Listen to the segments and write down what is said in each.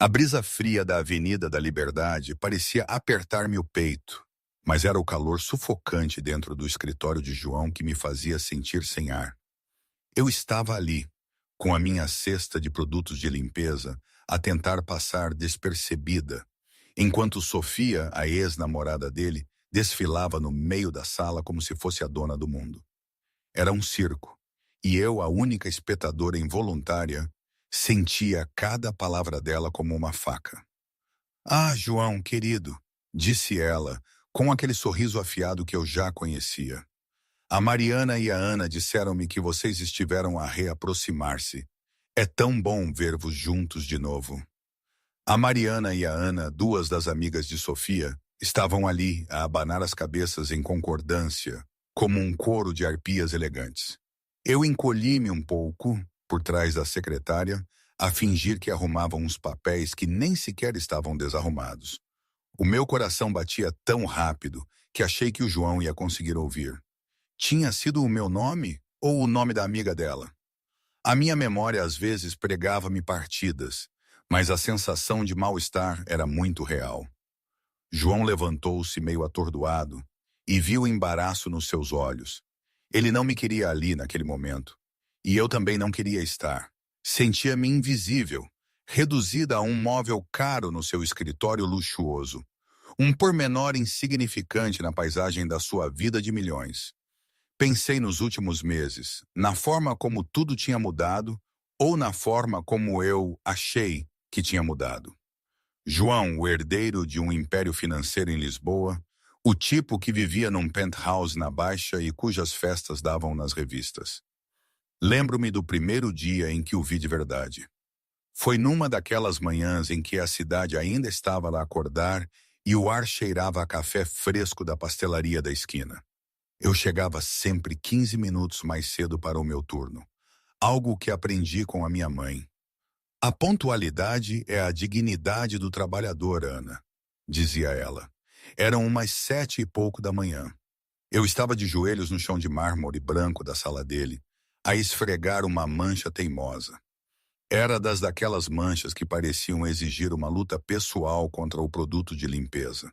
A brisa fria da Avenida da Liberdade parecia apertar-me o peito, mas era o calor sufocante dentro do escritório de João que me fazia sentir sem ar. Eu estava ali, com a minha cesta de produtos de limpeza, a tentar passar despercebida, enquanto Sofia, a ex-namorada dele, desfilava no meio da sala como se fosse a dona do mundo. Era um circo, e eu, a única espectadora involuntária, sentia cada palavra dela como uma faca. "Ah, João, querido", disse ela, com aquele sorriso afiado que eu já conhecia. "A Mariana e a Ana disseram-me que vocês estiveram a reaproximar-se. É tão bom ver-vos juntos de novo." A Mariana e a Ana, duas das amigas de Sofia, estavam ali a abanar as cabeças em concordância, como um coro de arpias elegantes. Eu encolhi-me um pouco, por trás da secretária, a fingir que arrumava uns papéis que nem sequer estavam desarrumados. O meu coração batia tão rápido que achei que o João ia conseguir ouvir. Tinha sido o meu nome ou o nome da amiga dela? A minha memória às vezes pregava-me partidas, mas a sensação de mal-estar era muito real. João levantou-se meio atordoado e viu o embaraço nos seus olhos. Ele não me queria ali naquele momento. E eu também não queria estar. Sentia-me invisível, reduzida a um móvel caro no seu escritório luxuoso. Um pormenor insignificante na paisagem da sua vida de milhões. Pensei nos últimos meses, na forma como tudo tinha mudado ou na forma como eu achei que tinha mudado. João, o herdeiro de um império financeiro em Lisboa, o tipo que vivia num penthouse na Baixa e cujas festas davam nas revistas. Lembro-me do primeiro dia em que o vi de verdade. Foi numa daquelas manhãs em que a cidade ainda estava a acordar e o ar cheirava a café fresco da pastelaria da esquina. Eu chegava sempre 15 minutos mais cedo para o meu turno, algo que aprendi com a minha mãe. "A pontualidade é a dignidade do trabalhador, Ana", dizia ela. Eram umas 7 e pouco da manhã. Eu estava de joelhos no chão de mármore branco da sala dele, a esfregar uma mancha teimosa. Era daquelas manchas que pareciam exigir uma luta pessoal contra o produto de limpeza.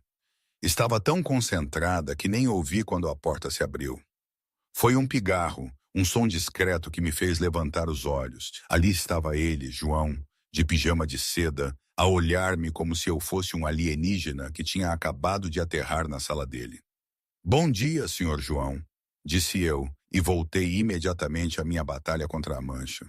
Estava tão concentrada que nem ouvi quando a porta se abriu. Foi um pigarro, um som discreto que me fez levantar os olhos. Ali estava ele, João, de pijama de seda, a olhar-me como se eu fosse um alienígena que tinha acabado de aterrar na sala dele. "Bom dia, senhor João", disse eu, e voltei imediatamente à minha batalha contra a mancha.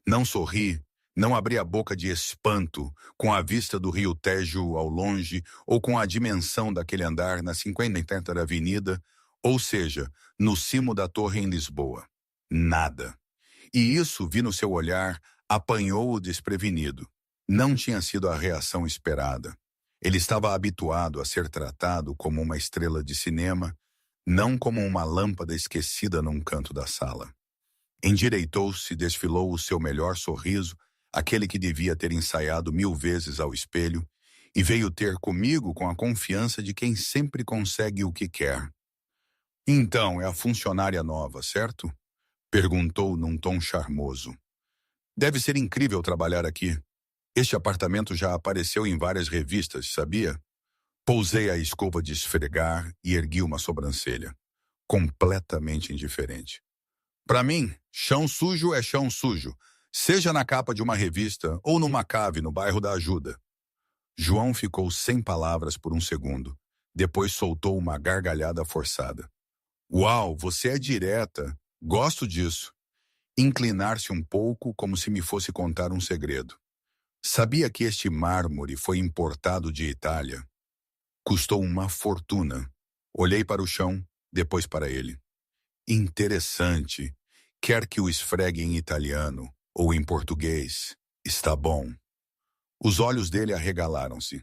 Não sorri, não abri a boca de espanto com a vista do rio Tejo ao longe ou com a dimensão daquele andar na 50ª Avenida, ou seja, no cimo da torre em Lisboa. Nada. E isso, vi no seu olhar, apanhou-o desprevenido. Não tinha sido a reação esperada. Ele estava habituado a ser tratado como uma estrela de cinema, não como uma lâmpada esquecida num canto da sala. Endireitou-se e desfilou o seu melhor sorriso, aquele que devia ter ensaiado 1000 vezes ao espelho, e veio ter comigo com a confiança de quem sempre consegue o que quer. "Então, é a funcionária nova, certo?", perguntou num tom charmoso. "Deve ser incrível trabalhar aqui. Este apartamento já apareceu em várias revistas, sabia?" Pousei a escova de esfregar e ergui uma sobrancelha, completamente indiferente. "Para mim, chão sujo é chão sujo, seja na capa de uma revista ou numa cave no bairro da Ajuda." João ficou sem palavras por um segundo. Depois soltou uma gargalhada forçada. "Uau, você é direta. Gosto disso." Inclinar-se um pouco como se me fosse contar um segredo. "Sabia que este mármore foi importado de Itália? Custou uma fortuna." Olhei para o chão, depois para ele. "Interessante. Quer que o esfregue em italiano ou em português? Está bom." Os olhos dele arregalaram-se.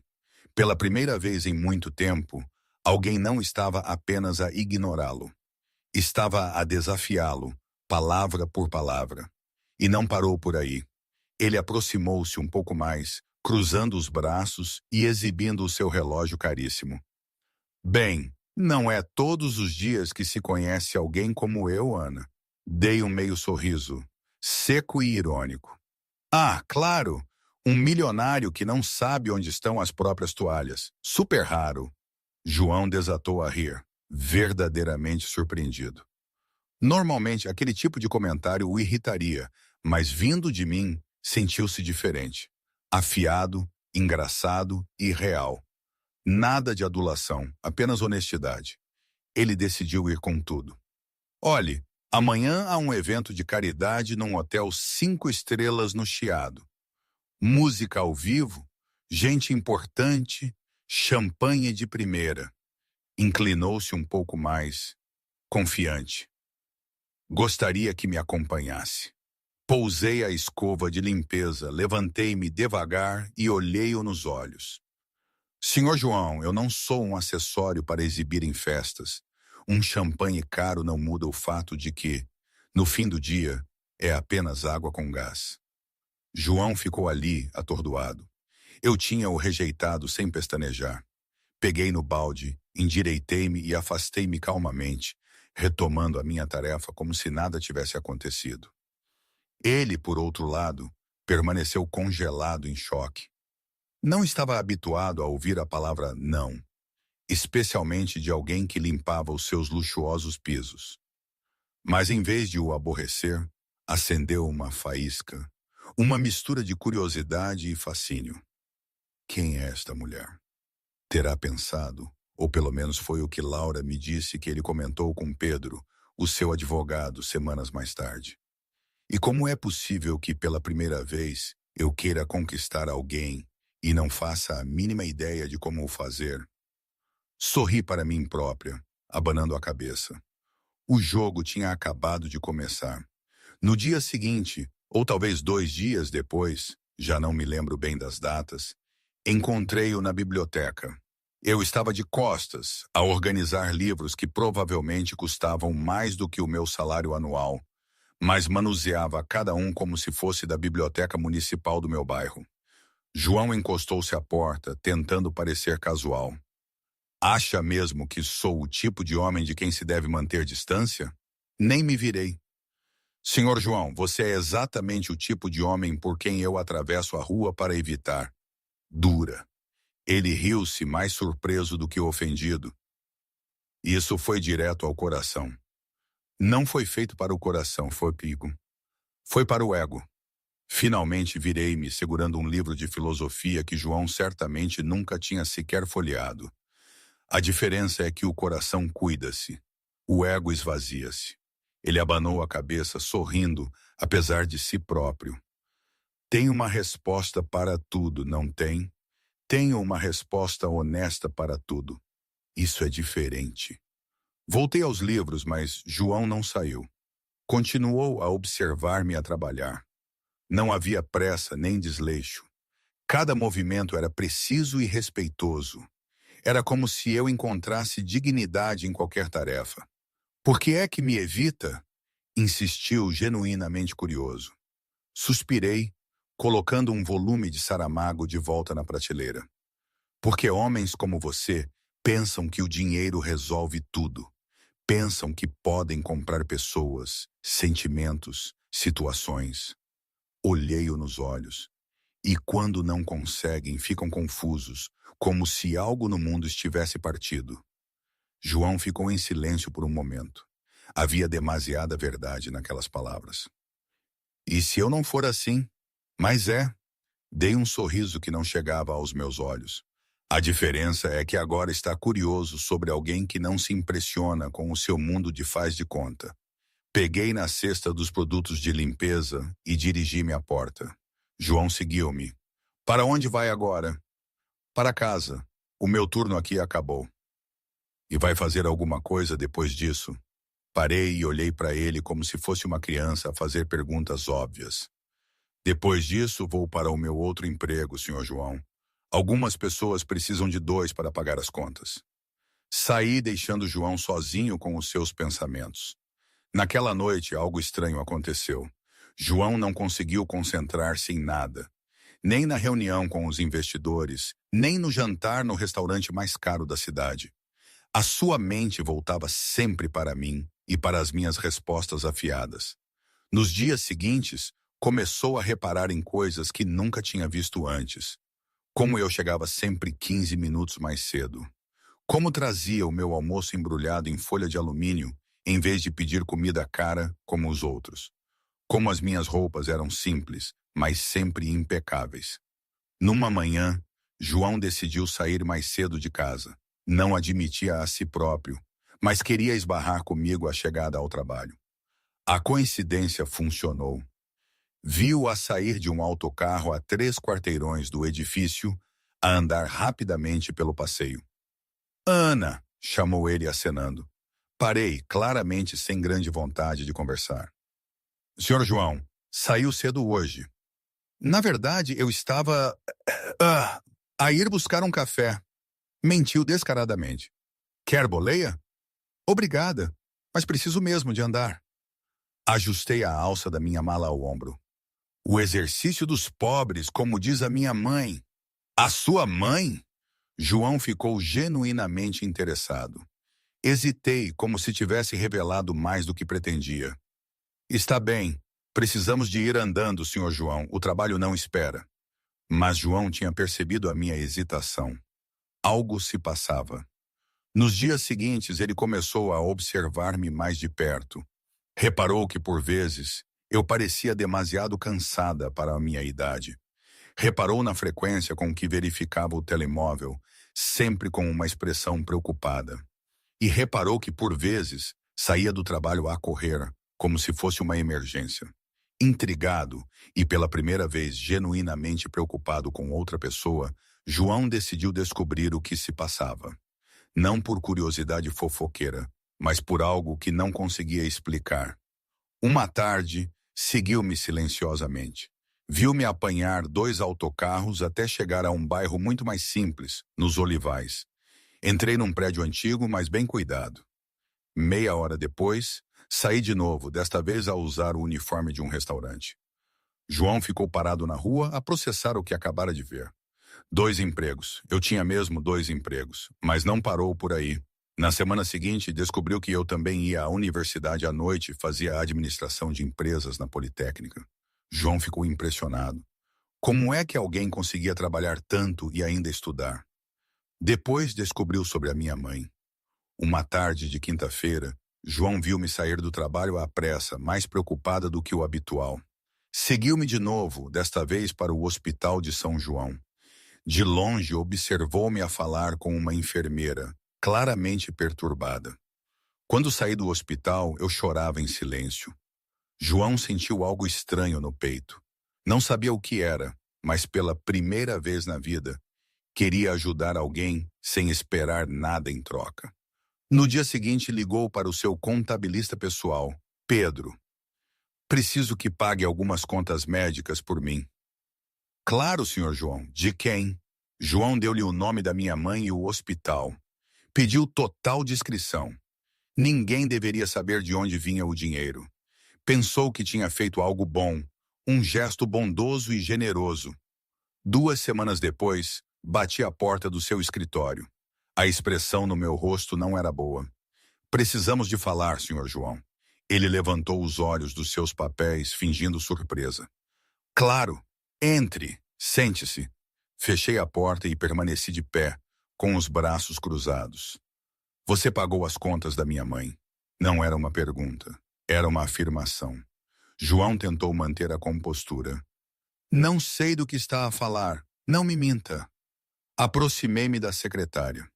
Pela primeira vez em muito tempo, alguém não estava apenas a ignorá-lo. Estava a desafiá-lo, palavra por palavra. E não parou por aí. Ele aproximou-se um pouco mais, cruzando os braços e exibindo o seu relógio caríssimo. "Bem, não é todos os dias que se conhece alguém como eu, Ana." Dei um meio sorriso, seco e irônico. "Ah, claro! Um milionário que não sabe onde estão as próprias toalhas. Super raro. João desatou a rir, verdadeiramente surpreendido. Normalmente, aquele tipo de comentário o irritaria, mas vindo de mim, sentiu-se diferente. Afiado, engraçado e real. Nada de adulação, apenas honestidade. Ele decidiu ir com tudo. Olhe, amanhã há um evento de caridade num hotel 5 estrelas no Chiado. Música ao vivo, gente importante, champanhe de primeira. Inclinou-se um pouco mais, confiante. Gostaria que me acompanhasse. Pousei a escova de limpeza, levantei-me devagar e olhei-o nos olhos. Senhor João, eu não sou um acessório para exibir em festas. Um champanhe caro não muda o fato de que, no fim do dia, é apenas água com gás. João ficou ali, atordoado. Eu tinha-o rejeitado sem pestanejar. Peguei no balde, endireitei-me e afastei-me calmamente, retomando a minha tarefa como se nada tivesse acontecido. Ele, por outro lado, permaneceu congelado em choque. Não estava habituado a ouvir a palavra não, especialmente de alguém que limpava os seus luxuosos pisos. Mas em vez de o aborrecer, acendeu uma faísca, uma mistura de curiosidade e fascínio. Quem é esta mulher? Terá pensado, ou pelo menos foi o que Laura me disse que ele comentou com Pedro, o seu advogado, semanas mais tarde. E como é possível que, pela primeira vez, eu queira conquistar alguém e não faça a mínima ideia de como o fazer? Sorri para mim própria, abanando a cabeça. O jogo tinha acabado de começar. No dia seguinte, ou talvez 2 dias depois, já não me lembro bem das datas, encontrei-o na biblioteca. Eu estava de costas a organizar livros que provavelmente custavam mais do que o meu salário anual, mas manuseava cada um como se fosse da biblioteca municipal do meu bairro. João encostou-se à porta, tentando parecer casual. Acha mesmo que sou o tipo de homem de quem se deve manter distância? Nem me virei. Senhor João, você é exatamente o tipo de homem por quem eu atravesso a rua para evitar. Dura. Ele riu-se mais surpreso do que ofendido. Isso foi direto ao coração. Não foi feito para o coração, foi pico. Foi para o ego. Finalmente virei-me, segurando um livro de filosofia que João certamente nunca tinha sequer folheado. A diferença é que o coração cuida-se. O ego esvazia-se. Ele abanou a cabeça, sorrindo, apesar de si próprio. Tem uma resposta para tudo, não tem? Tenho uma resposta honesta para tudo. Isso é diferente. Voltei aos livros, mas João não saiu. Continuou a observar-me a trabalhar. Não havia pressa nem desleixo. Cada movimento era preciso e respeitoso. Era como se eu encontrasse dignidade em qualquer tarefa. Por que é que me evita? Insistiu, genuinamente curioso. Suspirei, colocando um volume de Saramago de volta na prateleira. Porque homens como você pensam que o dinheiro resolve tudo. Pensam que podem comprar pessoas, sentimentos, situações. Olhei-o nos olhos. E quando não conseguem, ficam confusos, como se algo no mundo estivesse partido. João ficou em silêncio por um momento. Havia demasiada verdade naquelas palavras. E se eu não for assim? Mas é. Dei um sorriso que não chegava aos meus olhos. A diferença é que agora está curioso sobre alguém que não se impressiona com o seu mundo de faz de conta. Peguei na cesta dos produtos de limpeza e dirigi-me à porta. João seguiu-me. Para onde vai agora? Para casa. O meu turno aqui acabou. E vai fazer alguma coisa depois disso? Parei e olhei para ele como se fosse uma criança a fazer perguntas óbvias. Depois disso, vou para o meu outro emprego, Sr. João. Algumas pessoas precisam de 2 para pagar as contas. Saí deixando João sozinho com os seus pensamentos. Naquela noite, algo estranho aconteceu. João não conseguiu concentrar-se em nada. Nem na reunião com os investidores, nem no jantar no restaurante mais caro da cidade. A sua mente voltava sempre para mim e para as minhas respostas afiadas. Nos dias seguintes, Começou a reparar em coisas que nunca tinha visto antes. Como eu chegava sempre 15 minutos mais cedo. Como trazia o meu almoço embrulhado em folha de alumínio, em vez de pedir comida cara como os outros. Como as minhas roupas eram simples, mas sempre impecáveis. Numa manhã, João decidiu sair mais cedo de casa. Não admitia a si próprio, mas queria esbarrar comigo a chegada ao trabalho. A coincidência funcionou. Viu-a sair de um autocarro a 3 quarteirões do edifício, a andar rapidamente pelo passeio. Ana! Chamou ele acenando. Parei, claramente sem grande vontade de conversar. Senhor João, saiu cedo hoje. Na verdade, eu estava a ir buscar um café. Mentiu descaradamente. Quer boleia? Obrigada, mas preciso mesmo de andar. Ajustei a alça da minha mala ao ombro. O exercício dos pobres, como diz a minha mãe. A sua mãe? João ficou genuinamente interessado. Hesitei, como se tivesse revelado mais do que pretendia. Está bem, precisamos de ir andando, Sr. João, o trabalho não espera. Mas João tinha percebido a minha hesitação. Algo se passava. Nos dias seguintes, ele começou a observar-me mais de perto. Reparou que, por vezes, eu parecia demasiado cansada para a minha idade. Reparou na frequência com que verificava o telemóvel, sempre com uma expressão preocupada. E reparou que, por vezes, saía do trabalho a correr, como se fosse uma emergência. Intrigado e pela primeira vez genuinamente preocupado com outra pessoa, João decidiu descobrir o que se passava. Não por curiosidade fofoqueira, mas por algo que não conseguia explicar. Uma tarde, seguiu-me silenciosamente. Viu-me apanhar 2 autocarros até chegar a um bairro muito mais simples, nos Olivais. Entrei num prédio antigo, mas bem cuidado. Meia hora depois, saí de novo, desta vez a usar o uniforme de um restaurante. João ficou parado na rua a processar o que acabara de ver. 2 empregos. Eu tinha mesmo 2 empregos, mas não parou por aí. Na semana seguinte, descobriu que eu também ia à universidade à noite e fazia administração de empresas na Politécnica. João ficou impressionado. Como é que alguém conseguia trabalhar tanto e ainda estudar? Depois descobriu sobre a minha mãe. Uma tarde de quinta-feira, João viu-me sair do trabalho à pressa, mais preocupada do que o habitual. Seguiu-me de novo, desta vez para o Hospital de São João. De longe, observou-me a falar com uma enfermeira, claramente perturbada. Quando saí do hospital, eu chorava em silêncio. João sentiu algo estranho no peito. Não sabia o que era, mas pela primeira vez na vida, queria ajudar alguém sem esperar nada em troca. No dia seguinte, ligou para o seu contabilista pessoal, Pedro. Preciso que pague algumas contas médicas por mim. Claro, Sr. João. De quem? João deu-lhe o nome da minha mãe e o hospital. Pediu total discrição. Ninguém deveria saber de onde vinha o dinheiro. Pensou que tinha feito algo bom, um gesto bondoso e generoso. 2 semanas depois, bati à porta do seu escritório. A expressão no meu rosto não era boa. Precisamos de falar, Sr. João. Ele levantou os olhos dos seus papéis, fingindo surpresa. Claro, entre, sente-se. Fechei a porta e permaneci de pé, com os braços cruzados. Você pagou as contas da minha mãe. Não era uma pergunta, era uma afirmação. João tentou manter a compostura. Não sei do que está a falar, não me minta. Aproximei-me da secretária.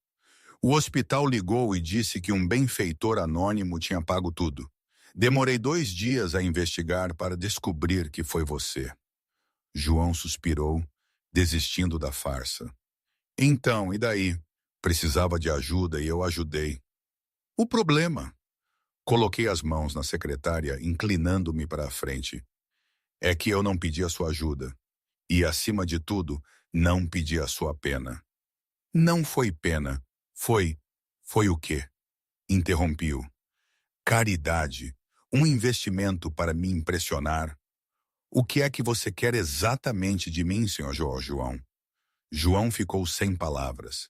O hospital ligou e disse que um benfeitor anônimo tinha pago tudo. Demorei 2 dias a investigar para descobrir que foi você. João suspirou, desistindo da farsa. Então, e daí? Precisava de ajuda e eu ajudei. O problema? Coloquei as mãos na secretária, inclinando-me para a frente. É que eu não pedi a sua ajuda. E, acima de tudo, não pedi a sua pena. Não foi pena. Foi o quê? Interrompi-o. Caridade. Um investimento para me impressionar. O que é que você quer exatamente de mim, Sr. João? João ficou sem palavras.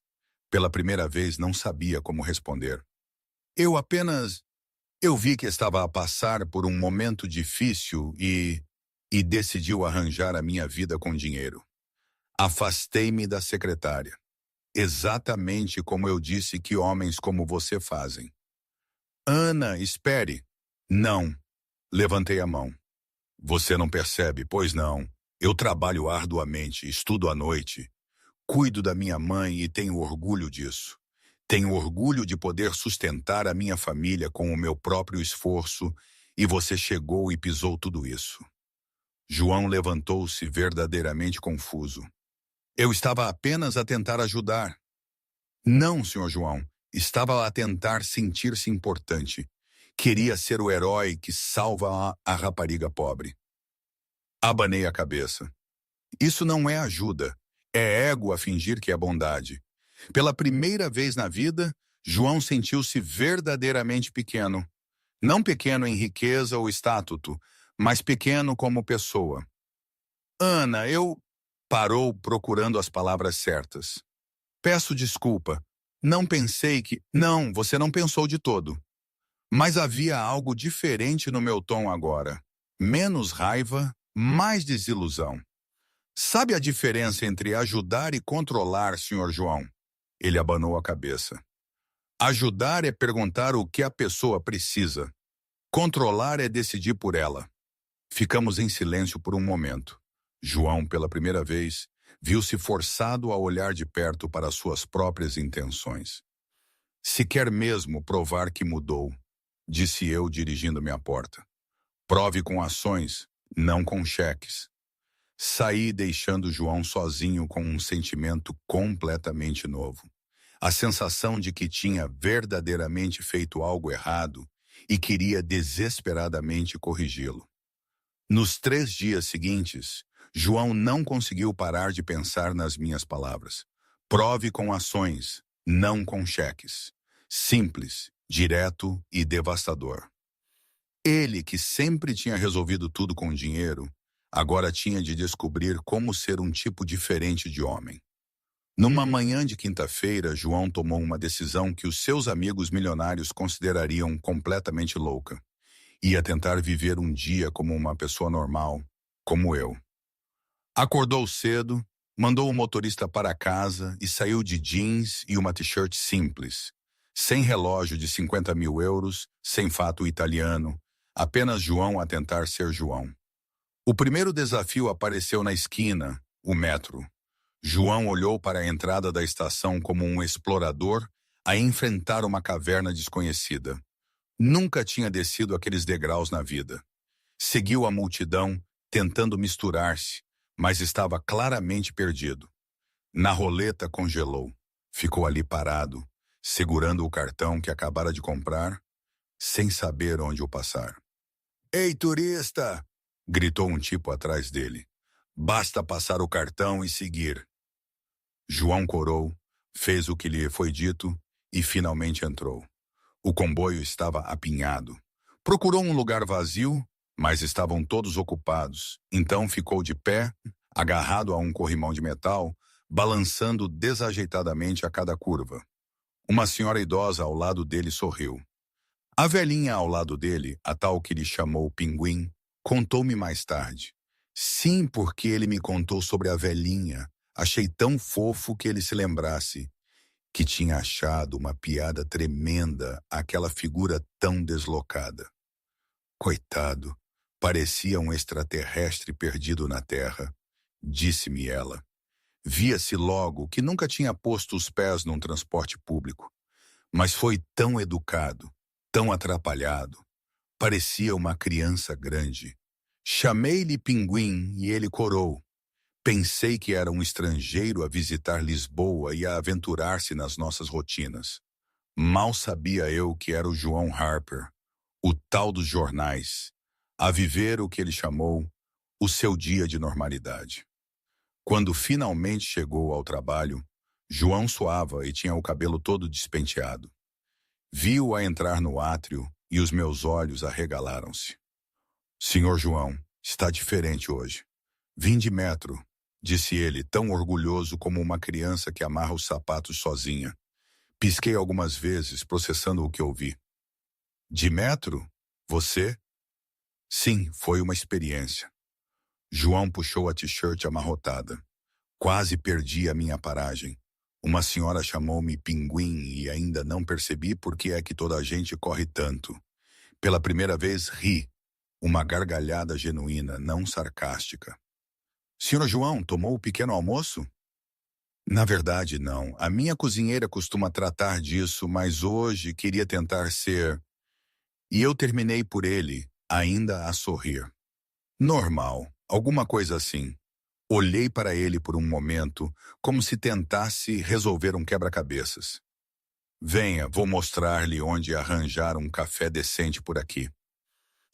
Pela primeira vez não sabia como responder. Eu vi que estava a passar por um momento difícil e e decidiu arranjar a minha vida com dinheiro. Afastei-me da secretária, exatamente como eu disse que homens como você fazem. Ana, espere. Não. Levantei a mão. Você não percebe, pois não. Eu trabalho arduamente, estudo à noite, cuido da minha mãe e tenho orgulho disso. Tenho orgulho de poder sustentar a minha família com o meu próprio esforço e você chegou e pisou tudo isso. João levantou-se verdadeiramente confuso. Eu estava apenas a tentar ajudar. Não, senhor João. Estava a tentar sentir-se importante. Queria ser o herói que salva a rapariga pobre. Abanei a cabeça. Isso não é ajuda. É ego a fingir que é bondade. Pela primeira vez na vida, João sentiu-se verdadeiramente pequeno. Não pequeno em riqueza ou estatuto, mas pequeno como pessoa. Ana, eu... Parou procurando as palavras certas. Peço desculpa. Não pensei que... Não, você não pensou de todo. Mas havia algo diferente no meu tom agora. Menos raiva, mais desilusão. Sabe a diferença entre ajudar e controlar, senhor João? Ele abanou a cabeça. Ajudar é perguntar o que a pessoa precisa. Controlar é decidir por ela. Ficamos em silêncio por um momento. João, pela primeira vez, viu-se forçado a olhar de perto para suas próprias intenções. Se quer mesmo provar que mudou, disse eu dirigindo-me à porta. Prove com ações, não com cheques. Saí deixando João sozinho com um sentimento completamente novo. A sensação de que tinha verdadeiramente feito algo errado e queria desesperadamente corrigi-lo. Nos 3 dias seguintes, João não conseguiu parar de pensar nas minhas palavras. Prove com ações, não com cheques. Simples, direto e devastador. Ele, que sempre tinha resolvido tudo com dinheiro, agora tinha de descobrir como ser um tipo diferente de homem. Numa manhã de quinta-feira, João tomou uma decisão que os seus amigos milionários considerariam completamente louca. Ia tentar viver um dia como uma pessoa normal, como eu. Acordou cedo, mandou o motorista para casa e saiu de jeans e uma t-shirt simples. Sem relógio de 50 mil euros, sem fato italiano, apenas João a tentar ser João. O primeiro desafio apareceu na esquina, o metro. João olhou para a entrada da estação como um explorador a enfrentar uma caverna desconhecida. Nunca tinha descido aqueles degraus na vida. Seguiu a multidão, tentando misturar-se, mas estava claramente perdido. Na roleta congelou. Ficou ali parado, segurando o cartão que acabara de comprar, sem saber onde o passar. Ei, turista! Gritou um tipo atrás dele. Basta passar o cartão e seguir. João corou, fez o que lhe foi dito e finalmente entrou. O comboio estava apinhado. Procurou um lugar vazio, mas estavam todos ocupados. Então ficou de pé, agarrado a um corrimão de metal, balançando desajeitadamente a cada curva. Uma senhora idosa ao lado dele sorriu. A velhinha ao lado dele, a tal que lhe chamou Pinguim, contou-me mais tarde. Sim, porque ele me contou sobre a velhinha. Achei tão fofo que ele se lembrasse que tinha achado uma piada tremenda aquela figura tão deslocada. Coitado, parecia um extraterrestre perdido na Terra, disse-me ela. Via-se logo que nunca tinha posto os pés num transporte público, mas foi tão educado, tão atrapalhado. Parecia uma criança grande. Chamei-lhe Pinguim e ele corou. Pensei que era um estrangeiro a visitar Lisboa e a aventurar-se nas nossas rotinas. Mal sabia eu que era o João Harper, o tal dos jornais, a viver o que ele chamou o seu dia de normalidade. Quando finalmente chegou ao trabalho, João suava e tinha o cabelo todo despenteado. Vi-o a entrar no átrio e os meus olhos arregalaram-se. Senhor João, está diferente hoje. Vim de metro, disse ele, tão orgulhoso como uma criança que amarra os sapatos sozinha. Pisquei algumas vezes, processando o que ouvi. De metro? Você? Sim, foi uma experiência. João puxou a t-shirt amarrotada. Quase perdi a minha paragem. Uma senhora chamou-me pinguim e ainda não percebi por que é que toda a gente corre tanto. Pela primeira vez ri, uma gargalhada genuína, não sarcástica. Senhor João, tomou o pequeno almoço? Na verdade, não. A minha cozinheira costuma tratar disso, mas hoje queria tentar ser... E eu terminei por ele, ainda a sorrir. Normal, alguma coisa assim. Olhei para ele por um momento, como se tentasse resolver um quebra-cabeças. Venha, vou mostrar-lhe onde arranjar um café decente por aqui.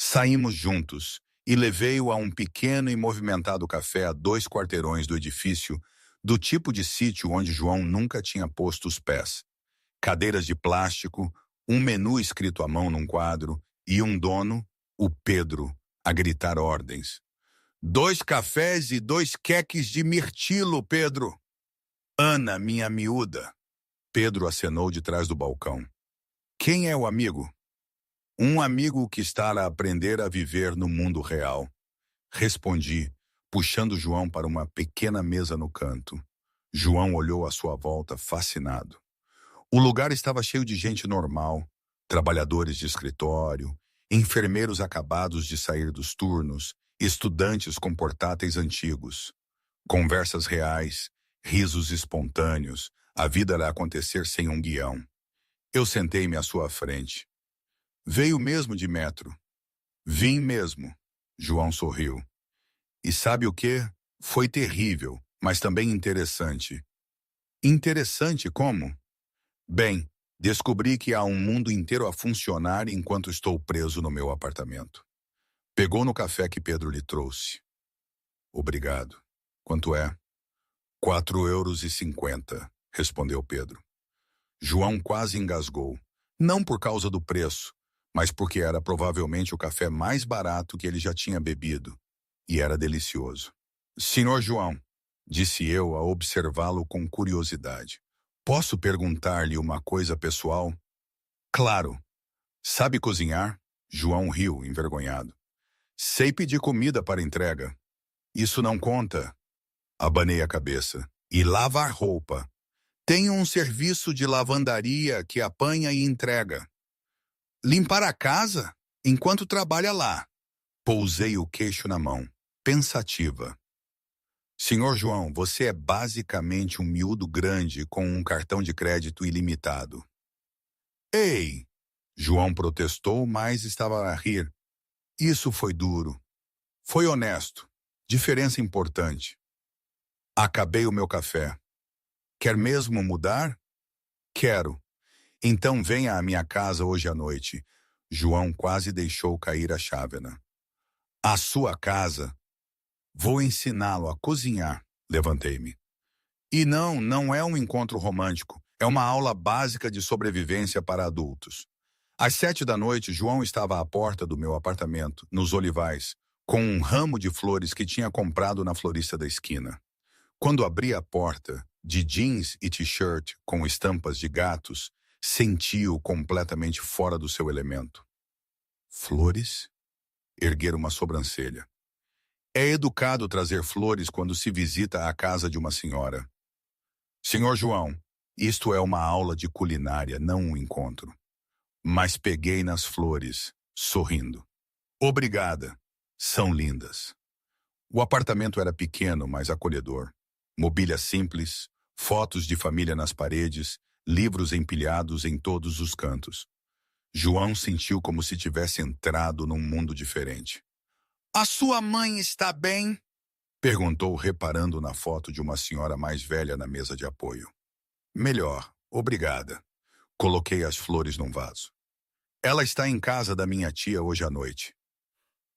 Saímos juntos e levei-o a um pequeno e movimentado café a 2 quarteirões do edifício, do tipo de sítio onde João nunca tinha posto os pés. Cadeiras de plástico, um menu escrito à mão num quadro e um dono, o Pedro, a gritar ordens. 2 cafés e 2 queques de mirtilo, Pedro. Ana, minha miúda. Pedro acenou de trás do balcão. Quem é o amigo? Um amigo que está a aprender a viver no mundo real. Respondi, puxando João para uma pequena mesa no canto. João olhou à sua volta, fascinado. O lugar estava cheio de gente normal, trabalhadores de escritório, enfermeiros acabados de sair dos turnos, estudantes com portáteis antigos. Conversas reais, risos espontâneos, a vida era acontecer sem um guião. Eu sentei-me à sua frente. Veio mesmo de metro. Vim mesmo. João sorriu. E sabe o quê? Foi terrível, mas também interessante. Interessante como? Bem, descobri que há um mundo inteiro a funcionar enquanto estou preso no meu apartamento. Pegou no café que Pedro lhe trouxe. Obrigado. Quanto é? 4,50 €, respondeu Pedro. João quase engasgou. Não por causa do preço, mas porque era provavelmente o café mais barato que ele já tinha bebido. E era delicioso. Senhor João, disse eu a observá-lo com curiosidade. Posso perguntar-lhe uma coisa pessoal? Claro. Sabe cozinhar? João riu, envergonhado. Sei pedir comida para entrega. Isso não conta. Abanei a cabeça. E lavar roupa. Tenho um serviço de lavandaria que apanha e entrega. Limpar a casa? Enquanto trabalha lá. Pousei o queixo na mão, pensativa. Senhor João, você é basicamente um miúdo grande com um cartão de crédito ilimitado. Ei! João protestou, mas estava a rir. Isso foi duro. Foi honesto. Diferença importante. Acabei o meu café. Quer mesmo mudar? Quero. Então venha à minha casa hoje à noite. João quase deixou cair a chávena. A sua casa? Vou ensiná-lo a cozinhar. Levantei-me. E não é um encontro romântico. É uma aula básica de sobrevivência para adultos. Às 7 da noite, João estava à porta do meu apartamento, nos Olivais, com um ramo de flores que tinha comprado na florista da esquina. Quando abri a porta, de jeans e t-shirt com estampas de gatos, senti-o completamente fora do seu elemento. Flores? Erguer uma sobrancelha. É educado trazer flores quando se visita a casa de uma senhora. Senhor João, isto é uma aula de culinária, não um encontro. Mas peguei nas flores, sorrindo. Obrigada. São lindas. O apartamento era pequeno, mas acolhedor. Mobília simples, fotos de família nas paredes, livros empilhados em todos os cantos. João sentiu como se tivesse entrado num mundo diferente. A sua mãe está bem? Perguntou, reparando na foto de uma senhora mais velha na mesa de apoio. Melhor, obrigada. Coloquei as flores num vaso. Ela está em casa da minha tia hoje à noite.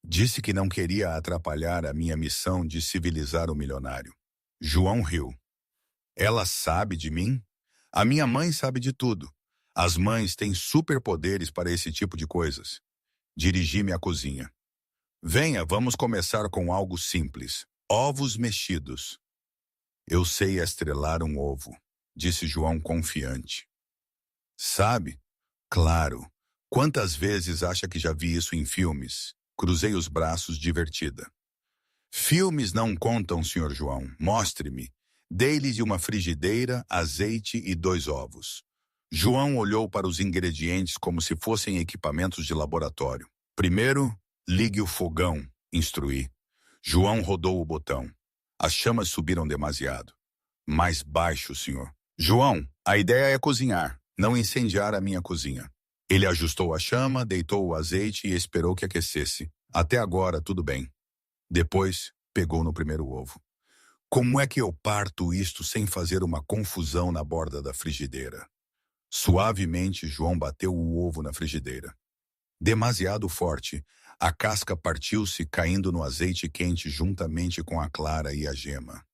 Disse que não queria atrapalhar a minha missão de civilizar o milionário. João riu. Ela sabe de mim? A minha mãe sabe de tudo. As mães têm superpoderes para esse tipo de coisas. Dirigi-me à cozinha. Venha, vamos começar com algo simples. Ovos mexidos. Eu sei estrelar um ovo, disse João confiante. Sabe? Claro. Quantas vezes acha que já vi isso em filmes? Cruzei os braços divertida. Filmes não contam, Sr. João. Mostre-me. Dei-lhe uma frigideira, azeite e 2 ovos. João olhou para os ingredientes como se fossem equipamentos de laboratório. Primeiro, ligue o fogão, instruí. João rodou o botão. As chamas subiram demasiado. Mais baixo, senhor. João, a ideia é cozinhar, não incendiar a minha cozinha. Ele ajustou a chama, deitou o azeite e esperou que aquecesse. Até agora, tudo bem. Depois, pegou no primeiro ovo. Como é que eu parto isto sem fazer uma confusão na borda da frigideira? Suavemente, João bateu o ovo na frigideira. Demasiado forte, a casca partiu-se caindo no azeite quente juntamente com a clara e a gema.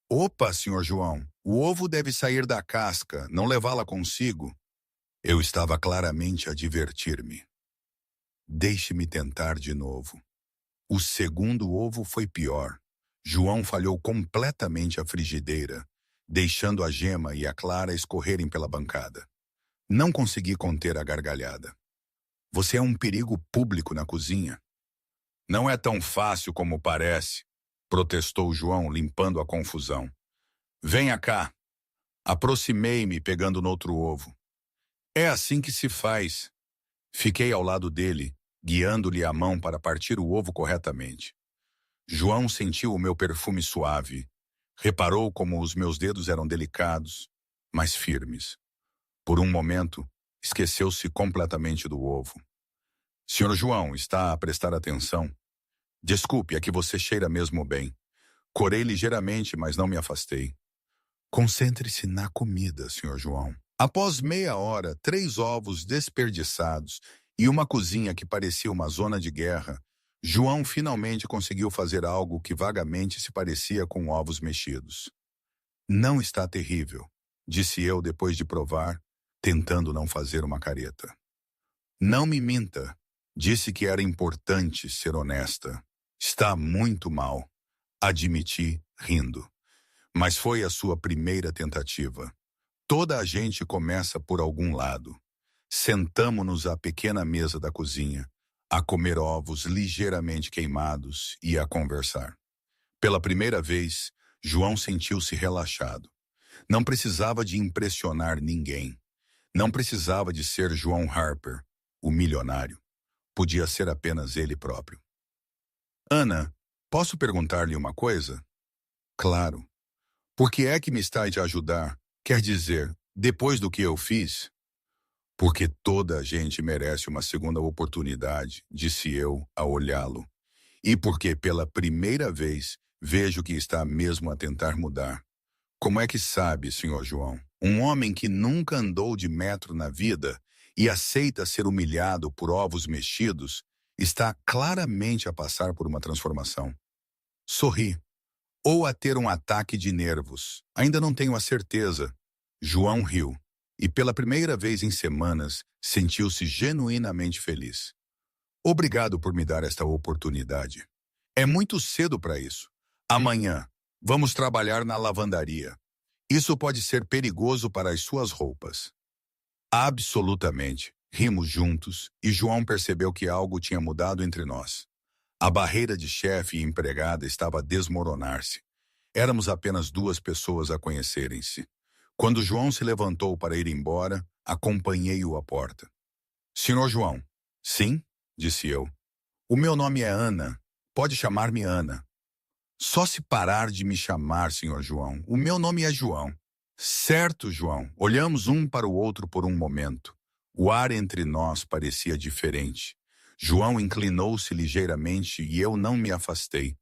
Opa, Sr. João, o ovo deve sair da casca, não levá-la consigo. Eu estava claramente a divertir-me. Deixe-me tentar de novo. O segundo ovo foi pior. João falhou completamente a frigideira, deixando a gema e a clara escorrerem pela bancada. Não consegui conter a gargalhada. Você é um perigo público na cozinha. Não é tão fácil como parece, protestou João, limpando a confusão. Venha cá. Aproximei-me, pegando no outro ovo. É assim que se faz. Fiquei ao lado dele, guiando-lhe a mão para partir o ovo corretamente. João sentiu o meu perfume suave. Reparou como os meus dedos eram delicados, mas firmes. Por um momento, esqueceu-se completamente do ovo. Senhor João, está a prestar atenção? Desculpe, é que você cheira mesmo bem. Corei ligeiramente, mas não me afastei. Concentre-se na comida, Sr. João. Após meia hora, 3 ovos desperdiçados e uma cozinha que parecia uma zona de guerra, João finalmente conseguiu fazer algo que vagamente se parecia com ovos mexidos. Não está terrível, disse eu depois de provar, tentando não fazer uma careta. Não me minta, disse que era importante ser honesta. Está muito mal, admiti, rindo. Mas foi a sua primeira tentativa. Toda a gente começa por algum lado. Sentamo-nos à pequena mesa da cozinha, a comer ovos ligeiramente queimados e a conversar. Pela primeira vez, João sentiu-se relaxado. Não precisava de impressionar ninguém. Não precisava de ser João Harper, o milionário. Podia ser apenas ele próprio. Ana, posso perguntar-lhe uma coisa? Claro. Por que é que me está a ajudar? Quer dizer, depois do que eu fiz? Porque toda a gente merece uma segunda oportunidade, disse eu a olhá-lo. E porque pela primeira vez vejo que está mesmo a tentar mudar. Como é que sabe, Sr. João? Um homem que nunca andou de metro na vida e aceita ser humilhado por ovos mexidos está claramente a passar por uma transformação. Sorri. Ou a ter um ataque de nervos. Ainda não tenho a certeza. João riu. E pela primeira vez em semanas, sentiu-se genuinamente feliz. Obrigado por me dar esta oportunidade. É muito cedo para isso. Amanhã, vamos trabalhar na lavandaria. Isso pode ser perigoso para as suas roupas. Absolutamente. Rimos juntos e João percebeu que algo tinha mudado entre nós. A barreira de chefe e empregada estava a desmoronar-se. Éramos apenas 2 pessoas a conhecerem-se. Quando João se levantou para ir embora, acompanhei-o à porta. Senhor João. Sim, disse eu. O meu nome é Ana. Pode chamar-me Ana. Só se parar de me chamar, Senhor João. O meu nome é João. Certo, João. Olhamos um para o outro por um momento. O ar entre nós parecia diferente. João inclinou-se ligeiramente e eu não me afastei.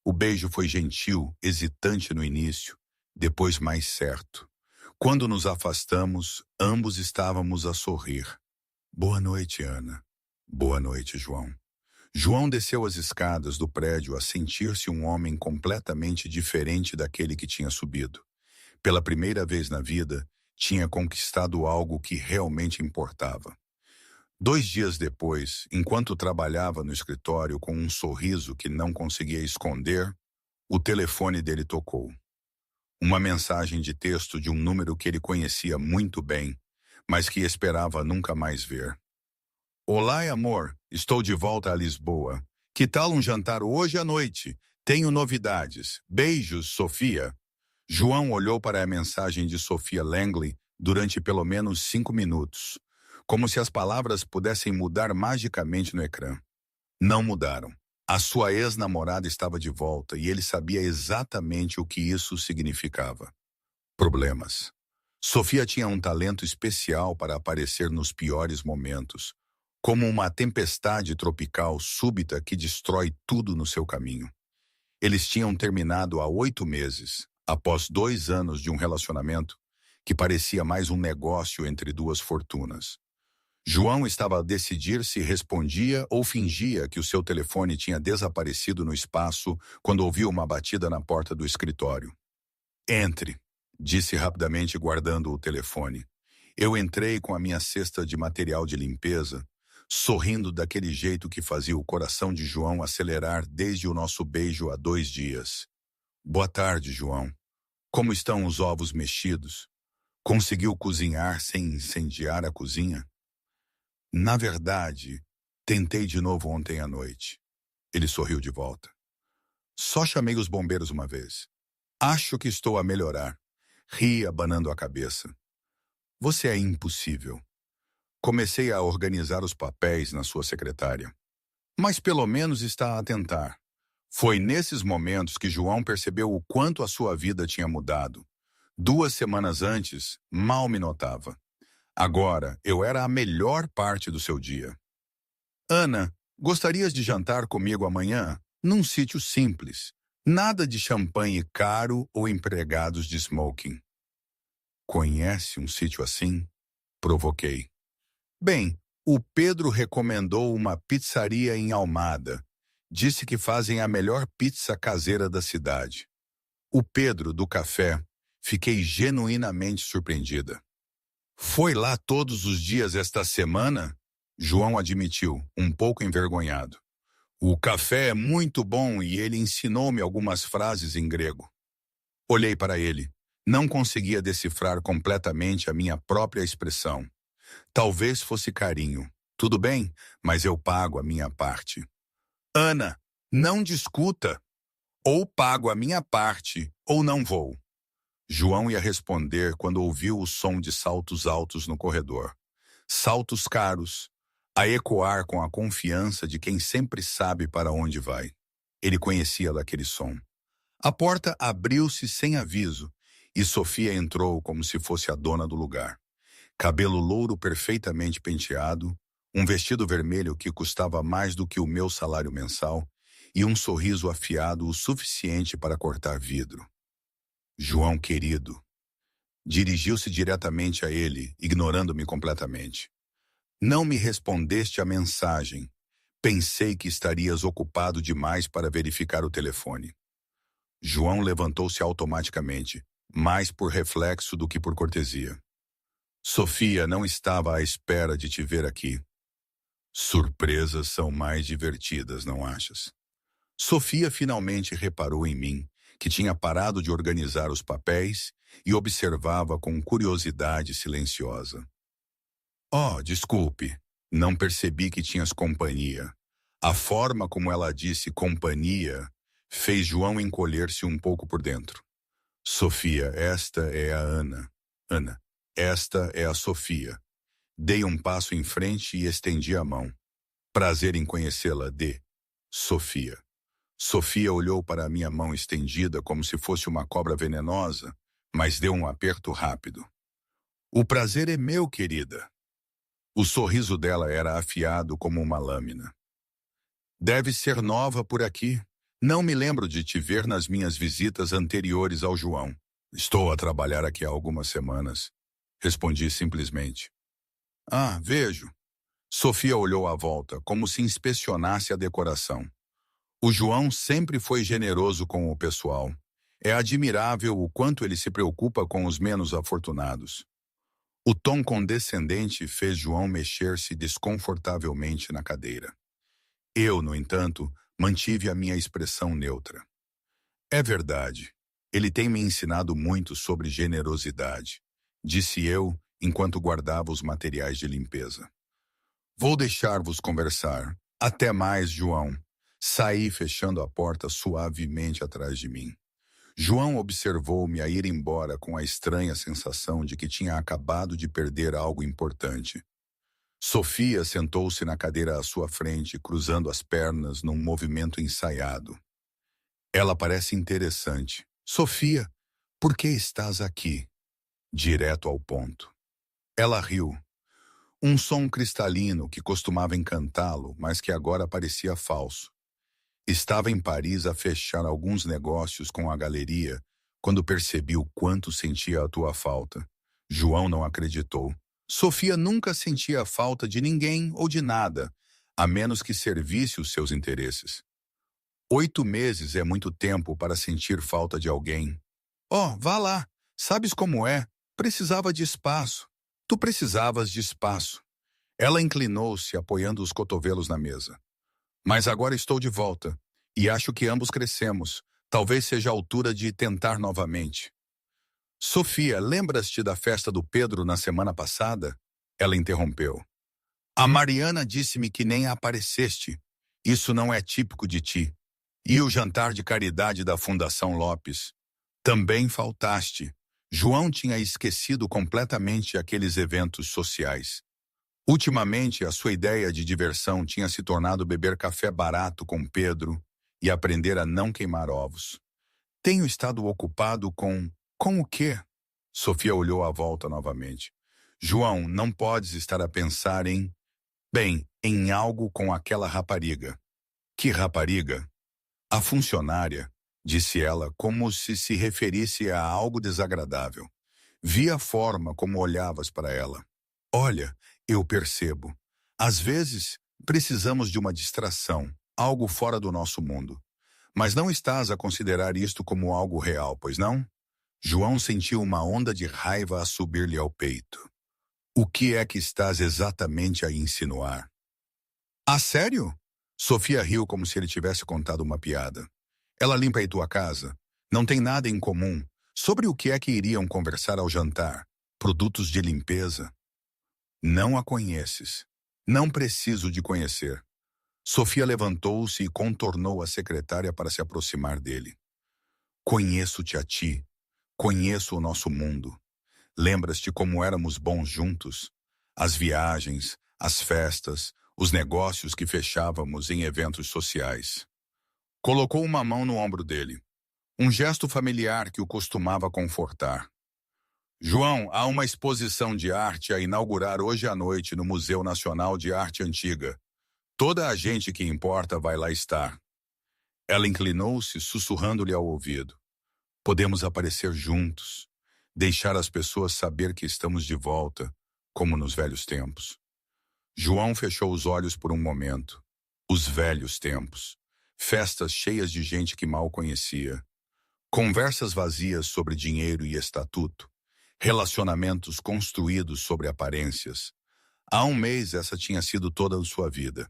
O beijo foi gentil, hesitante no início, depois mais certo. Quando nos afastamos, ambos estávamos a sorrir. Boa noite, Ana. Boa noite, João. João desceu as escadas do prédio a sentir-se um homem completamente diferente daquele que tinha subido. Pela primeira vez na vida, tinha conquistado algo que realmente importava. 2 dias depois, enquanto trabalhava no escritório com um sorriso que não conseguia esconder, o telefone dele tocou. Uma mensagem de texto de um número que ele conhecia muito bem, mas que esperava nunca mais ver. Olá, amor. Estou de volta a Lisboa. Que tal um jantar hoje à noite? Tenho novidades. Beijos, Sofia. João olhou para a mensagem de Sofia Langley durante pelo menos 5 minutos, como se as palavras pudessem mudar magicamente no ecrã. Não mudaram. A sua ex-namorada estava de volta e ele sabia exatamente o que isso significava. Problemas. Sofia tinha um talento especial para aparecer nos piores momentos, como uma tempestade tropical súbita que destrói tudo no seu caminho. Eles tinham terminado há 8 meses, após 2 anos de um relacionamento que parecia mais um negócio entre duas fortunas. João estava a decidir se respondia ou fingia que o seu telefone tinha desaparecido no espaço quando ouviu uma batida na porta do escritório. Entre, disse rapidamente guardando o telefone. Eu entrei com a minha cesta de material de limpeza, sorrindo daquele jeito que fazia o coração de João acelerar desde o nosso beijo há 2 dias. Boa tarde, João. Como estão os ovos mexidos? Conseguiu cozinhar sem incendiar a cozinha? Na verdade, tentei de novo ontem à noite. Ele sorriu de volta. Só chamei os bombeiros uma vez. Acho que estou a melhorar. Ri abanando a cabeça. Você é impossível. Comecei a organizar os papéis na sua secretária. Mas pelo menos está a tentar. Foi nesses momentos que João percebeu o quanto a sua vida tinha mudado. 2 semanas antes, mal me notava. Agora, eu era a melhor parte do seu dia. Ana, gostarias de jantar comigo amanhã? Num sítio simples. Nada de champanhe caro ou empregados de smoking. Conhece um sítio assim? Provoquei. Bem, o Pedro recomendou uma pizzaria em Almada. Disse que fazem a melhor pizza caseira da cidade. O Pedro, do café, fiquei genuinamente surpreendida. Foi lá todos os dias esta semana? João admitiu, um pouco envergonhado. O café é muito bom e ele ensinou-me algumas frases em grego. Olhei para ele. Não conseguia decifrar completamente a minha própria expressão. Talvez fosse carinho. Tudo bem, mas eu pago a minha parte. Ana, não discuta. Ou pago a minha parte, ou não vou. João ia responder quando ouviu o som de saltos altos no corredor. Saltos caros, a ecoar com a confiança de quem sempre sabe para onde vai. Ele conhecia daquele som. A porta abriu-se sem aviso e Sofia entrou como se fosse a dona do lugar. Cabelo louro perfeitamente penteado, um vestido vermelho que custava mais do que o meu salário mensal e um sorriso afiado o suficiente para cortar vidro. João querido. Dirigiu-se diretamente a ele, ignorando-me completamente. Não me respondeste a mensagem. Pensei que estarias ocupado demais para verificar o telefone. João levantou-se automaticamente, mais por reflexo do que por cortesia. Sofia não estava à espera de te ver aqui. Surpresas são mais divertidas, não achas? Sofia finalmente reparou em mim, que tinha parado de organizar os papéis e observava com curiosidade silenciosa. Oh, desculpe, não percebi que tinhas companhia. A forma como ela disse companhia fez João encolher-se um pouco por dentro. Sofia, esta é a Ana. Ana, esta é a Sofia. Dei um passo em frente e estendi a mão. Prazer em conhecê-la, D. Sofia. Sofia olhou para a minha mão estendida como se fosse uma cobra venenosa, mas deu um aperto rápido. O prazer é meu, querida. O sorriso dela era afiado como uma lâmina. Deve ser nova por aqui. Não me lembro de te ver nas minhas visitas anteriores ao João. Estou a trabalhar aqui há algumas semanas. Respondi simplesmente. Ah, vejo. Sofia olhou à volta, como se inspecionasse a decoração. O João sempre foi generoso com o pessoal. É admirável o quanto ele se preocupa com os menos afortunados. O tom condescendente fez João mexer-se desconfortavelmente na cadeira. Eu, no entanto, mantive a minha expressão neutra. É verdade. Ele tem me ensinado muito sobre generosidade, disse eu, enquanto guardava os materiais de limpeza. Vou deixar-vos conversar. Até mais, João. Saí fechando a porta suavemente atrás de mim. João observou-me a ir embora com a estranha sensação de que tinha acabado de perder algo importante. Sofia sentou-se na cadeira à sua frente, cruzando as pernas num movimento ensaiado. Ela parece interessante. Sofia, por que estás aqui? Direto ao ponto. Ela riu. Um som cristalino que costumava encantá-lo, mas que agora parecia falso. Estava em Paris a fechar alguns negócios com a galeria quando percebi o quanto sentia a tua falta. João não acreditou. Sofia nunca sentia falta de ninguém ou de nada, a menos que servisse os seus interesses. 8 meses é muito tempo para sentir falta de alguém. Oh, vá lá. Sabes como é? Precisava de espaço. Tu precisavas de espaço. Ela inclinou-se, apoiando os cotovelos na mesa. Mas agora estou de volta, e acho que ambos crescemos. Talvez seja a altura de tentar novamente. Sofia, lembras-te da festa do Pedro na semana passada? Ela interrompeu. A Mariana disse-me que nem apareceste. Isso não é típico de ti. E o jantar de caridade da Fundação Lopes? Também faltaste. João tinha esquecido completamente aqueles eventos sociais. Ultimamente, a sua ideia de diversão tinha se tornado beber café barato com Pedro e aprender a não queimar ovos. Tenho estado ocupado com... Com o quê? Sofia olhou à volta novamente. João, não podes estar a pensar em... Bem, em algo com aquela rapariga. Que rapariga? A funcionária, disse ela, como se referisse a algo desagradável. Vi a forma como olhavas para ela. Olha, eu percebo. Às vezes, precisamos de uma distração, algo fora do nosso mundo. Mas não estás a considerar isto como algo real, pois não? João sentiu uma onda de raiva a subir-lhe ao peito. O que é que estás exatamente a insinuar? Ah, sério? Sofia riu como se ele tivesse contado uma piada. Ela limpa aí tua casa. Não tem nada em comum. Sobre o que é que iriam conversar ao jantar? Produtos de limpeza? Não a conheces. Não preciso de conhecer. Sofia levantou-se e contornou a secretária para se aproximar dele. Conheço-te a ti. Conheço o nosso mundo. Lembras-te como éramos bons juntos? As viagens, as festas, os negócios que fechávamos em eventos sociais. Colocou uma mão no ombro dele. Um gesto familiar que o costumava confortar. João, há uma exposição de arte a inaugurar hoje à noite no Museu Nacional de Arte Antiga. Toda a gente que importa vai lá estar. Ela inclinou-se, sussurrando-lhe ao ouvido. Podemos aparecer juntos, deixar as pessoas saber que estamos de volta, como nos velhos tempos. João fechou os olhos por um momento. Os velhos tempos. Festas cheias de gente que mal conhecia. Conversas vazias sobre dinheiro e estatuto. Relacionamentos construídos sobre aparências. Há um mês essa tinha sido toda a sua vida.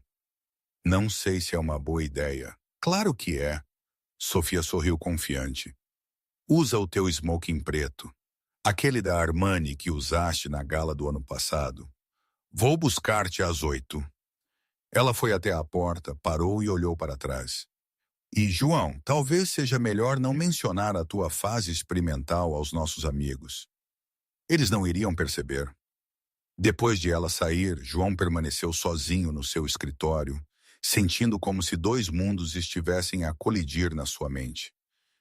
Não sei se é uma boa ideia. Claro que é. Sofia sorriu confiante. Usa o teu smoking preto. Aquele da Armani que usaste na gala do ano passado. Vou buscar-te às 8. Ela foi até a porta, parou e olhou para trás. E, João, talvez seja melhor não mencionar a tua fase experimental aos nossos amigos. Eles não iriam perceber. Depois de ela sair, João permaneceu sozinho no seu escritório, sentindo como se dois mundos estivessem a colidir na sua mente.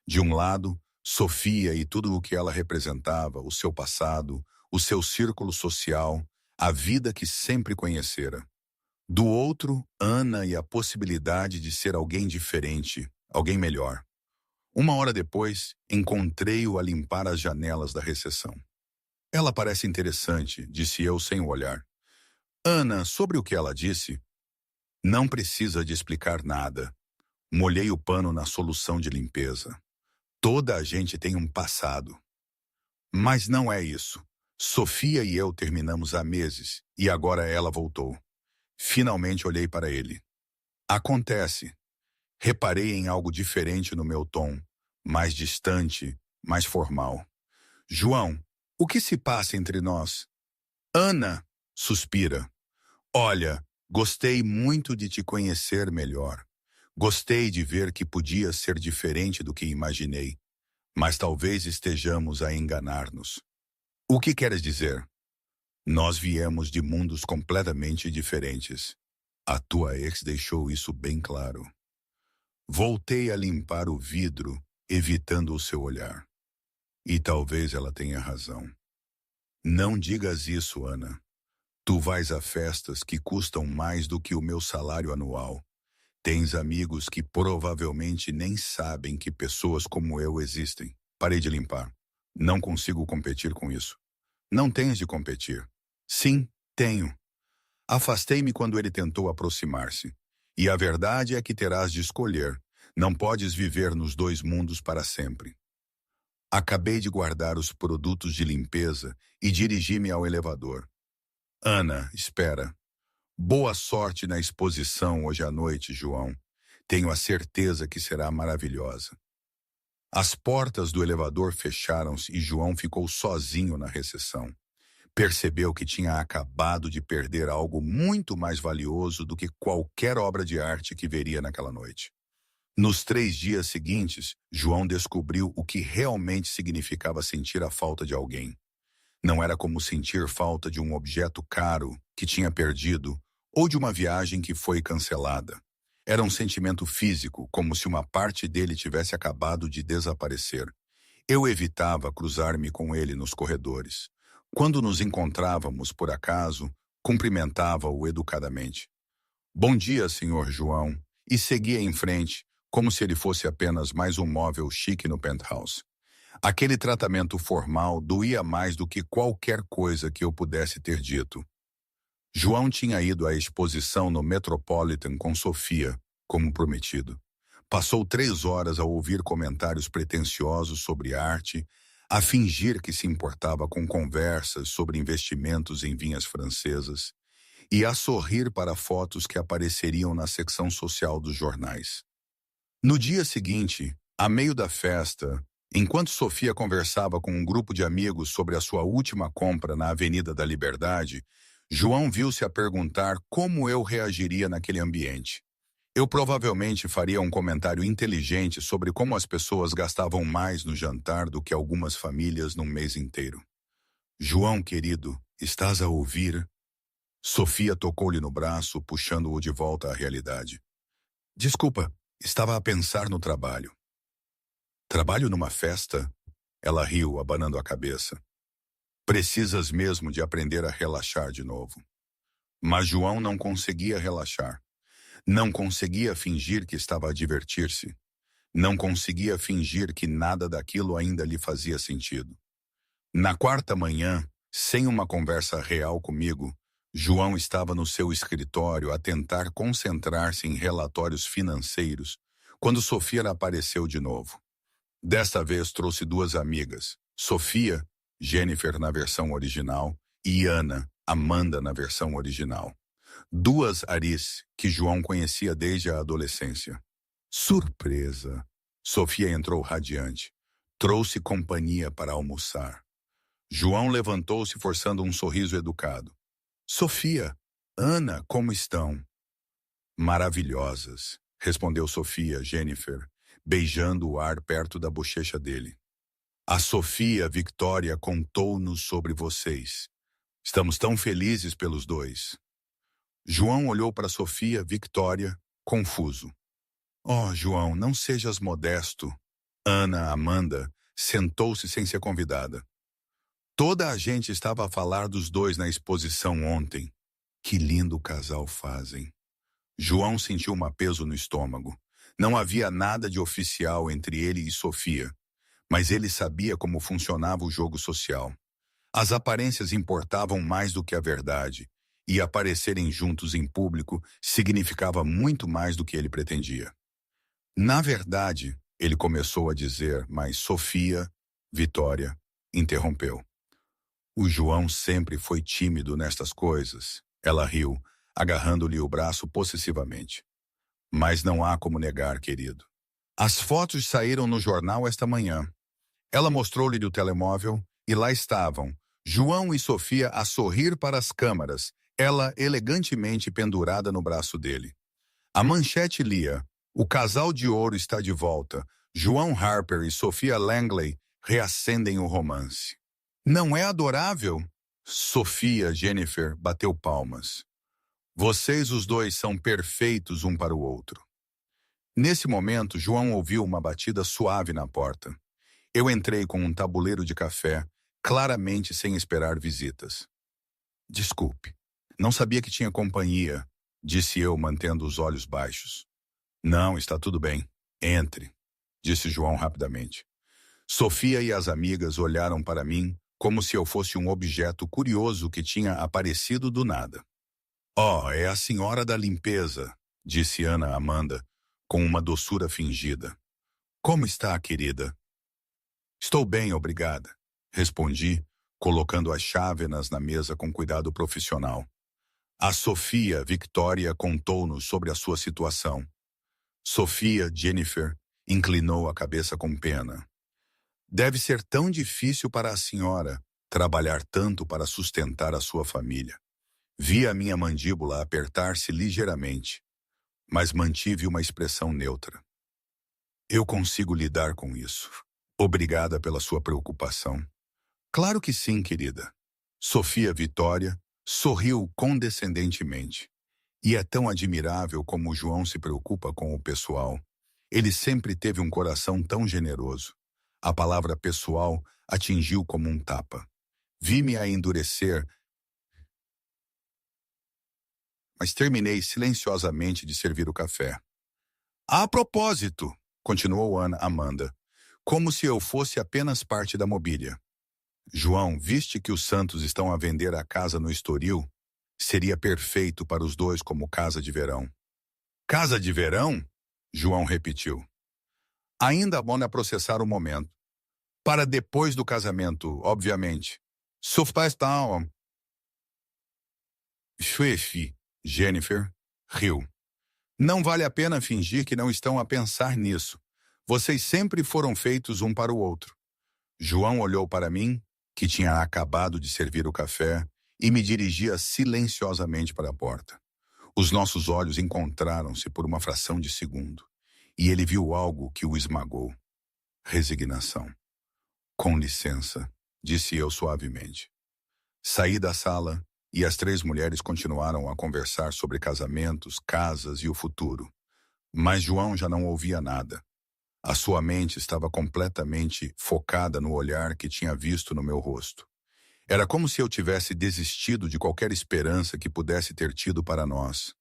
De um lado, Sofia e tudo o que ela representava, o seu passado, o seu círculo social, a vida que sempre conhecera. Do outro, Ana e a possibilidade de ser alguém diferente, alguém melhor. Uma hora depois, encontrei-o a limpar as janelas da recepção. Ela parece interessante, disse eu sem o olhar. Ana, sobre o que ela disse? Não precisa de explicar nada. Molhei o pano na solução de limpeza. Toda a gente tem um passado. Mas não é isso. Sofia e eu terminamos há meses, e agora ela voltou. Finalmente olhei para ele. Acontece. Reparei em algo diferente no meu tom, mais distante, mais formal. João, o que se passa entre nós? Ana, suspira. Olha, gostei muito de te conhecer melhor. Gostei de ver que podia ser diferente do que imaginei, mas talvez estejamos a enganar-nos. O que queres dizer? Nós viemos de mundos completamente diferentes. A tua ex deixou isso bem claro. Voltei a limpar o vidro, evitando o seu olhar. E talvez ela tenha razão. Não digas isso, Ana. Tu vais a festas que custam mais do que o meu salário anual. Tens amigos que provavelmente nem sabem que pessoas como eu existem. Parei de limpar. Não consigo competir com isso. Não tens de competir. Sim, tenho. Afastei-me quando ele tentou aproximar-se. E a verdade é que terás de escolher. Não podes viver nos dois mundos para sempre. Acabei de guardar os produtos de limpeza e dirigi-me ao elevador. Ana, espera. Boa sorte na exposição hoje à noite, João. Tenho a certeza que será maravilhosa. As portas do elevador fecharam-se e João ficou sozinho na recepção. Percebeu que tinha acabado de perder algo muito mais valioso do que qualquer obra de arte que veria naquela noite. Nos 3 dias seguintes, João descobriu o que realmente significava sentir a falta de alguém. Não era como sentir falta de um objeto caro que tinha perdido ou de uma viagem que foi cancelada. Era um sentimento físico, como se uma parte dele tivesse acabado de desaparecer. Eu evitava cruzar-me com ele nos corredores. Quando nos encontrávamos, por acaso, cumprimentava-o educadamente. Bom dia, senhor João, e seguia em frente, como se ele fosse apenas mais um móvel chique no penthouse. Aquele tratamento formal doía mais do que qualquer coisa que eu pudesse ter dito. João tinha ido à exposição no Metropolitan com Sofia, como prometido. Passou 3 horas a ouvir comentários pretensiosos sobre arte, a fingir que se importava com conversas sobre investimentos em vinhas francesas e a sorrir para fotos que apareceriam na secção social dos jornais. No dia seguinte, a meio da festa, enquanto Sofia conversava com um grupo de amigos sobre a sua última compra na Avenida da Liberdade, João viu-se a perguntar como eu reagiria naquele ambiente. Eu provavelmente faria um comentário inteligente sobre como as pessoas gastavam mais no jantar do que algumas famílias num mês inteiro. João, querido, estás a ouvir? Sofia tocou-lhe no braço, puxando-o de volta à realidade. Desculpa, estava a pensar no trabalho. Trabalho numa festa? Ela riu, abanando a cabeça. Precisas mesmo de aprender a relaxar de novo. Mas João não conseguia relaxar. Não conseguia fingir que estava a divertir-se. Não conseguia fingir que nada daquilo ainda lhe fazia sentido. Na 4ª manhã, sem uma conversa real comigo, João estava no seu escritório a tentar concentrar-se em relatórios financeiros, quando Sofia apareceu de novo. Desta vez trouxe 2 amigas, Sofia, Jennifer na versão original, e Ana, Amanda na versão original. 2 Aris que João conhecia desde a adolescência. Surpresa! Sofia entrou radiante. Trouxe companhia para almoçar. João levantou-se forçando um sorriso educado. Sofia, Ana, como estão? Maravilhosas, respondeu Sofia, Jennifer, beijando o ar perto da bochecha dele. A Sofia Victoria contou-nos sobre vocês. Estamos tão felizes pelos 2. João olhou para Sofia Victoria, confuso. Oh, João, não sejas modesto. Ana, Amanda, sentou-se sem ser convidada. Toda a gente estava a falar dos 2 na exposição ontem. Que lindo casal fazem. João sentiu um peso no estômago. Não havia nada de oficial entre ele e Sofia, mas ele sabia como funcionava o jogo social. As aparências importavam mais do que a verdade, e aparecerem juntos em público significava muito mais do que ele pretendia. Na verdade, ele começou a dizer, mas Sofia, Vitória, interrompeu. O João sempre foi tímido nestas coisas. Ela riu, agarrando-lhe o braço possessivamente. Mas não há como negar, querido. As fotos saíram no jornal esta manhã. Ela mostrou-lhe o telemóvel e lá estavam, João e Sofia a sorrir para as câmaras, ela elegantemente pendurada no braço dele. A manchete lia, O casal de ouro está de volta. João Harper e Sophia Langley reacendem o romance. Não é adorável? Sophia Jennifer bateu palmas. Vocês os dois são perfeitos um para o outro. Nesse momento, João ouviu uma batida suave na porta. Eu entrei com um tabuleiro de café, claramente sem esperar visitas. Desculpe, não sabia que tinha companhia, disse eu, mantendo os olhos baixos. Não, está tudo bem. Entre, disse João rapidamente. Sofia e as amigas olharam para mim como se eu fosse um objeto curioso que tinha aparecido do nada. Oh, é a senhora da limpeza, disse Ana Amanda, com uma doçura fingida. Como está, querida? Estou bem, obrigada, respondi, colocando as chávenas na mesa com cuidado profissional. A Sofia Victoria contou-nos sobre a sua situação. Sofia Jennifer inclinou a cabeça com pena. Deve ser tão difícil para a senhora trabalhar tanto para sustentar a sua família. Vi a minha mandíbula apertar-se ligeiramente, mas mantive uma expressão neutra. Eu consigo lidar com isso. Obrigada pela sua preocupação. Claro que sim, querida. Sofia Vitória sorriu condescendentemente. E é tão admirável como o João se preocupa com o pessoal. Ele sempre teve um coração tão generoso. A palavra pessoal atingiu como um tapa. Vi-me a endurecer, mas terminei silenciosamente de servir o café. A propósito, continuou Ana Amanda, como se eu fosse apenas parte da mobília. João, viste que os Santos estão a vender a casa no Estoril? Seria perfeito para os dois como casa de verão. Casa de verão? João repetiu. Ainda bom processar o momento. Para depois do casamento, obviamente. Sufastal. Chefe, Jennifer riu. Não vale a pena fingir que não estão a pensar nisso. Vocês sempre foram feitos um para o outro. João olhou para mim, que tinha acabado de servir o café, e me dirigia silenciosamente para a porta. Os nossos olhos encontraram-se por uma fração de segundo, e ele viu algo que o esmagou. Resignação. Com licença, disse eu suavemente. Saí da sala e as três mulheres continuaram a conversar sobre casamentos, casas e o futuro. Mas João já não ouvia nada. A sua mente estava completamente focada no olhar que tinha visto no meu rosto. Era como se eu tivesse desistido de qualquer esperança que pudesse ter tido para nós.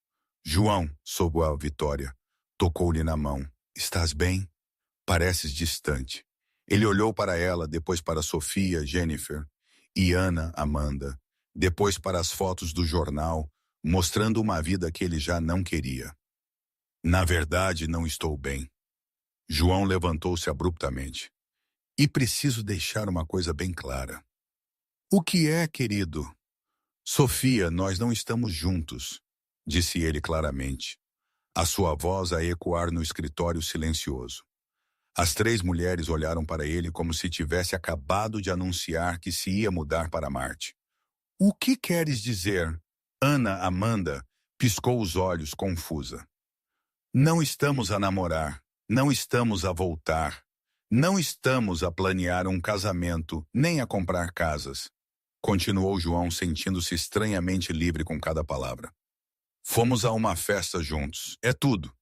João, sob a Vitória, tocou-lhe na mão. Estás bem? Pareces distante. Ele olhou para ela, depois para Sofia, Jennifer e Ana Amanda, depois para as fotos do jornal, mostrando uma vida que ele já não queria. Na verdade, não estou bem. João levantou-se abruptamente. E preciso deixar uma coisa bem clara. O que é, querido? Sofia, nós não estamos juntos, disse ele claramente, a sua voz a ecoar no escritório silencioso. As três mulheres olharam para ele como se tivesse acabado de anunciar que se ia mudar para Marte. O que queres dizer? Ana Amanda piscou os olhos, confusa. Não estamos a namorar, não estamos a voltar, não estamos a planear um casamento, nem a comprar casas. Continuou João, sentindo-se estranhamente livre com cada palavra. Fomos a uma festa juntos, é tudo.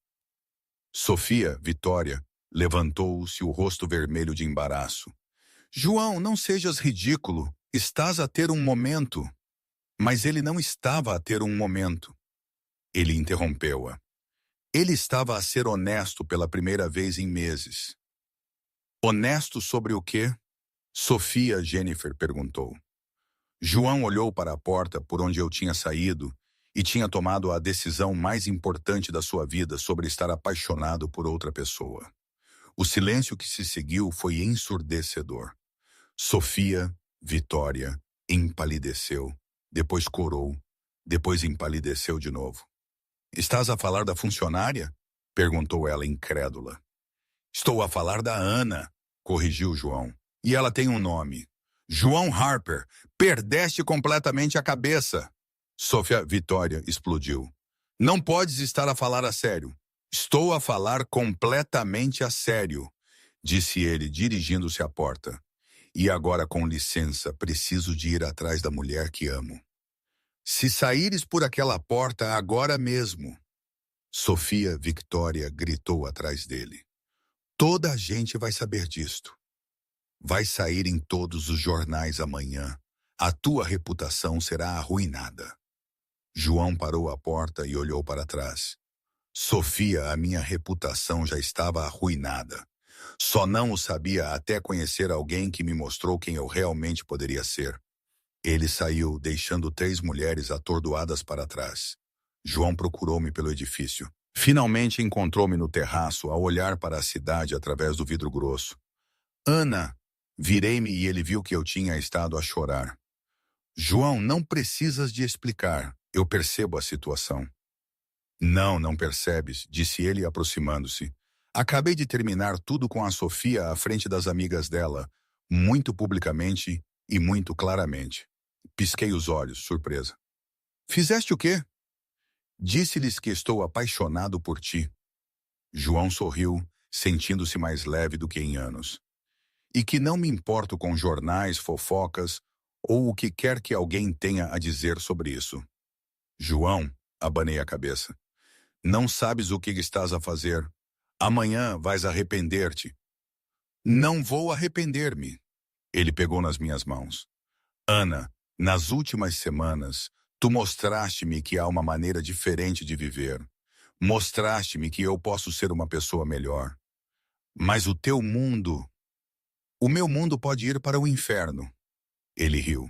Sofia, Vitória, levantou-se, o rosto vermelho de embaraço. João, não sejas ridículo, estás a ter um momento. Mas ele não estava a ter um momento. Ele interrompeu-a. Ele estava a ser honesto pela primeira vez em meses. Honesto sobre o quê? Sofia Jennifer perguntou. João olhou para a porta por onde eu tinha saído e tinha tomado a decisão mais importante da sua vida sobre estar apaixonado por outra pessoa. O silêncio que se seguiu foi ensurdecedor. Sofia, Vitória, empalideceu, depois corou, depois empalideceu de novo. Estás a falar da funcionária? Perguntou ela incrédula. Estou a falar da Ana, corrigiu João. E ela tem um nome. João Harper, perdeste completamente a cabeça. Sofia Vitória explodiu. Não podes estar a falar a sério. Estou a falar completamente a sério, disse ele, dirigindo-se à porta. E agora, com licença, preciso de ir atrás da mulher que amo. Se saíres por aquela porta agora mesmo, Sofia Victoria gritou atrás dele. Toda a gente vai saber disto. Vai sair em todos os jornais amanhã. A tua reputação será arruinada. João parou à porta e olhou para trás. Sofia, a minha reputação já estava arruinada. Só não o sabia até conhecer alguém que me mostrou quem eu realmente poderia ser. Ele saiu, deixando 3 mulheres atordoadas para trás. João procurou-me pelo edifício. Finalmente encontrou-me no terraço, a olhar para a cidade através do vidro grosso. Ana! Virei-me e ele viu que eu tinha estado a chorar. João, não precisas de explicar. Eu percebo a situação. Não, não percebes, disse ele aproximando-se. Acabei de terminar tudo com a Sofia à frente das amigas dela, muito publicamente e muito claramente. Pisquei os olhos, surpresa. Fizeste o quê? Disse-lhes que estou apaixonado por ti. João sorriu, sentindo-se mais leve do que em anos. E que não me importo com jornais, fofocas ou o que quer que alguém tenha a dizer sobre isso. João, abanei a cabeça. Não sabes o que estás a fazer. Amanhã vais arrepender-te. Não vou arrepender-me. Ele pegou nas minhas mãos. Ana, nas últimas semanas, tu mostraste-me que há uma maneira diferente de viver. Mostraste-me que eu posso ser uma pessoa melhor. Mas o meu mundo pode ir para o inferno. Ele riu.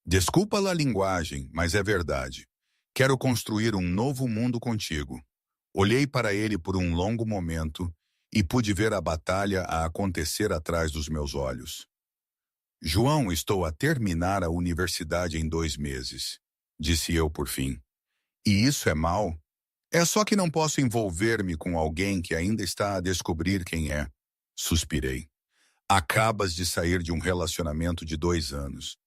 Desculpa a linguagem, mas é verdade. Quero construir um novo mundo contigo. Olhei para ele por um longo momento e pude ver a batalha a acontecer atrás dos meus olhos. João, estou a terminar a universidade em 2 meses, disse eu por fim. E isso é mal? É só que não posso envolver-me com alguém que ainda está a descobrir quem é. Suspirei. Acabas de sair de um relacionamento de 2 anos.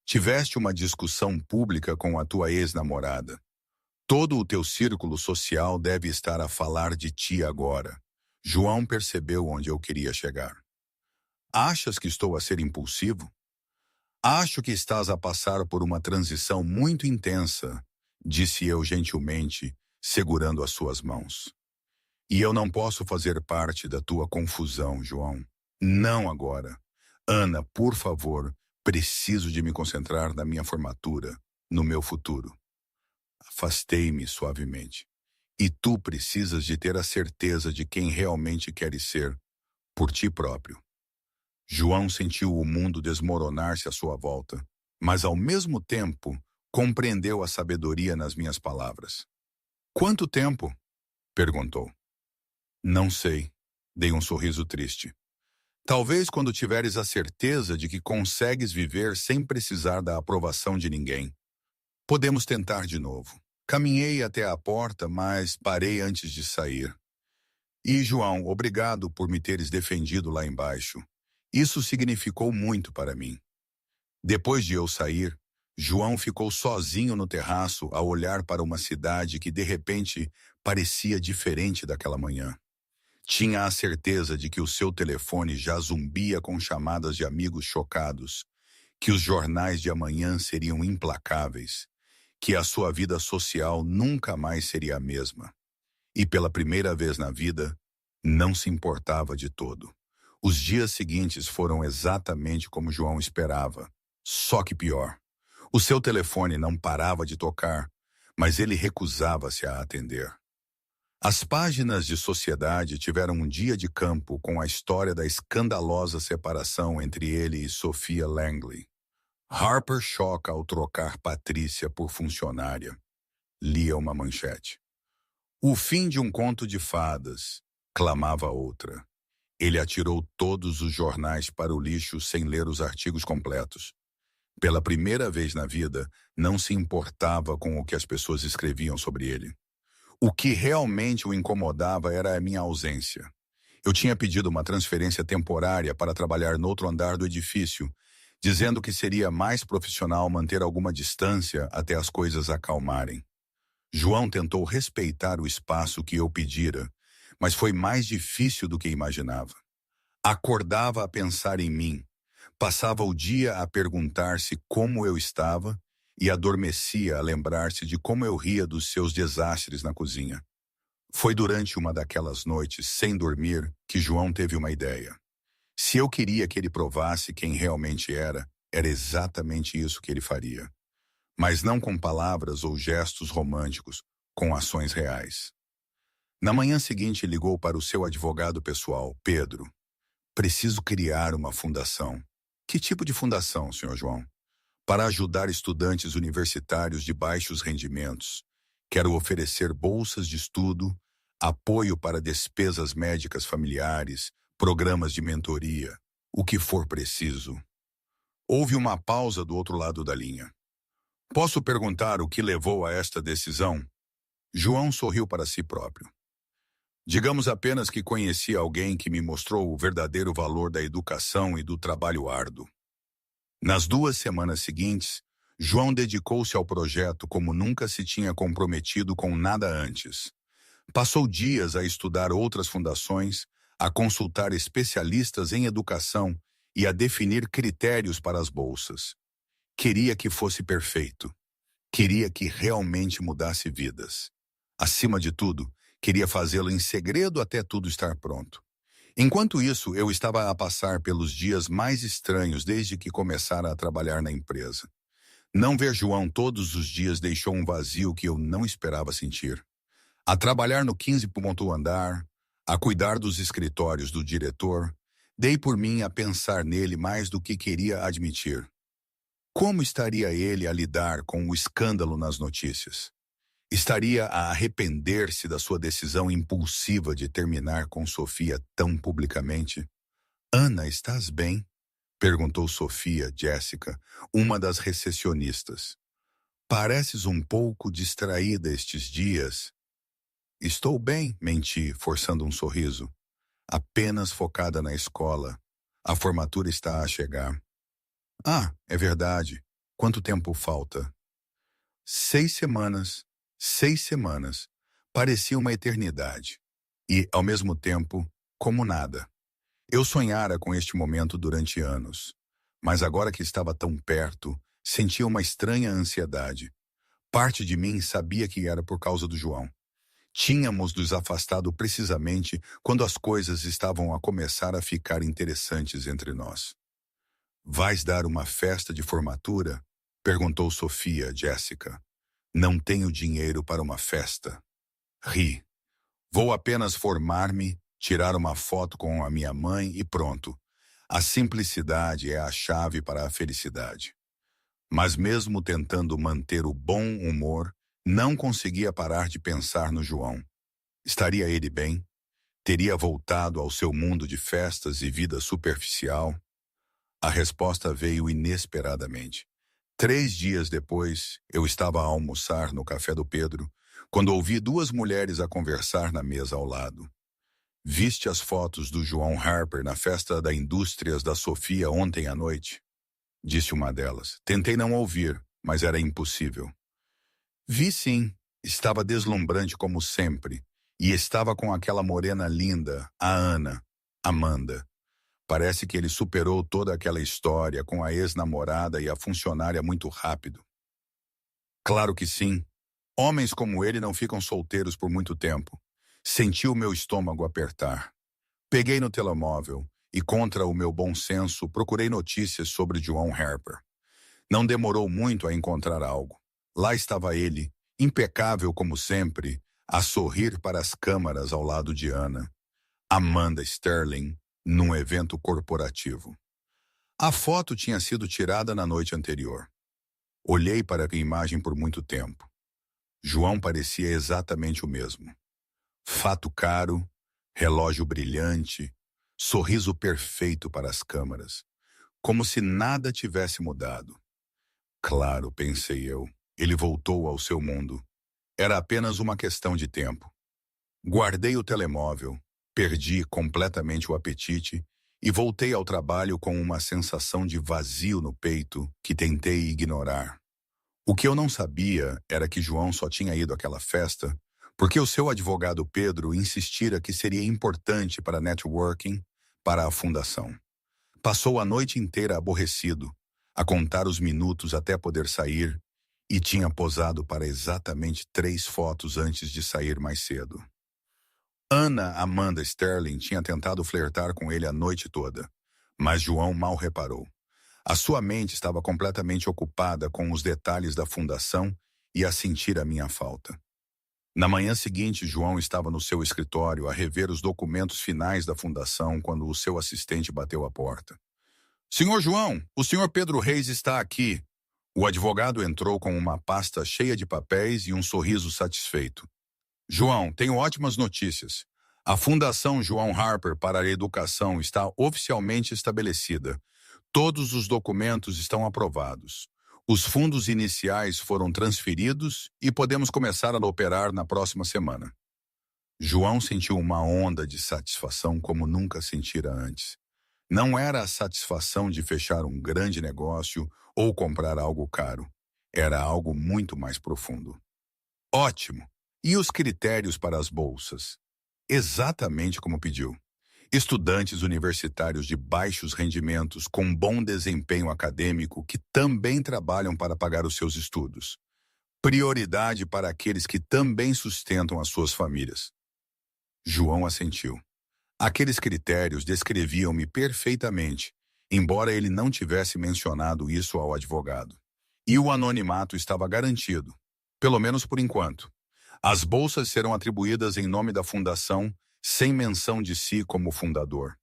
Tiveste uma discussão pública com a tua ex-namorada. Todo o teu círculo social deve estar a falar de ti agora. João percebeu onde eu queria chegar. Achas que estou a ser impulsivo? Acho que estás a passar por uma transição muito intensa, disse eu gentilmente, segurando as suas mãos. E eu não posso fazer parte da tua confusão, João. Não agora. Ana, por favor, preciso de me concentrar na minha formatura, no meu futuro. Afastei-me suavemente. E tu precisas de ter a certeza de quem realmente queres ser, por ti próprio. João sentiu o mundo desmoronar-se à sua volta, mas ao mesmo tempo compreendeu a sabedoria nas minhas palavras. Quanto tempo? Perguntou. Não sei. Dei um sorriso triste. Talvez quando tiveres a certeza de que consegues viver sem precisar da aprovação de ninguém. Podemos tentar de novo. Caminhei até a porta, mas parei antes de sair. E, João, obrigado por me teres defendido lá embaixo. Isso significou muito para mim. Depois de eu sair, João ficou sozinho no terraço a olhar para uma cidade que de repente parecia diferente daquela manhã. Tinha a certeza de que o seu telefone já zumbia com chamadas de amigos chocados, que os jornais de amanhã seriam implacáveis, que a sua vida social nunca mais seria a mesma. E pela primeira vez na vida, não se importava de todo. Os dias seguintes foram exatamente como João esperava, só que pior. O seu telefone não parava de tocar, mas ele recusava-se a atender. As páginas de sociedade tiveram um dia de campo com a história da escandalosa separação entre ele e Sophia Langley. Harper choca ao trocar Patrícia por funcionária. Lia uma manchete. O fim de um conto de fadas, clamava outra. Ele atirou todos os jornais para o lixo sem ler os artigos completos. Pela primeira vez na vida, não se importava com o que as pessoas escreviam sobre ele. O que realmente o incomodava era a minha ausência. Eu tinha pedido uma transferência temporária para trabalhar no outro andar do edifício, dizendo que seria mais profissional manter alguma distância até as coisas acalmarem. João tentou respeitar o espaço que eu pedira, mas foi mais difícil do que imaginava. Acordava a pensar em mim, passava o dia a perguntar-se como eu estava e adormecia a lembrar-se de como eu ria dos seus desastres na cozinha. Foi durante uma daquelas noites, sem dormir, que João teve uma ideia. Se eu queria que ele provasse quem realmente era exatamente isso que ele faria. Mas não com palavras ou gestos românticos, com ações reais. Na manhã seguinte, ligou para o seu advogado pessoal, Pedro. Preciso criar uma fundação. Que tipo de fundação, Sr. João? Para ajudar estudantes universitários de baixos rendimentos. Quero oferecer bolsas de estudo, apoio para despesas médicas familiares, programas de mentoria, o que for preciso. Houve uma pausa do outro lado da linha. Posso perguntar o que levou a esta decisão? João sorriu para si próprio. Digamos apenas que conheci alguém que me mostrou o verdadeiro valor da educação e do trabalho árduo. Nas 2 semanas seguintes, João dedicou-se ao projeto como nunca se tinha comprometido com nada antes. Passou dias a estudar outras fundações, a consultar especialistas em educação e a definir critérios para as bolsas. Queria que fosse perfeito. Queria que realmente mudasse vidas. Acima de tudo, queria fazê-lo em segredo até tudo estar pronto. Enquanto isso, eu estava a passar pelos dias mais estranhos desde que começara a trabalhar na empresa. Não ver João todos os dias deixou um vazio que eu não esperava sentir. A trabalhar no 15º andar, a cuidar dos escritórios do diretor, dei por mim a pensar nele mais do que queria admitir. Como estaria ele a lidar com o escândalo nas notícias? Estaria a arrepender-se da sua decisão impulsiva de terminar com Sofia tão publicamente? Ana, estás bem? Perguntou Sofia, Jéssica, uma das recepcionistas. Pareces um pouco distraída estes dias. Estou bem, menti, forçando um sorriso. Apenas focada na escola. A formatura está a chegar. Ah, é verdade. Quanto tempo falta? 6 semanas. 6 semanas. Parecia uma eternidade. E, ao mesmo tempo, como nada. Eu sonhara com este momento durante anos. Mas agora que estava tão perto, sentia uma estranha ansiedade. Parte de mim sabia que era por causa do João. Tínhamos nos afastado precisamente quando as coisas estavam a começar a ficar interessantes entre nós. Vais dar uma festa de formatura? Perguntou Sofia, Jéssica. Não tenho dinheiro para uma festa. Ri. Vou apenas formar-me, tirar uma foto com a minha mãe e pronto. A simplicidade é a chave para a felicidade. Mas mesmo tentando manter o bom humor, não conseguia parar de pensar no João. Estaria ele bem? Teria voltado ao seu mundo de festas e vida superficial? A resposta veio inesperadamente. 3 dias depois, eu estava a almoçar no café do Pedro, quando ouvi 2 mulheres a conversar na mesa ao lado. Viste as fotos do João Harper na festa da Indústrias da Sofia ontem à noite? Disse uma delas. Tentei não ouvir, mas era impossível. Vi sim, estava deslumbrante como sempre, e estava com aquela morena linda, a Ana, Amanda. Parece que ele superou toda aquela história com a ex-namorada e a funcionária muito rápido. Claro que sim. Homens como ele não ficam solteiros por muito tempo. Senti o meu estômago apertar. Peguei no telemóvel e, contra o meu bom senso, procurei notícias sobre João Harper. Não demorou muito a encontrar algo. Lá estava ele, impecável como sempre, a sorrir para as câmaras ao lado de Ana. Amanda Sterling, num evento corporativo. A foto tinha sido tirada na noite anterior. Olhei para a imagem por muito tempo. João parecia exatamente o mesmo. Fato caro, relógio brilhante, sorriso perfeito para as câmaras, como se nada tivesse mudado. Claro, pensei eu, ele voltou ao seu mundo. Era apenas uma questão de tempo. Guardei o telemóvel, perdi completamente o apetite e voltei ao trabalho com uma sensação de vazio no peito que tentei ignorar. O que eu não sabia era que João só tinha ido àquela festa Porque o seu advogado Pedro insistira que seria importante para networking, para a fundação. Passou a noite inteira aborrecido, a contar os minutos até poder sair, e tinha posado para exatamente 3 fotos antes de sair mais cedo. Ana Amanda Sterling tinha tentado flertar com ele a noite toda, mas João mal reparou. A sua mente estava completamente ocupada com os detalhes da fundação e a sentir a minha falta. Na manhã seguinte, João estava no seu escritório a rever os documentos finais da fundação quando o seu assistente bateu à porta. "Senhor João, o senhor Pedro Reis está aqui." O advogado entrou com uma pasta cheia de papéis e um sorriso satisfeito. "João, tenho ótimas notícias. A Fundação João Harper para a Educação está oficialmente estabelecida. Todos os documentos estão aprovados. Os fundos iniciais foram transferidos e podemos começar a operar na próxima semana." João sentiu uma onda de satisfação como nunca sentira antes. Não era a satisfação de fechar um grande negócio ou comprar algo caro. Era algo muito mais profundo. "Ótimo! E os critérios para as bolsas?" "Exatamente como pediu. Estudantes universitários de baixos rendimentos com bom desempenho acadêmico que também trabalham para pagar os seus estudos. Prioridade para aqueles que também sustentam as suas famílias." João assentiu. Aqueles critérios descreviam-me perfeitamente, embora ele não tivesse mencionado isso ao advogado. E o anonimato estava garantido, pelo menos por enquanto. As bolsas serão atribuídas em nome da fundação, sem menção de si como fundador.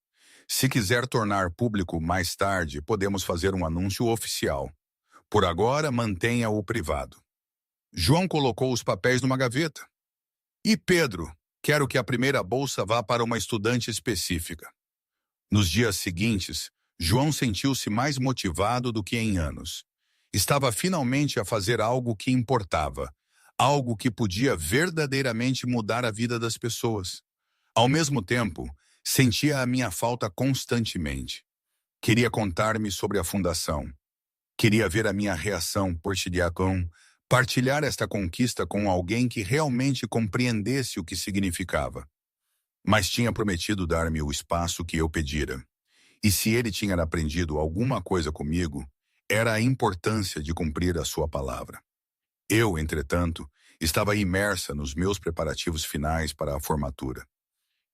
Se quiser tornar público mais tarde, podemos fazer um anúncio oficial. Por agora, mantenha-o privado. João colocou os papéis numa gaveta. "E Pedro, quero que a primeira bolsa vá para uma estudante específica." Nos dias seguintes, João sentiu-se mais motivado do que em anos. Estava finalmente a fazer algo que importava, algo que podia verdadeiramente mudar a vida das pessoas. Ao mesmo tempo, sentia a minha falta constantemente. Queria contar-me sobre a fundação. Queria ver a minha reação post-diacon, partilhar esta conquista com alguém que realmente compreendesse o que significava. Mas tinha prometido dar-me o espaço que eu pedira. E se ele tinha aprendido alguma coisa comigo, era a importância de cumprir a sua palavra. Eu, entretanto, estava imersa nos meus preparativos finais para a formatura.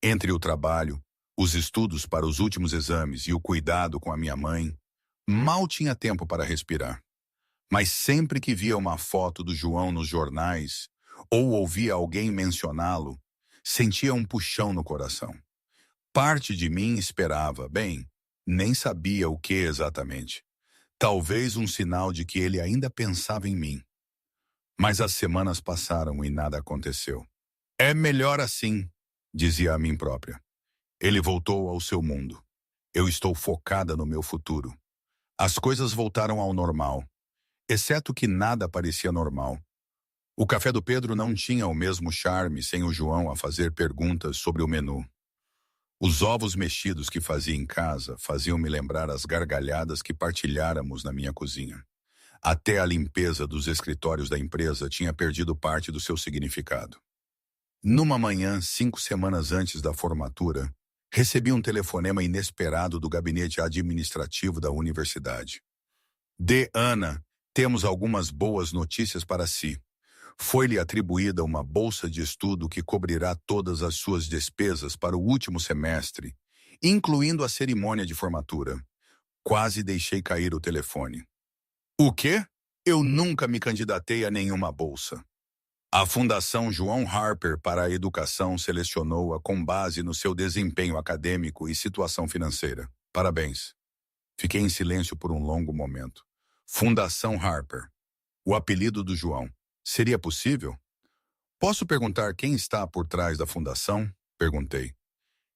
Entre o trabalho, os estudos para os últimos exames e o cuidado com a minha mãe, mal tinha tempo para respirar. Mas sempre que via uma foto do João nos jornais ou ouvia alguém mencioná-lo, sentia um puxão no coração. Parte de mim esperava, nem sabia o que exatamente. Talvez um sinal de que ele ainda pensava em mim. Mas as semanas passaram e nada aconteceu. "É melhor assim", dizia a mim própria. Ele voltou ao seu mundo. Eu estou focada no meu futuro. As coisas voltaram ao normal, exceto que nada parecia normal. O café do Pedro não tinha o mesmo charme sem o João a fazer perguntas sobre o menu. Os ovos mexidos que fazia em casa faziam-me lembrar as gargalhadas que partilháramos na minha cozinha. Até a limpeza dos escritórios da empresa tinha perdido parte do seu significado. Numa manhã, 5 semanas antes da formatura, recebi um telefonema inesperado do gabinete administrativo da universidade. "Ana, temos algumas boas notícias para si. Foi-lhe atribuída uma bolsa de estudo que cobrirá todas as suas despesas para o último semestre, incluindo a cerimônia de formatura." Quase deixei cair o telefone. "O quê? Eu nunca me candidatei a nenhuma bolsa." A Fundação João Harper para a Educação selecionou-a com base no seu desempenho acadêmico e situação financeira. Parabéns. Fiquei em silêncio por um longo momento. Fundação Harper. O apelido do João. Seria possível? "Posso perguntar quem está por trás da fundação?" Perguntei.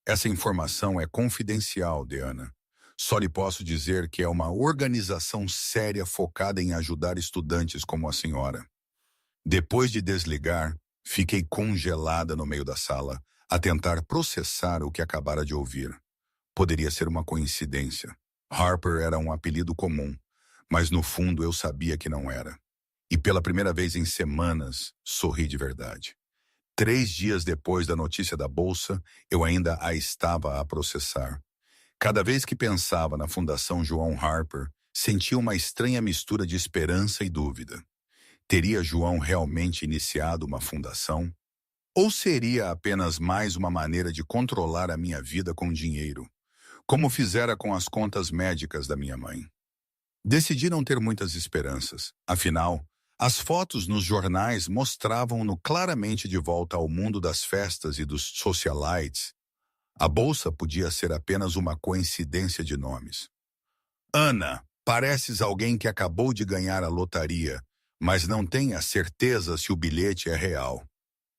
"Essa informação é confidencial, Ana. Só lhe posso dizer que é uma organização séria focada em ajudar estudantes como a senhora." Depois de desligar, fiquei congelada no meio da sala, a tentar processar o que acabara de ouvir. Poderia ser uma coincidência. Harper era um apelido comum, mas no fundo eu sabia que não era. E pela primeira vez em semanas, sorri de verdade. 3 dias depois da notícia da bolsa, eu ainda a estava a processar. Cada vez que pensava na Fundação João Harper, sentia uma estranha mistura de esperança e dúvida. Teria João realmente iniciado uma fundação? Ou seria apenas mais uma maneira de controlar a minha vida com dinheiro, como fizera com as contas médicas da minha mãe? Decidi não ter muitas esperanças. Afinal, as fotos nos jornais mostravam-no claramente de volta ao mundo das festas e dos socialites. A bolsa podia ser apenas uma coincidência de nomes. Ana, pareces alguém que acabou de ganhar a lotaria, mas não tem a certeza se o bilhete é real,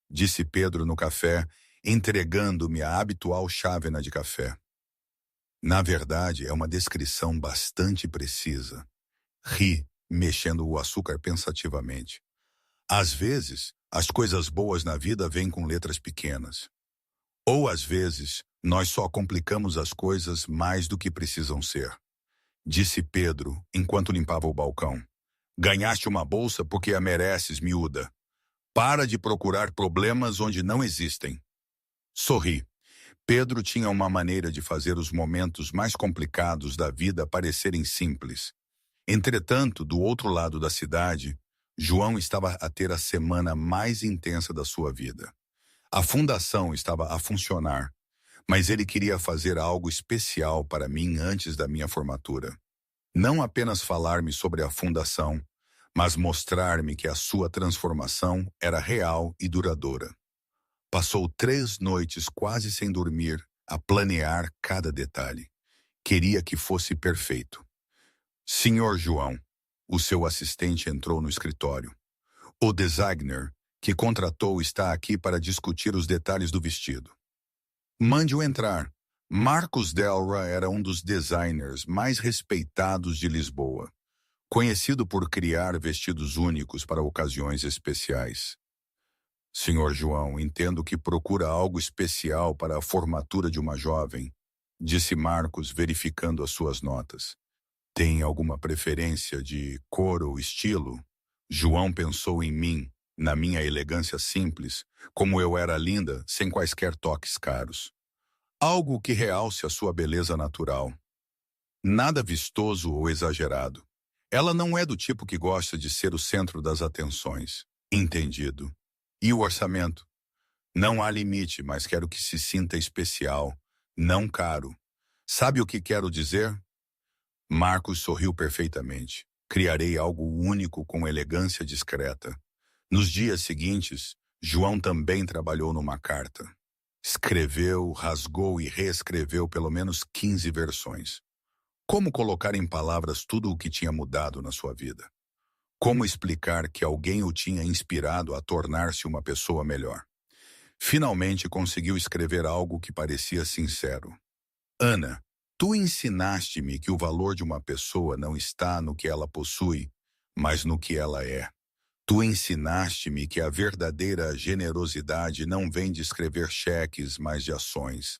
disse Pedro no café, entregando-me a habitual chávena de café. Na verdade, é uma descrição bastante precisa. Ri, mexendo o açúcar pensativamente. Às vezes, as coisas boas na vida vêm com letras pequenas. Ou às vezes, nós só complicamos as coisas mais do que precisam ser, disse Pedro, enquanto limpava o balcão. Ganhaste uma bolsa porque a mereces, miúda. Para de procurar problemas onde não existem. Sorri. Pedro tinha uma maneira de fazer os momentos mais complicados da vida parecerem simples. Entretanto, do outro lado da cidade, João estava a ter a semana mais intensa da sua vida. A fundação estava a funcionar, mas ele queria fazer algo especial para mim antes da minha formatura. Não apenas falar-me sobre a fundação, mas mostrar-me que a sua transformação era real e duradoura. Passou 3 noites quase sem dormir, a planear cada detalhe. Queria que fosse perfeito. Senhor João, o seu assistente entrou no escritório. O designer que contratou está aqui para discutir os detalhes do vestido. Mande-o entrar. Marcos Delra era um dos designers mais respeitados de Lisboa, conhecido por criar vestidos únicos para ocasiões especiais. Senhor João, entendo que procura algo especial para a formatura de uma jovem, disse Marcos, verificando as suas notas. Tem alguma preferência de cor ou estilo? João pensou em mim, na minha elegância simples, como eu era linda, sem quaisquer toques caros. Algo que realce a sua beleza natural. Nada vistoso ou exagerado. Ela não é do tipo que gosta de ser o centro das atenções. Entendido. E o orçamento? Não há limite, mas quero que se sinta especial, não caro. Sabe o que quero dizer? Marcos sorriu perfeitamente. Criarei algo único com elegância discreta. Nos dias seguintes, João também trabalhou numa carta. Escreveu, rasgou e reescreveu pelo menos 15 versões. Como colocar em palavras tudo o que tinha mudado na sua vida? Como explicar que alguém o tinha inspirado a tornar-se uma pessoa melhor? Finalmente conseguiu escrever algo que parecia sincero. Ana, tu ensinaste-me que o valor de uma pessoa não está no que ela possui, mas no que ela é. Tu ensinaste-me que a verdadeira generosidade não vem de escrever cheques, mas de ações.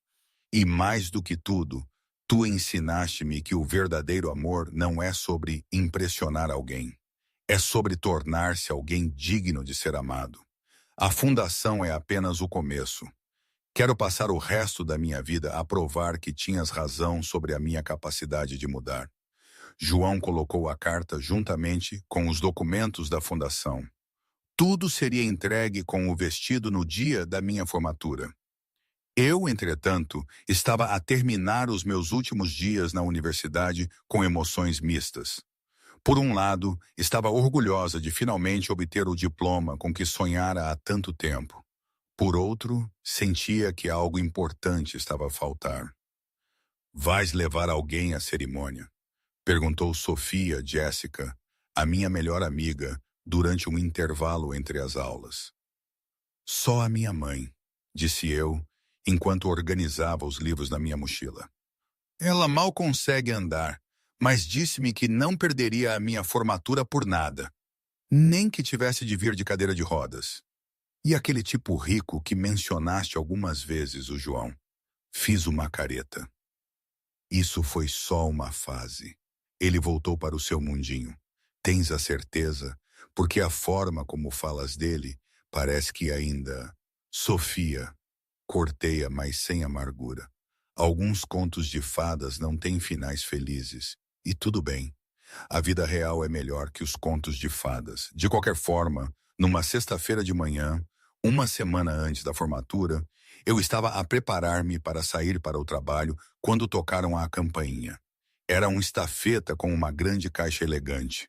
E mais do que tudo, tu ensinaste-me que o verdadeiro amor não é sobre impressionar alguém. É sobre tornar-se alguém digno de ser amado. A fundação é apenas o começo. Quero passar o resto da minha vida a provar que tinhas razão sobre a minha capacidade de mudar. João colocou a carta juntamente com os documentos da fundação. Tudo seria entregue com o vestido no dia da minha formatura. Eu, entretanto, estava a terminar os meus últimos dias na universidade com emoções mistas. Por um lado, estava orgulhosa de finalmente obter o diploma com que sonhara há tanto tempo. Por outro, sentia que algo importante estava a faltar. Vais levar alguém à cerimônia? Perguntou Sofia Jéssica, a minha melhor amiga, durante um intervalo entre as aulas. Só a minha mãe, disse eu, enquanto organizava os livros na minha mochila. Ela mal consegue andar, mas disse-me que não perderia a minha formatura por nada, nem que tivesse de vir de cadeira de rodas. E aquele tipo rico que mencionaste algumas vezes, o João? Fiz uma careta. Isso foi só uma fase. Ele voltou para o seu mundinho. Tens a certeza? Porque a forma como falas dele parece que ainda... Sofia, cortei-a, mas sem amargura. Alguns contos de fadas não têm finais felizes. E tudo bem. A vida real é melhor que os contos de fadas. De qualquer forma, numa sexta-feira de manhã, uma semana antes da formatura, eu estava a preparar-me para sair para o trabalho quando tocaram a campainha. Era um estafeta com uma grande caixa elegante.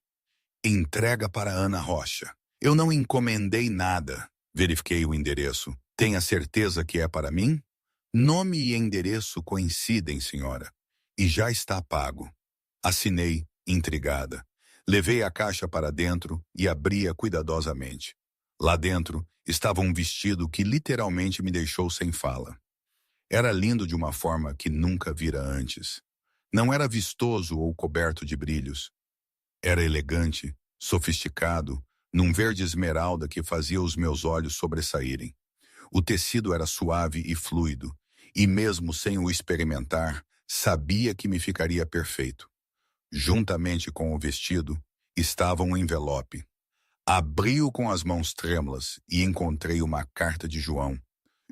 Entrega para Ana Rocha. Eu não encomendei nada. Verifiquei o endereço. Tenha certeza que é para mim? Nome e endereço coincidem, senhora. E já está pago. Assinei, intrigada. Levei a caixa para dentro e abri-a cuidadosamente. Lá dentro estava um vestido que literalmente me deixou sem fala. Era lindo de uma forma que nunca vira antes. Não era vistoso ou coberto de brilhos. Era elegante, sofisticado, num verde esmeralda que fazia os meus olhos sobressaírem. O tecido era suave e fluido, e mesmo sem o experimentar, sabia que me ficaria perfeito. Juntamente com o vestido, estava um envelope. Abri-o com as mãos trêmulas e encontrei uma carta de João,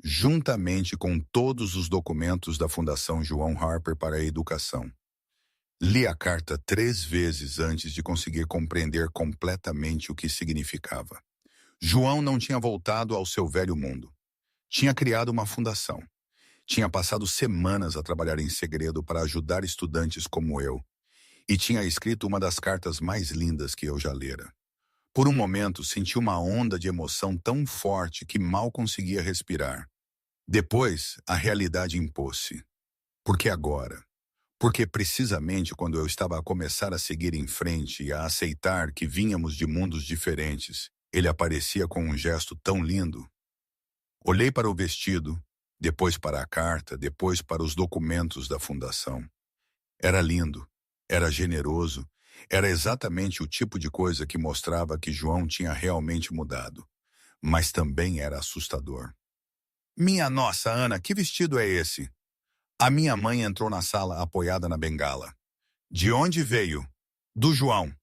juntamente com todos os documentos da Fundação João Harper para a Educação. Li a carta 3 vezes antes de conseguir compreender completamente o que significava. João não tinha voltado ao seu velho mundo. Tinha criado uma fundação. Tinha passado semanas a trabalhar em segredo para ajudar estudantes como eu. E tinha escrito uma das cartas mais lindas que eu já lera. Por um momento, senti uma onda de emoção tão forte que mal conseguia respirar. Depois, a realidade impôs-se. Por que agora? Porque precisamente quando eu estava a começar a seguir em frente e a aceitar que vínhamos de mundos diferentes, ele aparecia com um gesto tão lindo. Olhei para o vestido, depois para a carta, depois para os documentos da fundação. Era lindo, era generoso, era exatamente o tipo de coisa que mostrava que João tinha realmente mudado. Mas também era assustador. Minha nossa, Ana, que vestido é esse? A minha mãe entrou na sala apoiada na bengala. De onde veio? Do João.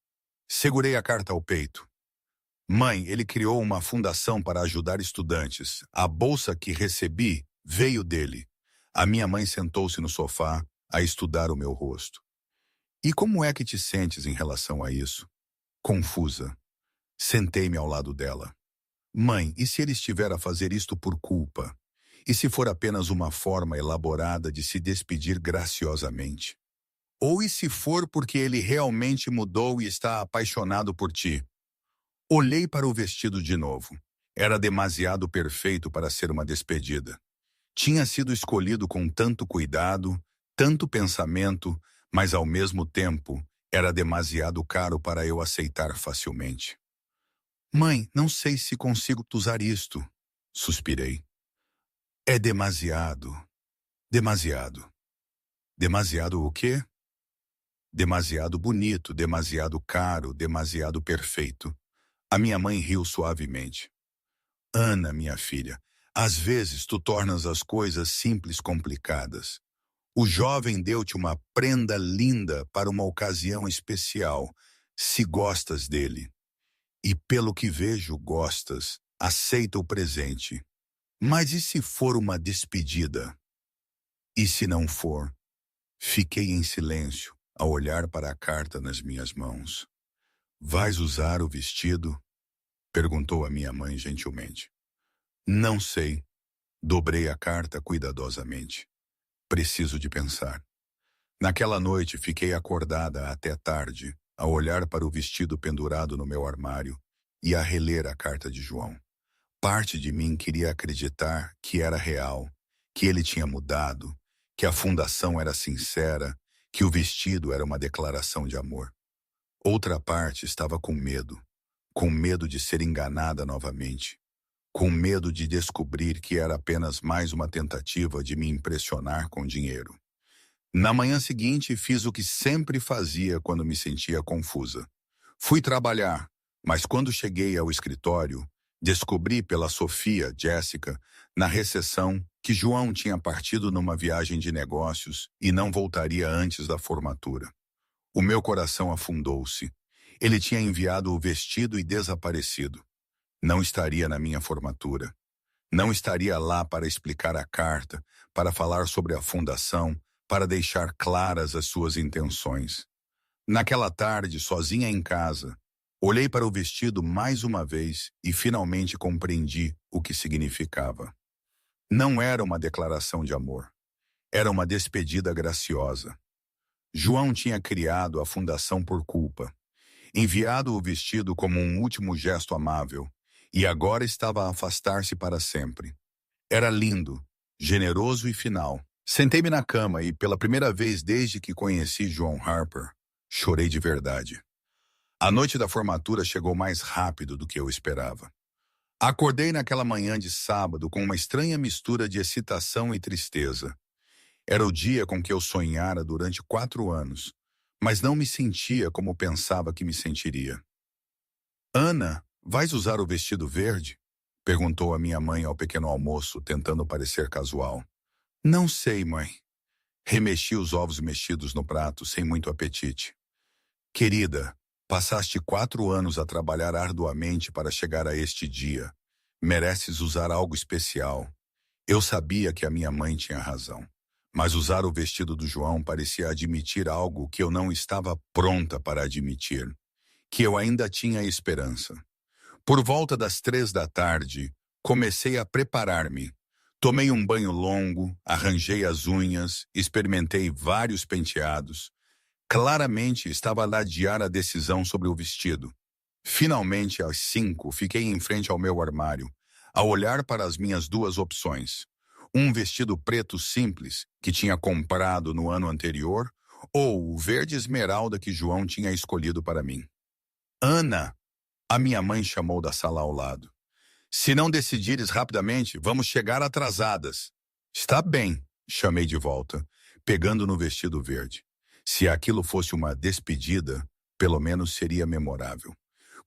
Segurei a carta ao peito. Mãe, ele criou uma fundação para ajudar estudantes. A bolsa que recebi veio dele. A minha mãe sentou-se no sofá a estudar o meu rosto. E como é que te sentes em relação a isso? Confusa. Sentei-me ao lado dela. Mãe, e se ele estiver a fazer isto por culpa? E se for apenas uma forma elaborada de se despedir graciosamente? Ou e se for porque ele realmente mudou e está apaixonado por ti? Olhei para o vestido de novo. Era demasiado perfeito para ser uma despedida. Tinha sido escolhido com tanto cuidado, tanto pensamento, mas ao mesmo tempo era demasiado caro para eu aceitar facilmente. Mãe, não sei se consigo usar isto, suspirei. É demasiado. Demasiado. Demasiado o quê? Demasiado bonito, demasiado caro, demasiado perfeito. A minha mãe riu suavemente. Ana, minha filha, às vezes tu tornas as coisas simples complicadas. O jovem deu-te uma prenda linda para uma ocasião especial, se gostas dele. E pelo que vejo, gostas, aceita o presente. Mas e se for uma despedida? E se não for? Fiquei em silêncio, a olhar para a carta nas minhas mãos. Vais usar o vestido? Perguntou a minha mãe gentilmente. Não sei. Dobrei a carta cuidadosamente. Preciso de pensar. Naquela noite fiquei acordada até tarde, a olhar para o vestido pendurado no meu armário e a reler a carta de João. Parte de mim queria acreditar que era real, que ele tinha mudado, que a fundação era sincera, que o vestido era uma declaração de amor. Outra parte estava com medo de ser enganada novamente, com medo de descobrir que era apenas mais uma tentativa de me impressionar com dinheiro. Na manhã seguinte, fiz o que sempre fazia quando me sentia confusa. Fui trabalhar, mas quando cheguei ao escritório, descobri pela Sofia, Jéssica, na recepção, que João tinha partido numa viagem de negócios e não voltaria antes da formatura. O meu coração afundou-se. Ele tinha enviado o vestido e desaparecido. Não estaria na minha formatura. Não estaria lá para explicar a carta, para falar sobre a fundação, para deixar claras as suas intenções. Naquela tarde, sozinha em casa, olhei para o vestido mais uma vez e finalmente compreendi o que significava. Não era uma declaração de amor. Era uma despedida graciosa. João tinha criado a fundação por culpa, enviado o vestido como um último gesto amável, e agora estava a afastar-se para sempre. Era lindo, generoso e final. Sentei-me na cama e, pela primeira vez desde que conheci João Harper, chorei de verdade. A noite da formatura chegou mais rápido do que eu esperava. Acordei naquela manhã de sábado com uma estranha mistura de excitação e tristeza. Era o dia com que eu sonhara durante 4 anos, mas não me sentia como pensava que me sentiria. Ana, vais usar o vestido verde? Perguntou a minha mãe ao pequeno almoço, tentando parecer casual. Não sei, mãe. Remexi os ovos mexidos no prato, sem muito apetite. Querida, passaste 4 anos a trabalhar arduamente para chegar a este dia. Mereces usar algo especial. Eu sabia que a minha mãe tinha razão. Mas usar o vestido do João parecia admitir algo que eu não estava pronta para admitir, que eu ainda tinha esperança. Por volta das 3 da tarde, comecei a preparar-me. Tomei um banho longo, arranjei as unhas, experimentei vários penteados. Claramente estava a adiar a decisão sobre o vestido. Finalmente, às 5, fiquei em frente ao meu armário, a olhar para as minhas 2 opções. Um vestido preto simples, que tinha comprado no ano anterior, ou o verde esmeralda que João tinha escolhido para mim. Ana, a minha mãe chamou da sala ao lado. Se não decidires rapidamente, vamos chegar atrasadas. Está bem, chamei de volta, pegando no vestido verde. Se aquilo fosse uma despedida, pelo menos seria memorável.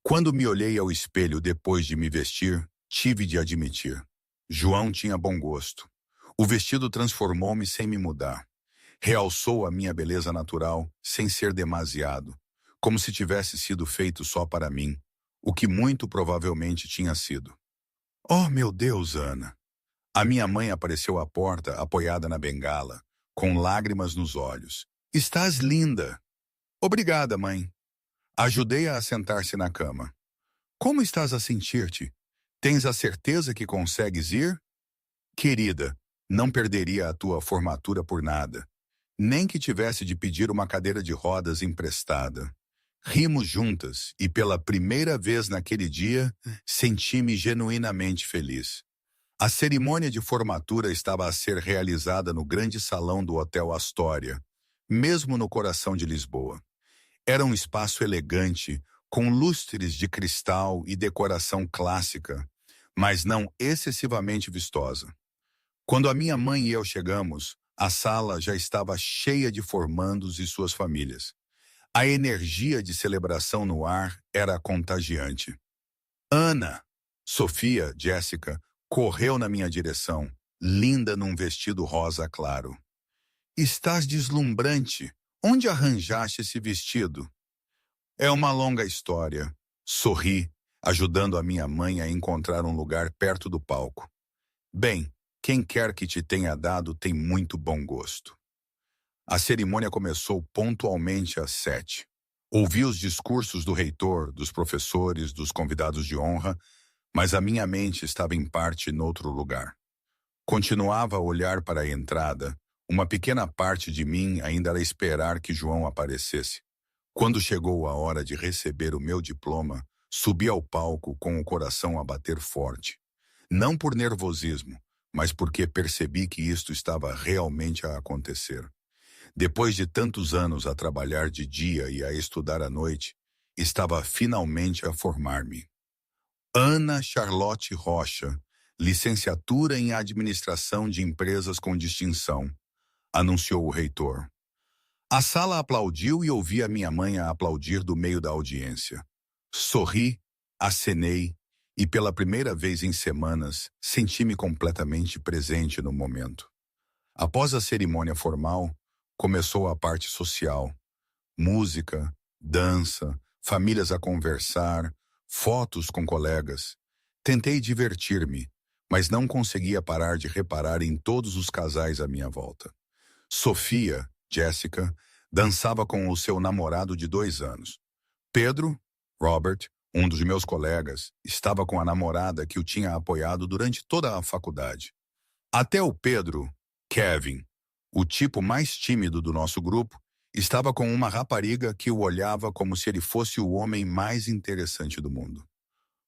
Quando me olhei ao espelho depois de me vestir, tive de admitir. João tinha bom gosto. O vestido transformou-me sem me mudar. Realçou a minha beleza natural, sem ser demasiado, como se tivesse sido feito só para mim, o que muito provavelmente tinha sido. Oh, meu Deus, Ana! A minha mãe apareceu à porta, apoiada na bengala, com lágrimas nos olhos. Estás linda! Obrigada, mãe. Ajudei-a a sentar-se na cama. Como estás a sentir-te? Tens a certeza que consegues ir? Querida, não perderia a tua formatura por nada, nem que tivesse de pedir uma cadeira de rodas emprestada. Rimos juntas e pela primeira vez naquele dia, senti-me genuinamente feliz. A cerimônia de formatura estava a ser realizada no grande salão do Hotel Astoria, mesmo no coração de Lisboa. Era um espaço elegante, com lustres de cristal e decoração clássica, mas não excessivamente vistosa. Quando a minha mãe e eu chegamos, a sala já estava cheia de formandos e suas famílias. A energia de celebração no ar era contagiante. Ana! Sofia, Jéssica, correu na minha direção, linda num vestido rosa claro. Estás deslumbrante. Onde arranjaste esse vestido? É uma longa história. Sorri, ajudando a minha mãe a encontrar um lugar perto do palco. Bem, quem quer que te tenha dado tem muito bom gosto. A cerimônia começou pontualmente às 7. Ouvi os discursos do reitor, dos professores, dos convidados de honra, mas a minha mente estava em parte noutro lugar. Continuava a olhar para a entrada. Uma pequena parte de mim ainda era esperar que João aparecesse. Quando chegou a hora de receber o meu diploma, subi ao palco com o coração a bater forte. Não por nervosismo, mas porque percebi que isto estava realmente a acontecer. Depois de tantos anos a trabalhar de dia e a estudar à noite, estava finalmente a formar-me. Ana Charlotte Rocha, licenciatura em Administração de Empresas com distinção, anunciou o reitor. A sala aplaudiu e ouvi a minha mãe a aplaudir do meio da audiência. Sorri, acenei e pela primeira vez em semanas senti-me completamente presente no momento. Após a cerimônia formal, começou a parte social. Música, dança, famílias a conversar, fotos com colegas. Tentei divertir-me, mas não conseguia parar de reparar em todos os casais à minha volta. Sofia, Jessica, dançava com o seu namorado de 2 anos. Pedro, Robert, um dos meus colegas, estava com a namorada que o tinha apoiado durante toda a faculdade. Até o Pedro, Kevin, o tipo mais tímido do nosso grupo, estava com uma rapariga que o olhava como se ele fosse o homem mais interessante do mundo.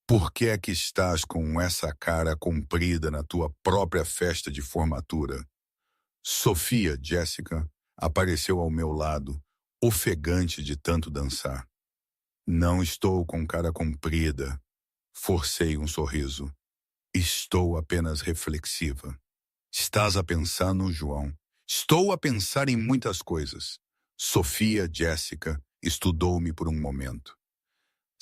Por que é que estás com essa cara comprida na tua própria festa de formatura? Sofia, Jessica, apareceu ao meu lado, ofegante de tanto dançar. Não estou com cara comprida. Forcei um sorriso. Estou apenas reflexiva. Estás a pensar no João. Estou a pensar em muitas coisas. Sofia, Jessica, estudou-me por um momento.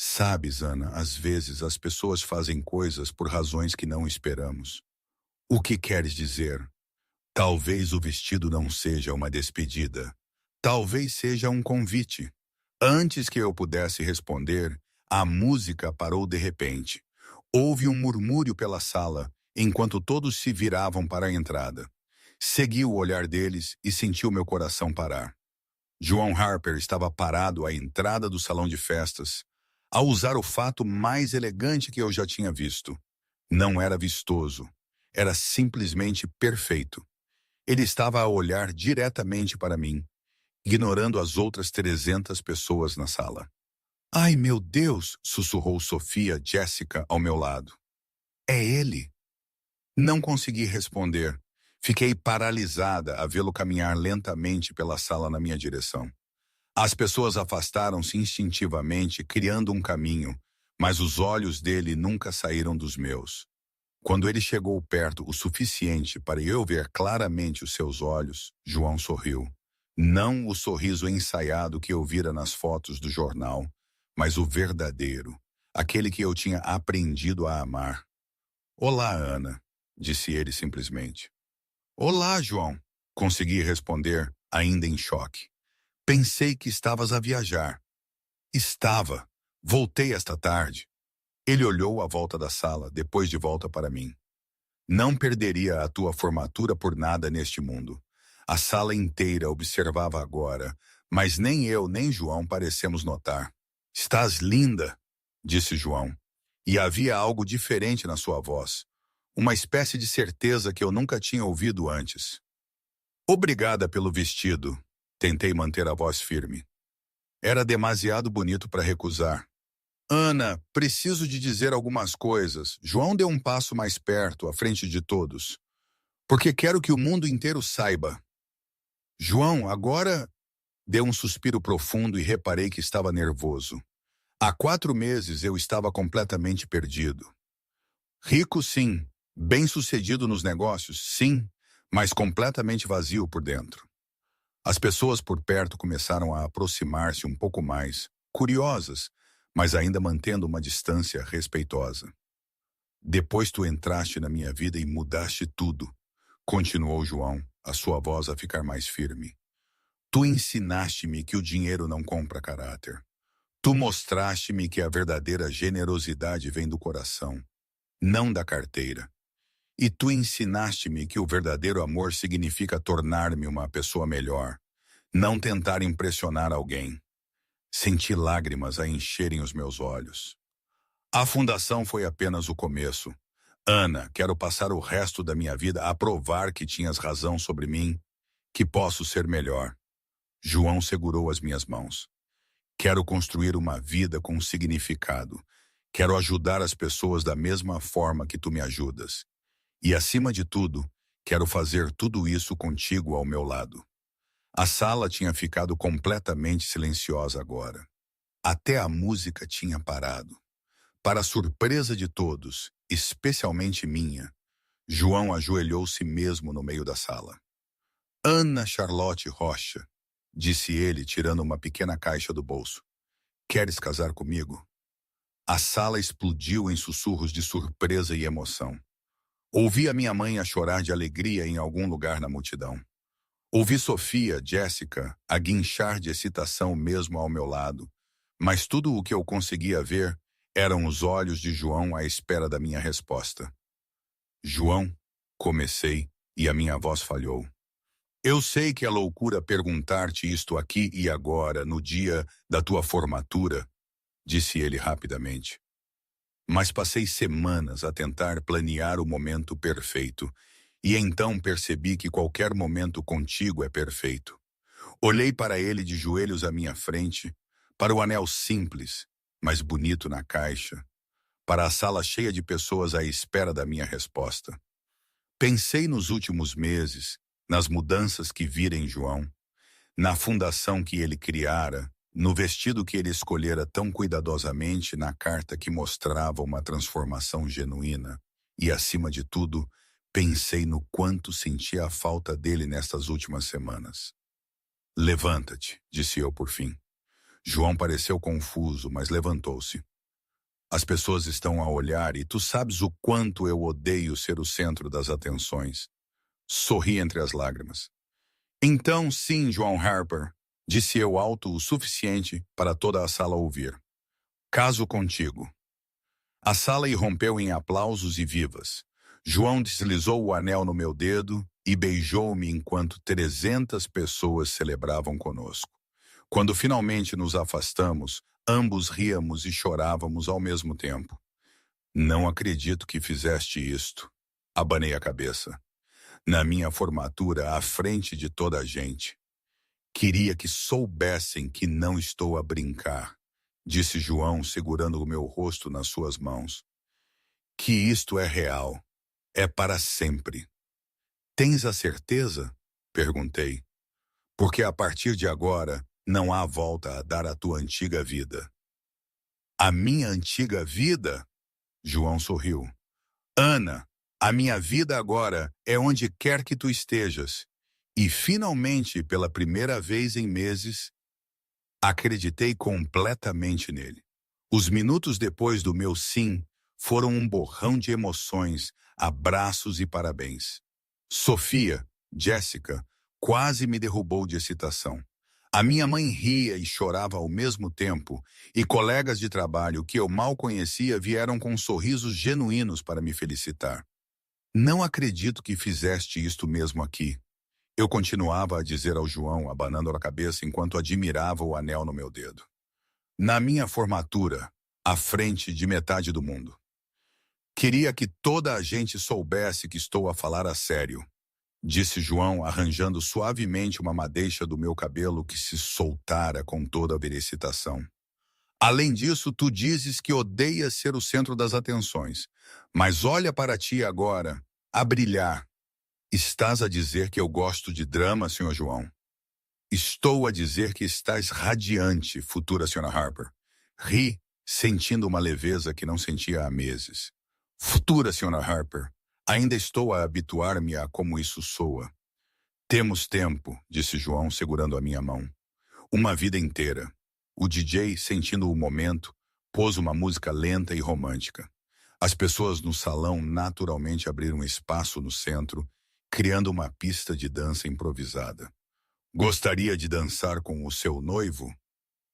Sabes, Ana, às vezes as pessoas fazem coisas por razões que não esperamos. O que queres dizer? Talvez o vestido não seja uma despedida. Talvez seja um convite. Antes que eu pudesse responder, a música parou de repente. Houve um murmúrio pela sala, enquanto todos se viravam para a entrada. Segui o olhar deles e senti o meu coração parar. João Harper estava parado à entrada do salão de festas, a usar o fato mais elegante que eu já tinha visto. Não era vistoso, era simplesmente perfeito. Ele estava a olhar diretamente para mim, ignorando as outras 300 pessoas na sala. Ai, meu Deus! Sussurrou Sofia Jessica ao meu lado. É ele! Não consegui responder. Fiquei paralisada a vê-lo caminhar lentamente pela sala na minha direção. As pessoas afastaram-se instintivamente, criando um caminho, mas os olhos dele nunca saíram dos meus. Quando ele chegou perto o suficiente para eu ver claramente os seus olhos, João sorriu. Não o sorriso ensaiado que eu vira nas fotos do jornal, mas o verdadeiro, aquele que eu tinha aprendido a amar. Olá, Ana, disse ele simplesmente. Olá, João, consegui responder, ainda em choque. Pensei que estavas a viajar. Estava. Voltei esta tarde. Ele olhou à volta da sala, depois de volta para mim. Não perderia a tua formatura por nada neste mundo. A sala inteira observava agora, mas nem eu nem João parecemos notar. Estás linda, disse João. E havia algo diferente na sua voz. Uma espécie de certeza que eu nunca tinha ouvido antes. Obrigada pelo vestido. Tentei manter a voz firme. Era demasiado bonito para recusar. Ana, preciso de dizer algumas coisas. João deu um passo mais perto, à frente de todos. Porque quero que o mundo inteiro saiba. João, agora... Deu um suspiro profundo e reparei que estava nervoso. Há 4 meses eu estava completamente perdido. Rico, sim. Bem-sucedido nos negócios, sim. Mas completamente vazio por dentro. As pessoas por perto começaram a aproximar-se um pouco mais, curiosas, mas ainda mantendo uma distância respeitosa. Depois tu entraste na minha vida e mudaste tudo, continuou João, a sua voz a ficar mais firme. Tu ensinaste-me que o dinheiro não compra caráter. Tu mostraste-me que a verdadeira generosidade vem do coração, não da carteira. E tu ensinaste-me que o verdadeiro amor significa tornar-me uma pessoa melhor, não tentar impressionar alguém. Senti lágrimas a encherem os meus olhos. A fundação foi apenas o começo. Ana, quero passar o resto da minha vida a provar que tinhas razão sobre mim, que posso ser melhor. João segurou as minhas mãos. Quero construir uma vida com significado. Quero ajudar as pessoas da mesma forma que tu me ajudas. E, acima de tudo, quero fazer tudo isso contigo ao meu lado. A sala tinha ficado completamente silenciosa agora. Até a música tinha parado. Para surpresa de todos, especialmente minha, João ajoelhou-se mesmo no meio da sala. Ana Charlotte Rocha, disse ele, tirando uma pequena caixa do bolso. Queres casar comigo? A sala explodiu em sussurros de surpresa e emoção. Ouvi a minha mãe a chorar de alegria em algum lugar na multidão. Ouvi Sofia, Jessica, a guinchar de excitação mesmo ao meu lado, mas tudo o que eu conseguia ver eram os olhos de João à espera da minha resposta. João, comecei, e a minha voz falhou. Eu sei que é loucura perguntar-te isto aqui e agora, no dia da tua formatura, disse ele rapidamente. Mas passei semanas a tentar planear o momento perfeito, e então percebi que qualquer momento contigo é perfeito. Olhei para ele de joelhos à minha frente, para o anel simples, mas bonito na caixa, para a sala cheia de pessoas à espera da minha resposta. Pensei nos últimos meses, nas mudanças que vira em João, na fundação que ele criara, no vestido que ele escolhera tão cuidadosamente na carta que mostrava uma transformação genuína, e, acima de tudo, pensei no quanto sentia a falta dele nestas últimas semanas. Levanta-te, disse eu por fim. João pareceu confuso, mas levantou-se. As pessoas estão a olhar e tu sabes o quanto eu odeio ser o centro das atenções. Sorri entre as lágrimas. Então, sim, João Harper, disse eu alto o suficiente para toda a sala ouvir. Caso contigo. A sala irrompeu em aplausos e vivas. João deslizou o anel no meu dedo e beijou-me enquanto 300 pessoas celebravam conosco. Quando finalmente nos afastamos, ambos ríamos e chorávamos ao mesmo tempo. Não acredito que fizeste isto. Abanei a cabeça. Na minha formatura, à frente de toda a gente. Queria que soubessem que não estou a brincar, disse João, segurando o meu rosto nas suas mãos. Que isto é real. É para sempre. Tens a certeza? Perguntei. Porque a partir de agora, não há volta a dar à tua antiga vida. A minha antiga vida? João sorriu. Ana, a minha vida agora é onde quer que tu estejas. E finalmente, pela primeira vez em meses, acreditei completamente nele. Os minutos depois do meu sim foram um borrão de emoções, abraços e parabéns. Sofia, Jéssica, quase me derrubou de excitação. A minha mãe ria e chorava ao mesmo tempo, e colegas de trabalho que eu mal conhecia vieram com sorrisos genuínos para me felicitar. Não acredito que fizeste isto mesmo aqui. Eu continuava a dizer ao João, abanando a cabeça enquanto admirava o anel no meu dedo. Na minha formatura, à frente de metade do mundo. Queria que toda a gente soubesse que estou a falar a sério, disse João, arranjando suavemente uma madeixa do meu cabelo que se soltara com toda a excitação. Além disso, tu dizes que odeias ser o centro das atenções, mas olha para ti agora, a brilhar. Estás a dizer que eu gosto de drama, Sr. João? Estou a dizer que estás radiante, futura Sra. Harper. Ri, sentindo uma leveza que não sentia há meses. Futura Sra. Harper, ainda estou a habituar-me a como isso soa. Temos tempo, disse João, segurando a minha mão. Uma vida inteira. O DJ, sentindo o momento, pôs uma música lenta e romântica. As pessoas no salão naturalmente abriram espaço no centro, criando uma pista de dança improvisada. Gostaria de dançar com o seu noivo?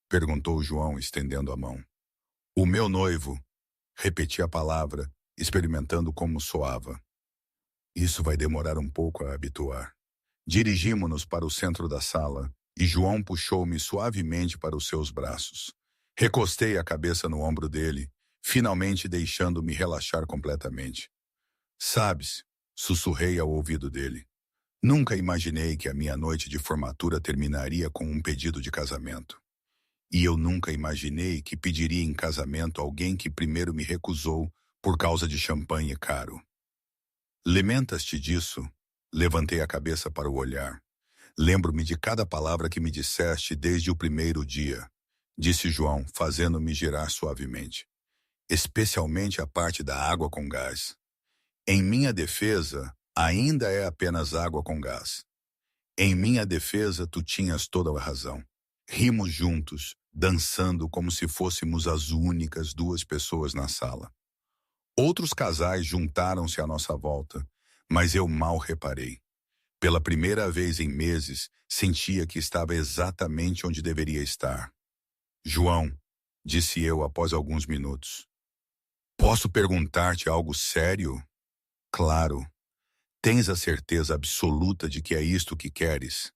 Perguntou João, estendendo a mão. O meu noivo, repeti a palavra, experimentando como soava. Isso vai demorar um pouco a habituar. Dirigimo-nos para o centro da sala e João puxou-me suavemente para os seus braços. Recostei a cabeça no ombro dele, finalmente deixando-me relaxar completamente. Sabes, sussurrei ao ouvido dele. Nunca imaginei que a minha noite de formatura terminaria com um pedido de casamento. E eu nunca imaginei que pediria em casamento alguém que primeiro me recusou por causa de champanhe caro. Lamentas-te disso? Levantei a cabeça para o olhar. Lembro-me de cada palavra que me disseste desde o primeiro dia, disse João, fazendo-me girar suavemente. Especialmente a parte da água com gás. Em minha defesa, ainda é apenas água com gás. Em minha defesa, tu tinhas toda a razão. Rimos juntos, dançando como se fôssemos as únicas duas pessoas na sala. Outros casais juntaram-se à nossa volta, mas eu mal reparei. Pela primeira vez em meses, sentia que estava exatamente onde deveria estar. João, disse eu após alguns minutos. Posso perguntar-te algo sério? Claro, tens a certeza absoluta de que é isto que queres?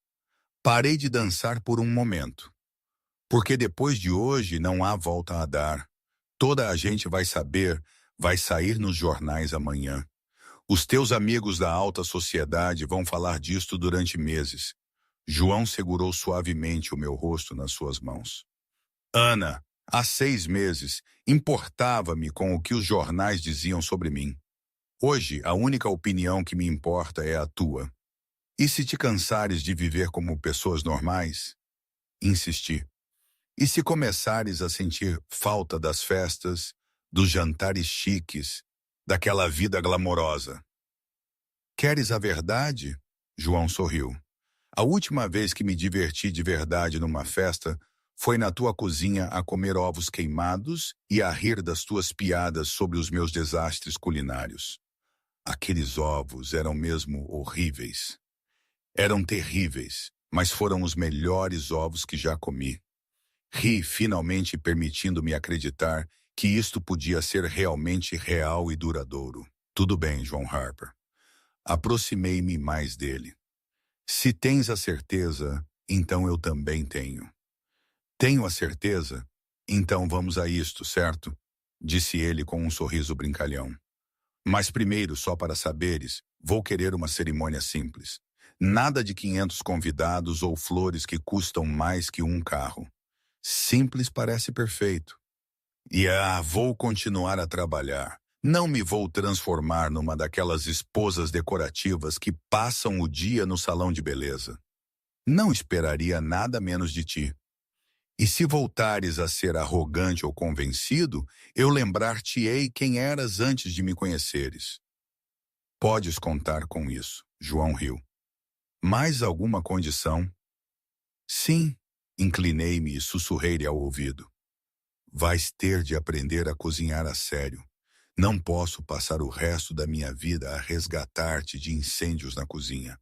Parei de dançar por um momento, porque depois de hoje não há volta a dar. Toda a gente vai saber, vai sair nos jornais amanhã. Os teus amigos da alta sociedade vão falar disto durante meses. João segurou suavemente o meu rosto nas suas mãos. Ana, há 6 meses, importava-me com o que os jornais diziam sobre mim. Hoje, a única opinião que me importa é a tua. E se te cansares de viver como pessoas normais? Insisti. E se começares a sentir falta das festas, dos jantares chiques, daquela vida glamourosa? Queres a verdade? João sorriu. A última vez que me diverti de verdade numa festa foi na tua cozinha a comer ovos queimados e a rir das tuas piadas sobre os meus desastres culinários. Aqueles ovos eram mesmo horríveis. Eram terríveis, mas foram os melhores ovos que já comi. Ri, finalmente permitindo-me acreditar que isto podia ser realmente real e duradouro. Tudo bem, João Harper. Aproximei-me mais dele. Se tens a certeza, então eu também tenho. Tenho a certeza? Então vamos a isto, certo? Disse ele com um sorriso brincalhão. Mas primeiro, só para saberes, vou querer uma cerimônia simples. Nada de 500 convidados ou flores que custam mais que um carro. Simples parece perfeito. E vou continuar a trabalhar. Não me vou transformar numa daquelas esposas decorativas que passam o dia no salão de beleza. Não esperaria nada menos de ti. E se voltares a ser arrogante ou convencido, eu lembrar-te-ei quem eras antes de me conheceres. Podes contar com isso, João riu. Mais alguma condição? Sim, inclinei-me e sussurrei-lhe ao ouvido. Vais ter de aprender a cozinhar a sério. Não posso passar o resto da minha vida a resgatar-te de incêndios na cozinha.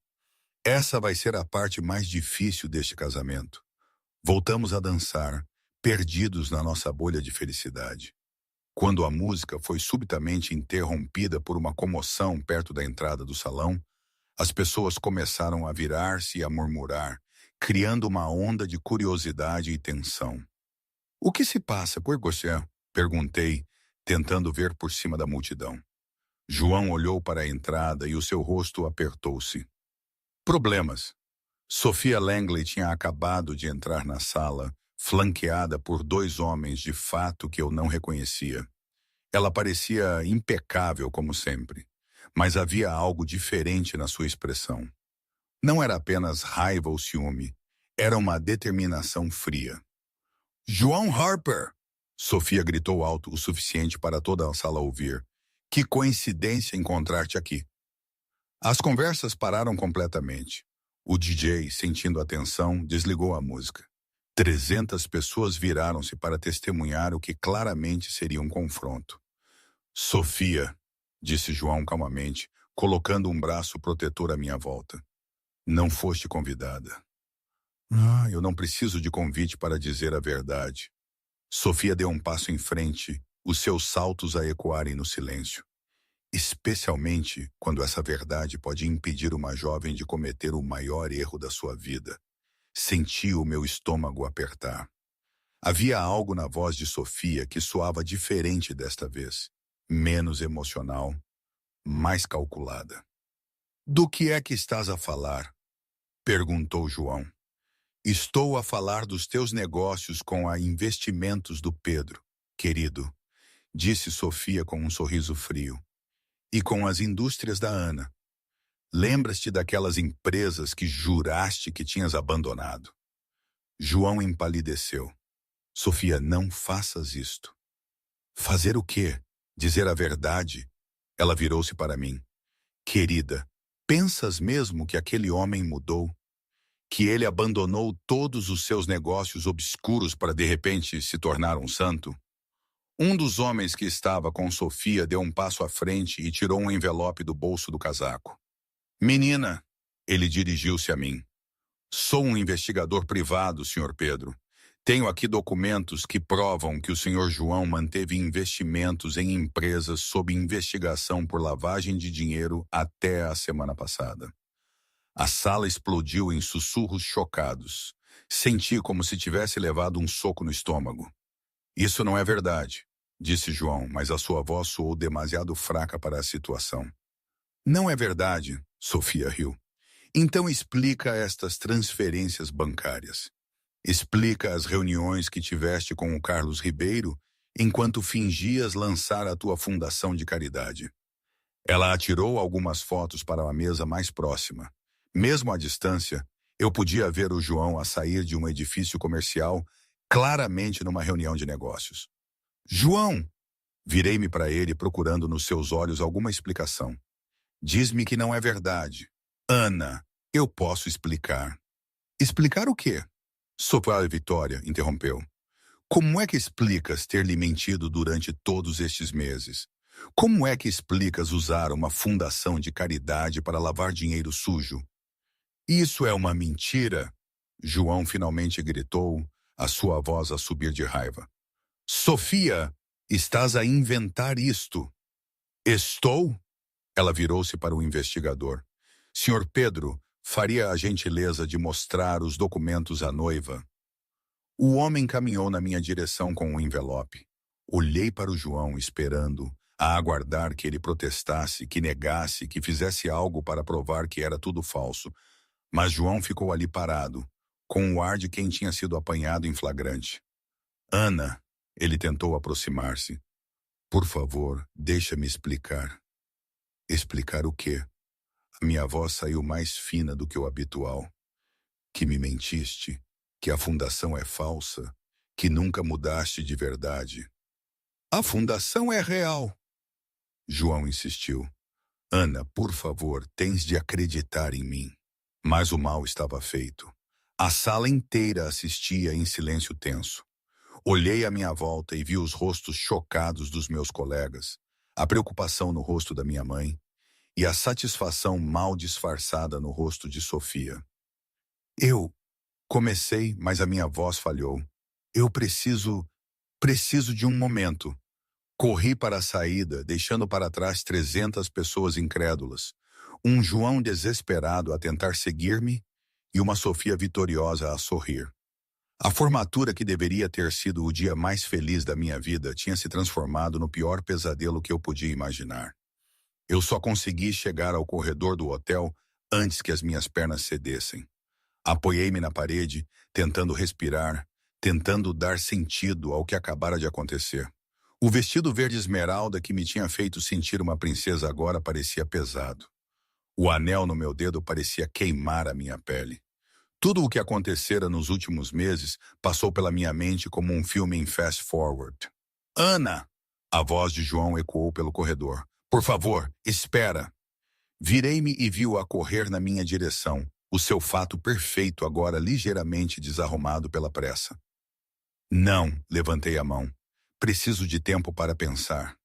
Essa vai ser a parte mais difícil deste casamento. Voltamos a dançar, perdidos na nossa bolha de felicidade. Quando a música foi subitamente interrompida por uma comoção perto da entrada do salão, as pessoas começaram a virar-se e a murmurar, criando uma onda de curiosidade e tensão. O que se passa, por você? Perguntei, tentando ver por cima da multidão. João olhou para a entrada e o seu rosto apertou-se. Problemas. Sophia Langley tinha acabado de entrar na sala, flanqueada por 2 homens de fato que eu não reconhecia. Ela parecia impecável como sempre, mas havia algo diferente na sua expressão. Não era apenas raiva ou ciúme, era uma determinação fria. João Harper! Sophia gritou alto o suficiente para toda a sala ouvir. Que coincidência encontrar-te aqui. As conversas pararam completamente. O DJ, sentindo a tensão, desligou a música. 300 pessoas viraram-se para testemunhar o que claramente seria um confronto. Sophia, disse João calmamente, colocando um braço protetor à minha volta. Não foste convidada. Eu não preciso de convite para dizer a verdade. Sophia deu um passo em frente, os seus saltos a ecoarem no silêncio. Especialmente quando essa verdade pode impedir uma jovem de cometer o maior erro da sua vida. Senti o meu estômago apertar. Havia algo na voz de Sophia que soava diferente desta vez. Menos emocional, mais calculada. Do que é que estás a falar? Perguntou João. Estou a falar dos teus negócios com a Investimentos do Pedro, querido, disse Sophia com um sorriso frio. E com as indústrias da Ana. Lembras-te daquelas empresas que juraste que tinhas abandonado? João empalideceu. Sophia, não faças isto. Fazer o quê? Dizer a verdade? Ela virou-se para mim. Querida, pensas mesmo que aquele homem mudou? Que ele abandonou todos os seus negócios obscuros para de repente se tornar um santo? Um dos homens que estava com Sophia deu um passo à frente e tirou um envelope do bolso do casaco. Menina, ele dirigiu-se a mim. Sou um investigador privado, Sr. Pedro. Tenho aqui documentos que provam que o senhor João manteve investimentos em empresas sob investigação por lavagem de dinheiro até a semana passada. A sala explodiu em sussurros chocados. Senti como se tivesse levado um soco no estômago. Isso não é verdade, disse João, mas a sua voz soou demasiado fraca para a situação. Não é verdade, Sofia riu. Então explica estas transferências bancárias. Explica as reuniões que tiveste com o Carlos Ribeiro enquanto fingias lançar a tua fundação de caridade. Ela atirou algumas fotos para a mesa mais próxima. Mesmo à distância, eu podia ver o João a sair de um edifício comercial, claramente numa reunião de negócios. João! Virei-me para ele procurando nos seus olhos alguma explicação. Diz-me que não é verdade. Ana, eu posso explicar. Explicar o quê? Sofia Vitória interrompeu. Como é que explicas ter lhe mentido durante todos estes meses? Como é que explicas usar uma fundação de caridade para lavar dinheiro sujo? Isso é uma mentira! João finalmente gritou, a sua voz a subir de raiva. Sofia, estás a inventar isto. Estou? Ela virou-se para o investigador. Senhor Pedro, faria a gentileza de mostrar os documentos à noiva. O homem caminhou na minha direção com um envelope. Olhei para o João, esperando, a aguardar que ele protestasse, que negasse, que fizesse algo para provar que era tudo falso. Mas João ficou ali parado, com o ar de quem tinha sido apanhado em flagrante. Ana, ele tentou aproximar-se. Por favor, deixa-me explicar. Explicar o quê? A minha voz saiu mais fina do que o habitual. Que me mentiste, que a fundação é falsa, que nunca mudaste de verdade. A fundação é real. João insistiu. Ana, por favor, tens de acreditar em mim. Mas o mal estava feito. A sala inteira assistia em silêncio tenso. Olhei à minha volta e vi os rostos chocados dos meus colegas, a preocupação no rosto da minha mãe e a satisfação mal disfarçada no rosto de Sofia. Eu comecei, mas a minha voz falhou. Eu preciso de um momento. Corri para a saída, deixando para trás 300 pessoas incrédulas. Um João desesperado a tentar seguir-me e uma Sofia vitoriosa a sorrir. A formatura que deveria ter sido o dia mais feliz da minha vida tinha se transformado no pior pesadelo que eu podia imaginar. Eu só consegui chegar ao corredor do hotel antes que as minhas pernas cedessem. Apoiei-me na parede, tentando respirar, tentando dar sentido ao que acabara de acontecer. O vestido verde esmeralda que me tinha feito sentir uma princesa agora parecia pesado. O anel no meu dedo parecia queimar a minha pele. Tudo o que acontecera nos últimos meses passou pela minha mente como um filme em fast forward. Ana! A voz de João ecoou pelo corredor. Por favor, espera! Virei-me e vi-o a correr na minha direção, o seu fato perfeito agora ligeiramente desarrumado pela pressa. Não, levantei a mão. Preciso de tempo para pensar.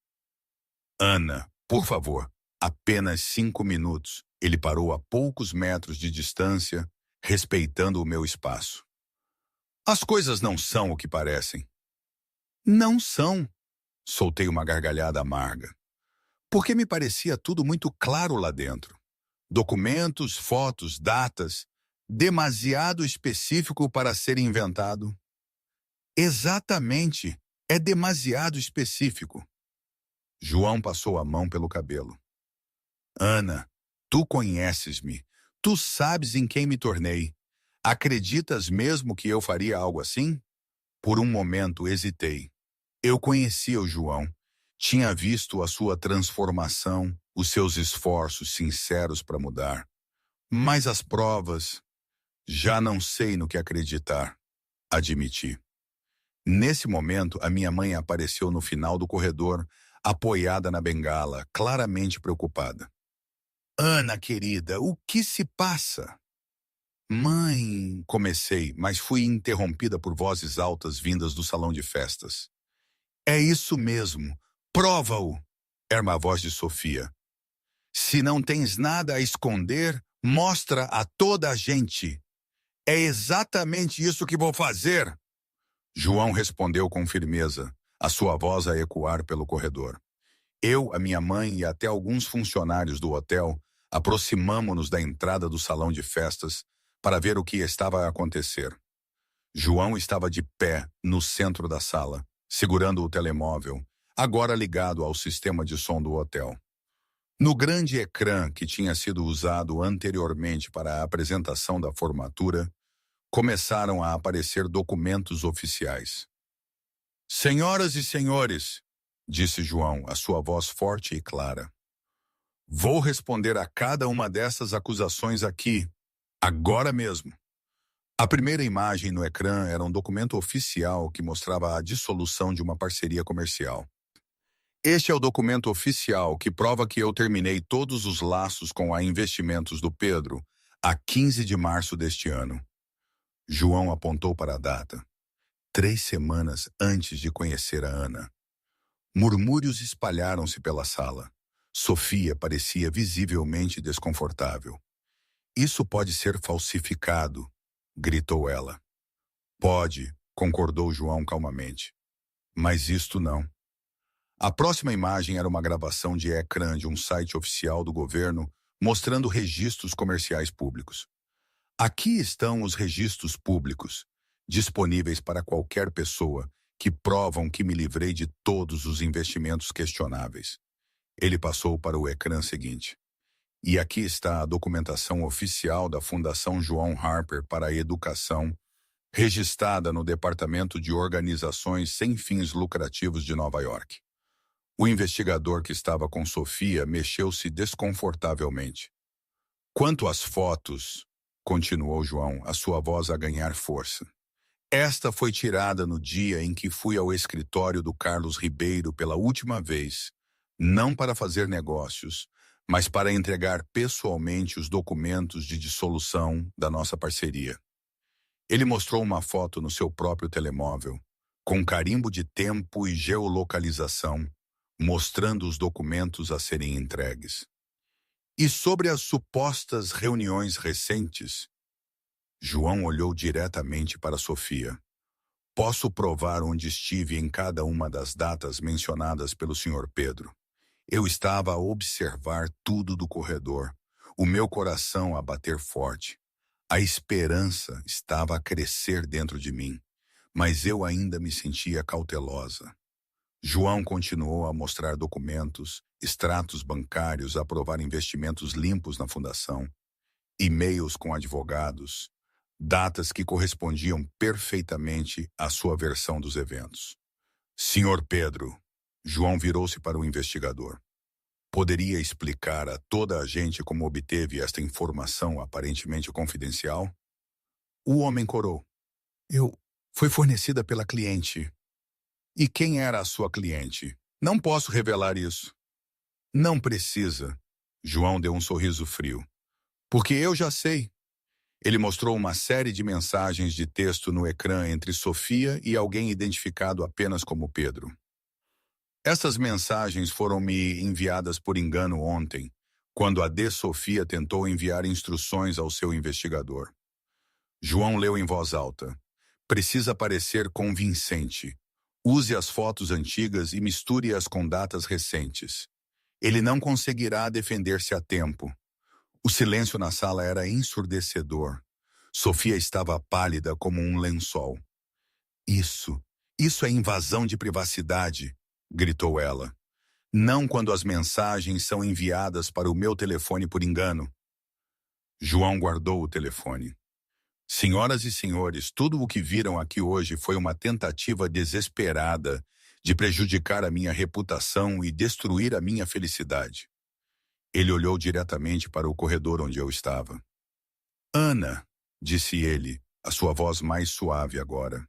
Ana, por favor, apenas 5 minutos. Ele parou a poucos metros de distância, respeitando o meu espaço. As coisas não são o que parecem. Não são. Soltei uma gargalhada amarga. Porque me parecia tudo muito claro lá dentro. Documentos, fotos, datas, demasiado específico para ser inventado. Exatamente, é demasiado específico. João passou a mão pelo cabelo. Ana, tu conheces-me. Tu sabes em quem me tornei. Acreditas mesmo que eu faria algo assim? Por um momento hesitei. Eu conhecia o João. Tinha visto a sua transformação, os seus esforços sinceros para mudar. Mas as provas... Já não sei no que acreditar, admiti. Nesse momento, a minha mãe apareceu no final do corredor, apoiada na bengala, claramente preocupada. Ana, querida, o que se passa? Mãe, comecei, mas fui interrompida por vozes altas vindas do salão de festas. É isso mesmo, prova-o, era uma voz de Sofia. Se não tens nada a esconder, mostra a toda a gente. É exatamente isso que vou fazer. João respondeu com firmeza, a sua voz a ecoar pelo corredor. Eu, a minha mãe e até alguns funcionários do hotel aproximamo-nos da entrada do salão de festas para ver o que estava a acontecer. João estava de pé no centro da sala, segurando o telemóvel, agora ligado ao sistema de som do hotel. No grande ecrã que tinha sido usado anteriormente para a apresentação da formatura, começaram a aparecer documentos oficiais. Senhoras e senhores, disse João, a sua voz forte e clara. Vou responder a cada uma dessas acusações aqui, agora mesmo. A primeira imagem no ecrã era um documento oficial que mostrava a dissolução de uma parceria comercial. Este é o documento oficial que prova que eu terminei todos os laços com a Investimentos do Pedro a 15 de março deste ano. João apontou para a data, 3 semanas antes de conhecer a Ana. Murmúrios espalharam-se pela sala. Sofia parecia visivelmente desconfortável. Isso pode ser falsificado, gritou ela. Pode, concordou João calmamente. Mas isto não. A próxima imagem era uma gravação de ecrã de um site oficial do governo mostrando registros comerciais públicos. Aqui estão os registros públicos, disponíveis para qualquer pessoa, que provam que me livrei de todos os investimentos questionáveis. Ele passou para o ecrã seguinte. E aqui está a documentação oficial da Fundação João Harper para a Educação, registrada no Departamento de Organizações Sem Fins Lucrativos de Nova York. O investigador que estava com Sofia mexeu-se desconfortavelmente. Quanto às fotos, continuou João, a sua voz a ganhar força. Esta foi tirada no dia em que fui ao escritório do Carlos Ribeiro pela última vez, não para fazer negócios, mas para entregar pessoalmente os documentos de dissolução da nossa parceria. Ele mostrou uma foto no seu próprio telemóvel, com carimbo de tempo e geolocalização, mostrando os documentos a serem entregues. E sobre as supostas reuniões recentes, João olhou diretamente para Sofia. Posso provar onde estive em cada uma das datas mencionadas pelo Sr. Pedro. Eu estava a observar tudo do corredor, o meu coração a bater forte. A esperança estava a crescer dentro de mim, mas eu ainda me sentia cautelosa. João continuou a mostrar documentos, extratos bancários a provar investimentos limpos na fundação, e-mails com advogados, datas que correspondiam perfeitamente à sua versão dos eventos. Senhor Pedro, João virou-se para o investigador. Poderia explicar a toda a gente como obteve esta informação aparentemente confidencial? O homem corou. Foi fornecida pela cliente. E quem era a sua cliente? Não posso revelar isso. Não precisa. João deu um sorriso frio. Porque eu já sei. Ele mostrou uma série de mensagens de texto no ecrã entre Sofia e alguém identificado apenas como Pedro. Essas mensagens foram me enviadas por engano ontem, quando a D. Sofia tentou enviar instruções ao seu investigador. João leu em voz alta. Precisa parecer convincente. Use as fotos antigas e misture-as com datas recentes. Ele não conseguirá defender-se a tempo. O silêncio na sala era ensurdecedor. Sofia estava pálida como um lençol. Isso é invasão de privacidade, gritou ela. Não quando as mensagens são enviadas para o meu telefone por engano. João guardou o telefone. Senhoras e senhores, tudo o que viram aqui hoje foi uma tentativa desesperada de prejudicar a minha reputação e destruir a minha felicidade. Ele olhou diretamente para o corredor onde eu estava. Ana, disse ele, a sua voz mais suave agora.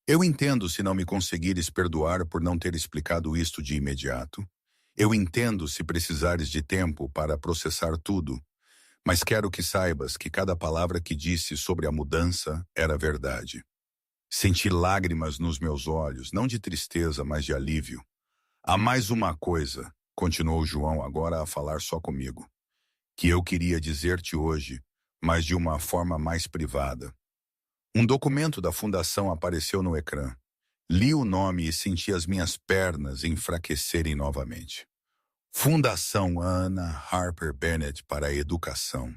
Eu entendo se não me conseguires perdoar por não ter explicado isto de imediato. Eu entendo se precisares de tempo para processar tudo. Mas quero que saibas que cada palavra que disse sobre a mudança era verdade. Senti lágrimas nos meus olhos, não de tristeza, mas de alívio. Há mais uma coisa, continuou João agora a falar só comigo, que eu queria dizer-te hoje, mas de uma forma mais privada. Um documento da fundação apareceu no ecrã. Li o nome e senti as minhas pernas enfraquecerem novamente. Fundação Anna Harper Bennett para a Educação,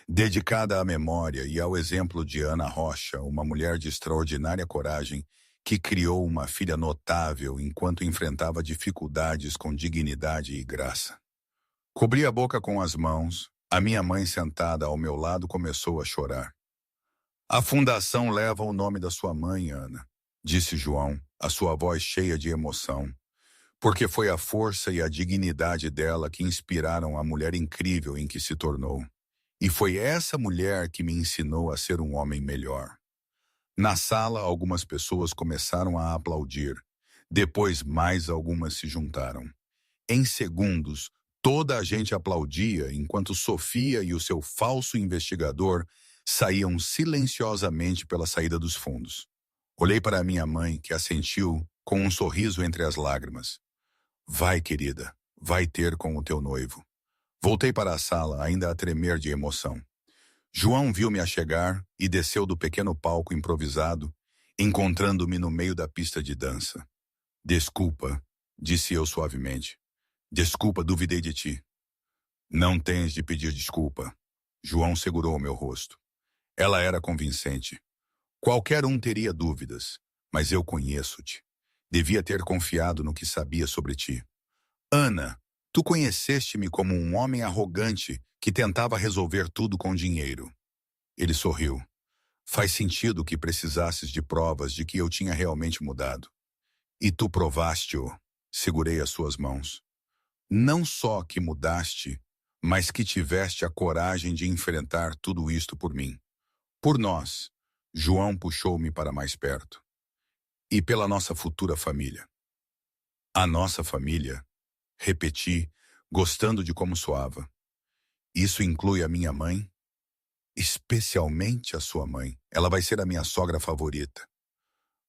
dedicada à memória e ao exemplo de Ana Rocha, uma mulher de extraordinária coragem que criou uma filha notável enquanto enfrentava dificuldades com dignidade e graça. Cobri a boca com as mãos, a minha mãe sentada ao meu lado começou a chorar. A fundação leva o nome da sua mãe, Ana, disse João, a sua voz cheia de emoção, porque foi a força e a dignidade dela que inspiraram a mulher incrível em que se tornou. E foi essa mulher que me ensinou a ser um homem melhor. Na sala, algumas pessoas começaram a aplaudir. Depois, mais algumas se juntaram. Em segundos, toda a gente aplaudia enquanto Sofia e o seu falso investigador saíam silenciosamente pela saída dos fundos. Olhei para a minha mãe, que assentiu com um sorriso entre as lágrimas. Vai, querida, vai ter com o teu noivo. Voltei para a sala, ainda a tremer de emoção. João viu-me a chegar e desceu do pequeno palco improvisado, encontrando-me no meio da pista de dança. Desculpa, disse eu suavemente. Desculpa, duvidei de ti. Não tens de pedir desculpa. João segurou o meu rosto. Ela era convincente. Qualquer um teria dúvidas, mas eu conheço-te. Devia ter confiado no que sabia sobre ti. Ana, tu conheceste-me como um homem arrogante que tentava resolver tudo com dinheiro. Ele sorriu. Faz sentido que precisasses de provas de que eu tinha realmente mudado. E tu provaste-o. Segurei as suas mãos. Não só que mudaste, mas que tiveste a coragem de enfrentar tudo isto por mim. Por nós. João puxou-me para mais perto. E pela nossa futura família. A nossa família, repeti, gostando de como soava. Isso inclui a minha mãe? Especialmente a sua mãe. Ela vai ser a minha sogra favorita.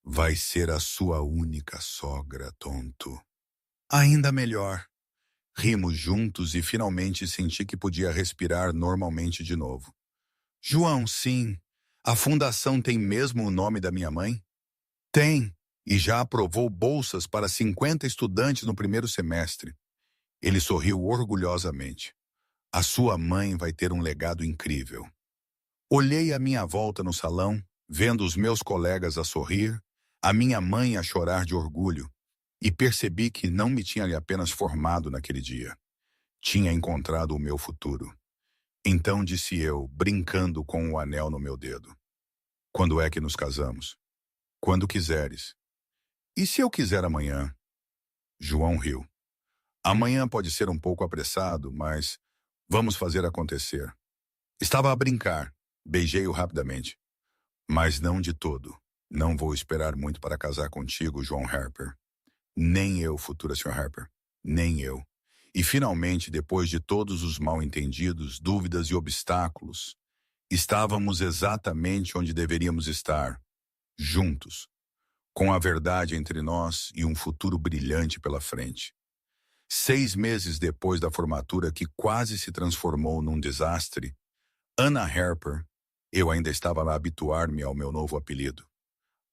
Vai ser a sua única sogra, tonto. Ainda melhor. Rimos juntos e finalmente senti que podia respirar normalmente de novo. João, sim. A fundação tem mesmo o nome da minha mãe? Tem, e já aprovou bolsas para 50 estudantes no primeiro semestre. Ele sorriu orgulhosamente. A sua mãe vai ter um legado incrível. Olhei à minha volta no salão, vendo os meus colegas a sorrir, a minha mãe a chorar de orgulho, e percebi que não me tinha apenas formado naquele dia. Tinha encontrado o meu futuro. Então disse eu, brincando com o anel no meu dedo. Quando é que nos casamos? Quando quiseres. E se eu quiser amanhã? João riu. Amanhã pode ser um pouco apressado, mas vamos fazer acontecer. Estava a brincar. Beijei-o rapidamente. Mas não de todo. Não vou esperar muito para casar contigo, João Harper. Nem eu, futura Sr. Harper. Nem eu. E finalmente, depois de todos os mal-entendidos, dúvidas e obstáculos, estávamos exatamente onde deveríamos estar, juntos, com a verdade entre nós e um futuro brilhante pela frente. 6 meses depois da formatura que quase se transformou num desastre, Anna Harper, eu ainda estava a habituar-me ao meu novo apelido.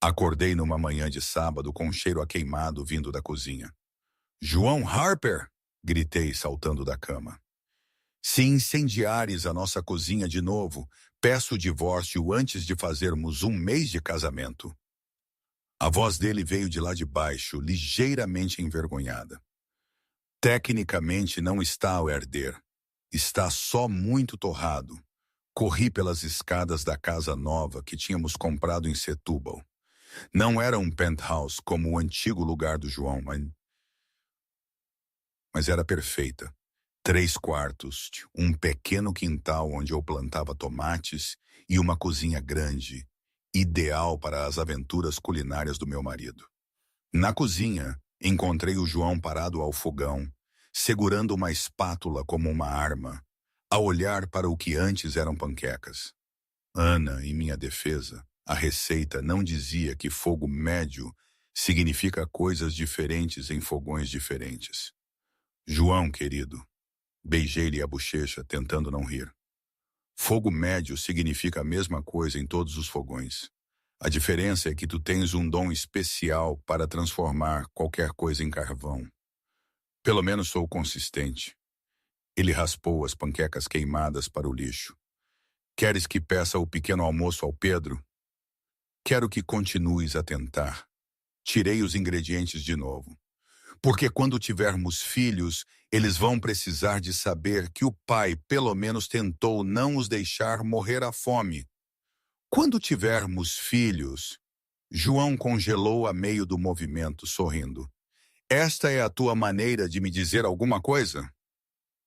Acordei numa manhã de sábado com um cheiro a queimado vindo da cozinha. João Harper! Gritei, saltando da cama. Se incendiares a nossa cozinha de novo, peço o divórcio antes de fazermos 1 mês de casamento. A voz dele veio de lá de baixo, ligeiramente envergonhada. Tecnicamente não está ao herder. Está só muito torrado. Corri pelas escadas da casa nova que tínhamos comprado em Setúbal. Não era um penthouse como o antigo lugar do João, mas era perfeita. 3 quartos, um pequeno quintal onde eu plantava tomates e uma cozinha grande, ideal para as aventuras culinárias do meu marido. Na cozinha, encontrei o João parado ao fogão, segurando uma espátula como uma arma, a olhar para o que antes eram panquecas. Ana, em minha defesa, a receita não dizia que fogo médio significa coisas diferentes em fogões diferentes. João, querido, beijei-lhe a bochecha, tentando não rir. Fogo médio significa a mesma coisa em todos os fogões. A diferença é que tu tens um dom especial para transformar qualquer coisa em carvão. Pelo menos sou consistente. Ele raspou as panquecas queimadas para o lixo. Queres que peça o pequeno almoço ao Pedro? Quero que continues a tentar. Tirei os ingredientes de novo. Porque quando tivermos filhos, eles vão precisar de saber que o pai pelo menos tentou não os deixar morrer à fome. Quando tivermos filhos, João congelou a meio do movimento, sorrindo. Esta é a tua maneira de me dizer alguma coisa?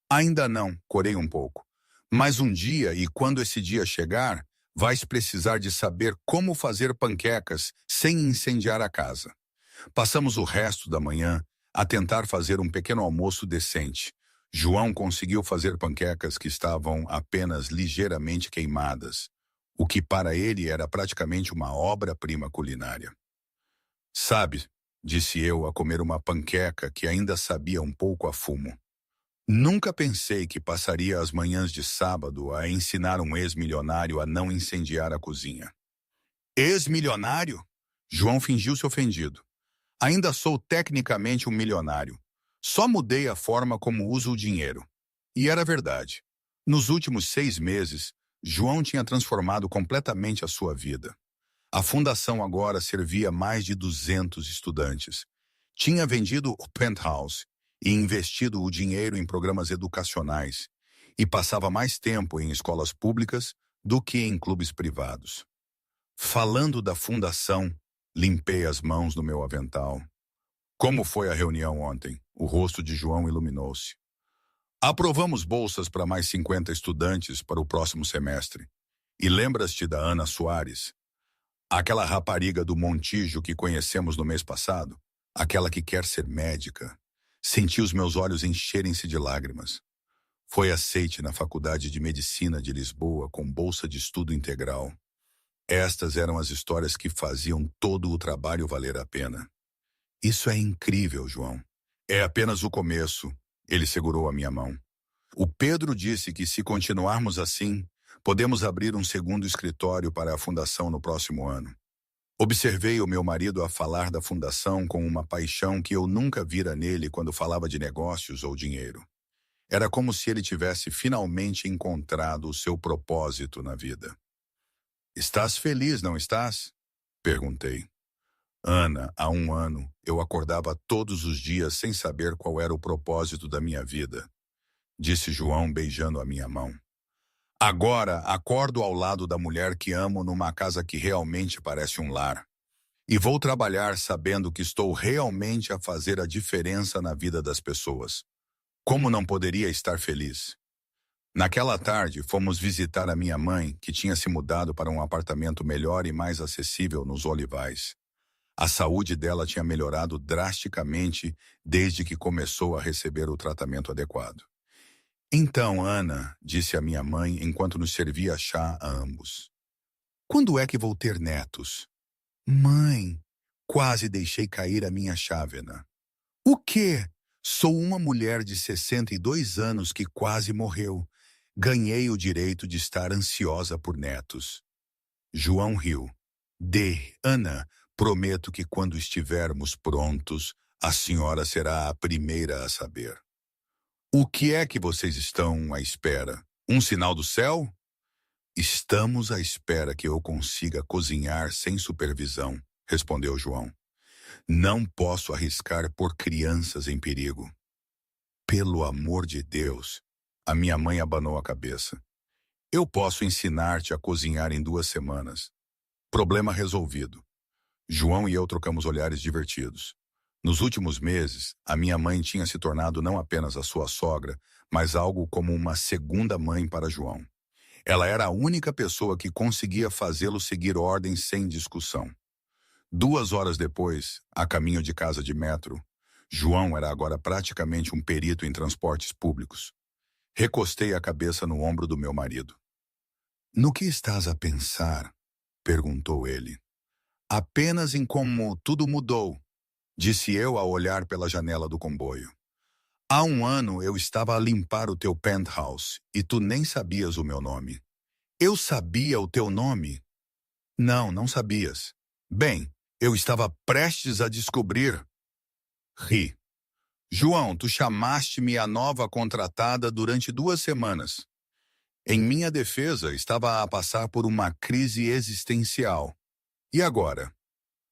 Ainda não, corei um pouco. Mas um dia, e quando esse dia chegar, vais precisar de saber como fazer panquecas sem incendiar a casa. Passamos o resto da manhã a tentar fazer um pequeno almoço decente. João conseguiu fazer panquecas que estavam apenas ligeiramente queimadas, o que para ele era praticamente uma obra-prima culinária. Sabe, disse eu a comer uma panqueca que ainda sabia um pouco a fumo. Nunca pensei que passaria as manhãs de sábado a ensinar um ex-milionário a não incendiar a cozinha. Ex-milionário? João fingiu-se ofendido. Ainda sou tecnicamente um milionário. Só mudei a forma como uso o dinheiro. E era verdade. Nos últimos 6 meses, João tinha transformado completamente a sua vida. A fundação agora servia mais de 200 estudantes. Tinha vendido o penthouse e investido o dinheiro em programas educacionais e passava mais tempo em escolas públicas do que em clubes privados. Falando da fundação, limpei as mãos no meu avental. Como foi a reunião ontem? O rosto de João iluminou-se. Aprovamos bolsas para mais 50 estudantes para o próximo semestre. E lembras-te da Ana Soares? Aquela rapariga do Montijo que conhecemos no mês passado? Aquela que quer ser médica. Senti os meus olhos encherem-se de lágrimas. Foi aceite na Faculdade de Medicina de Lisboa com bolsa de estudo integral. Estas eram as histórias que faziam todo o trabalho valer a pena. Isso é incrível, João. É apenas o começo. Ele segurou a minha mão. O Pedro disse que se continuarmos assim, podemos abrir um segundo escritório para a fundação no próximo ano. Observei o meu marido a falar da fundação com uma paixão que eu nunca vira nele quando falava de negócios ou dinheiro. Era como se ele tivesse finalmente encontrado o seu propósito na vida. Estás feliz, não estás? Perguntei. Ana, há 1 ano, eu acordava todos os dias sem saber qual era o propósito da minha vida, disse João beijando a minha mão. Agora acordo ao lado da mulher que amo numa casa que realmente parece um lar. E vou trabalhar sabendo que estou realmente a fazer a diferença na vida das pessoas. Como não poderia estar feliz? Naquela tarde, fomos visitar a minha mãe, que tinha se mudado para um apartamento melhor e mais acessível nos Olivais. A saúde dela tinha melhorado drasticamente desde que começou a receber o tratamento adequado. Então, Ana, disse a minha mãe enquanto nos servia chá a ambos. Quando é que vou ter netos? Mãe, quase deixei cair a minha chávena. O quê? Sou uma mulher de 62 anos que quase morreu. Ganhei o direito de estar ansiosa por netos. João riu. Ana, prometo que quando estivermos prontos, a senhora será a primeira a saber. O que é que vocês estão à espera? Um sinal do céu? Estamos à espera que eu consiga cozinhar sem supervisão, respondeu João. Não posso arriscar pôr crianças em perigo. Pelo amor de Deus, a minha mãe abanou a cabeça. Eu posso ensinar-te a cozinhar em 2 semanas. Problema resolvido. João e eu trocamos olhares divertidos. Nos últimos meses, a minha mãe tinha se tornado não apenas a sua sogra, mas algo como uma segunda mãe para João. Ela era a única pessoa que conseguia fazê-lo seguir ordens sem discussão. 2 horas depois, a caminho de casa de metro, João era agora praticamente um perito em transportes públicos. Recostei a cabeça no ombro do meu marido. No que estás a pensar? Perguntou ele. Apenas em como tudo mudou, disse eu ao olhar pela janela do comboio. Há 1 ano eu estava a limpar o teu penthouse e tu nem sabias o meu nome. Eu sabia o teu nome? Não, não sabias. Bem, eu estava prestes a descobrir. Ri. João, tu chamaste-me a nova contratada durante 2 semanas. Em minha defesa, estava a passar por uma crise existencial. E agora?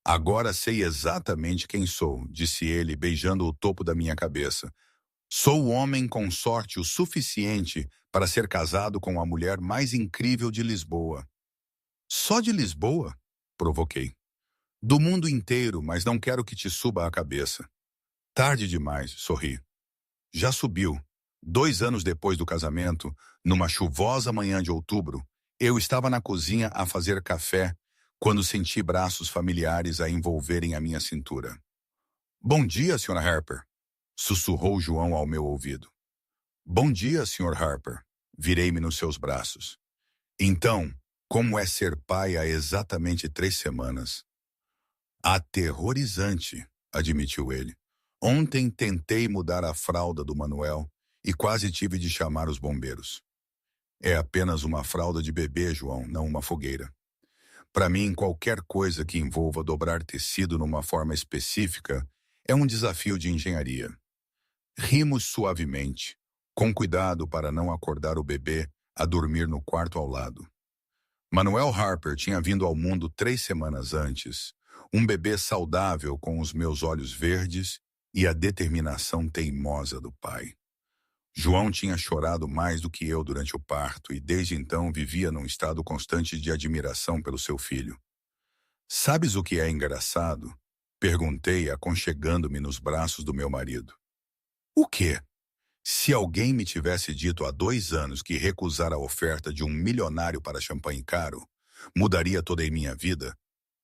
Agora sei exatamente quem sou, disse ele, beijando o topo da minha cabeça. Sou o homem com sorte o suficiente para ser casado com a mulher mais incrível de Lisboa. Só de Lisboa? Provoquei. Do mundo inteiro, mas não quero que te suba a cabeça. Tarde demais, sorri. Já subiu. 2 anos depois do casamento, numa chuvosa manhã de outubro, eu estava na cozinha a fazer café quando senti braços familiares a envolverem a minha cintura. Bom dia, Sra. Harper, sussurrou João ao meu ouvido. Bom dia, Sr. Harper. Virei-me nos seus braços. Então, como é ser pai há exatamente 3 semanas? Aterrorizante, admitiu ele. Ontem tentei mudar a fralda do Manuel e quase tive de chamar os bombeiros. É apenas uma fralda de bebê, João, não uma fogueira. Para mim, qualquer coisa que envolva dobrar tecido numa forma específica é um desafio de engenharia. Rimos suavemente, com cuidado para não acordar o bebê a dormir no quarto ao lado. Manuel Harper tinha vindo ao mundo 3 semanas antes, um bebê saudável com os meus olhos verdes e a determinação teimosa do pai. João tinha chorado mais do que eu durante o parto e desde então vivia num estado constante de admiração pelo seu filho. Sabes o que é engraçado? Perguntei, aconchegando-me nos braços do meu marido. O quê? Se alguém me tivesse dito há 2 anos que recusar a oferta de um milionário para champanhe caro mudaria toda a minha vida,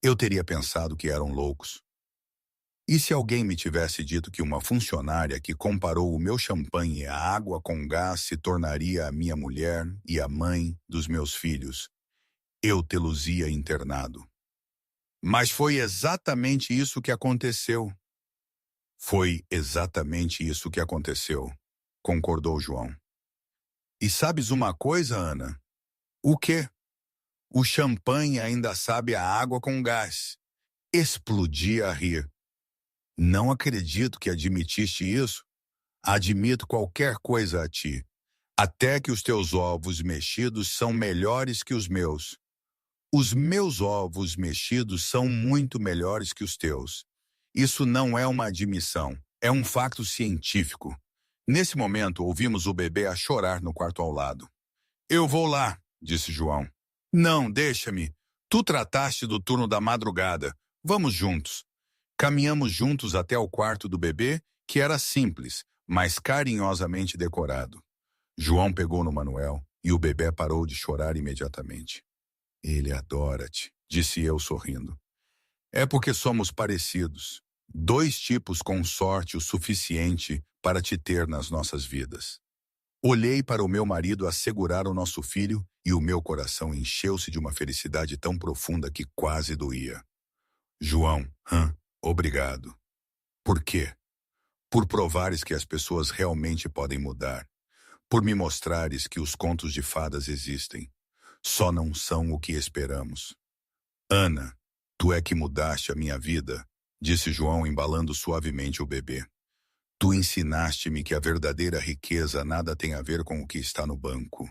eu teria pensado que eram loucos. E se alguém me tivesse dito que uma funcionária que comparou o meu champanhe à água com gás se tornaria a minha mulher e a mãe dos meus filhos, eu tê-los-ia internado. Mas foi exatamente isso que aconteceu. Foi exatamente isso que aconteceu, concordou João. E sabes uma coisa, Ana? O quê? O champanhe ainda sabe a água com gás. Explodi a rir. Não acredito que admitiste isso. Admito qualquer coisa a ti. Até que os teus ovos mexidos são melhores que os meus. Os meus ovos mexidos são muito melhores que os teus. Isso não é uma admissão, é um facto científico. Nesse momento, ouvimos o bebê a chorar no quarto ao lado. Eu vou lá, disse João. Não, deixa-me. Tu trataste do turno da madrugada. Vamos juntos. Caminhamos juntos até o quarto do bebê, que era simples, mas carinhosamente decorado. João pegou no Manuel e o bebê parou de chorar imediatamente. Ele adora-te, disse eu sorrindo. É porque somos parecidos. 2 tipos com sorte o suficiente para te ter nas nossas vidas. Olhei para o meu marido assegurar o nosso filho e o meu coração encheu-se de uma felicidade tão profunda que quase doía. João, obrigado. Por quê? Por provares que as pessoas realmente podem mudar. Por me mostrares que os contos de fadas existem. Só não são o que esperamos. Ana, tu é que mudaste a minha vida, disse João embalando suavemente o bebê. Tu ensinaste-me que a verdadeira riqueza nada tem a ver com o que está no banco.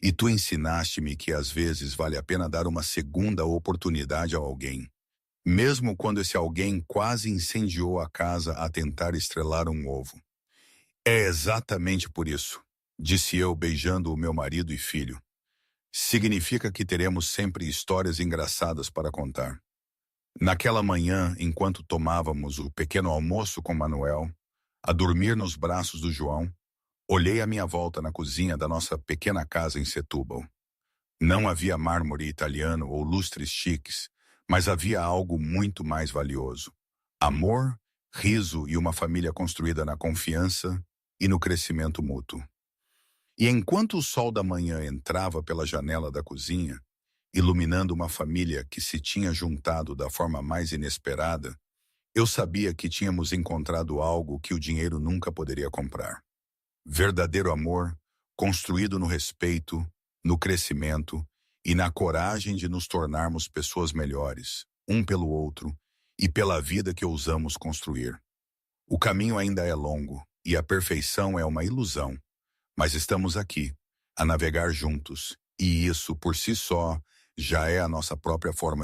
E tu ensinaste-me que às vezes vale a pena dar uma segunda oportunidade a alguém, mesmo quando esse alguém quase incendiou a casa a tentar estrelar um ovo. É exatamente por isso, disse eu beijando o meu marido e filho. Significa que teremos sempre histórias engraçadas para contar. Naquela manhã, enquanto tomávamos o pequeno almoço com Manuel, a dormir nos braços do João, olhei à minha volta na cozinha da nossa pequena casa em Setúbal. Não havia mármore italiano ou lustres chiques, mas havia algo muito mais valioso. Amor, riso e uma família construída na confiança e no crescimento mútuo. E enquanto o sol da manhã entrava pela janela da cozinha, iluminando uma família que se tinha juntado da forma mais inesperada, eu sabia que tínhamos encontrado algo que o dinheiro nunca poderia comprar. Verdadeiro amor, construído no respeito, no crescimento e na coragem de nos tornarmos pessoas melhores, um pelo outro e pela vida que ousamos construir. O caminho ainda é longo e a perfeição é uma ilusão, mas estamos aqui, a navegar juntos, e isso, por si só, já é a nossa própria forma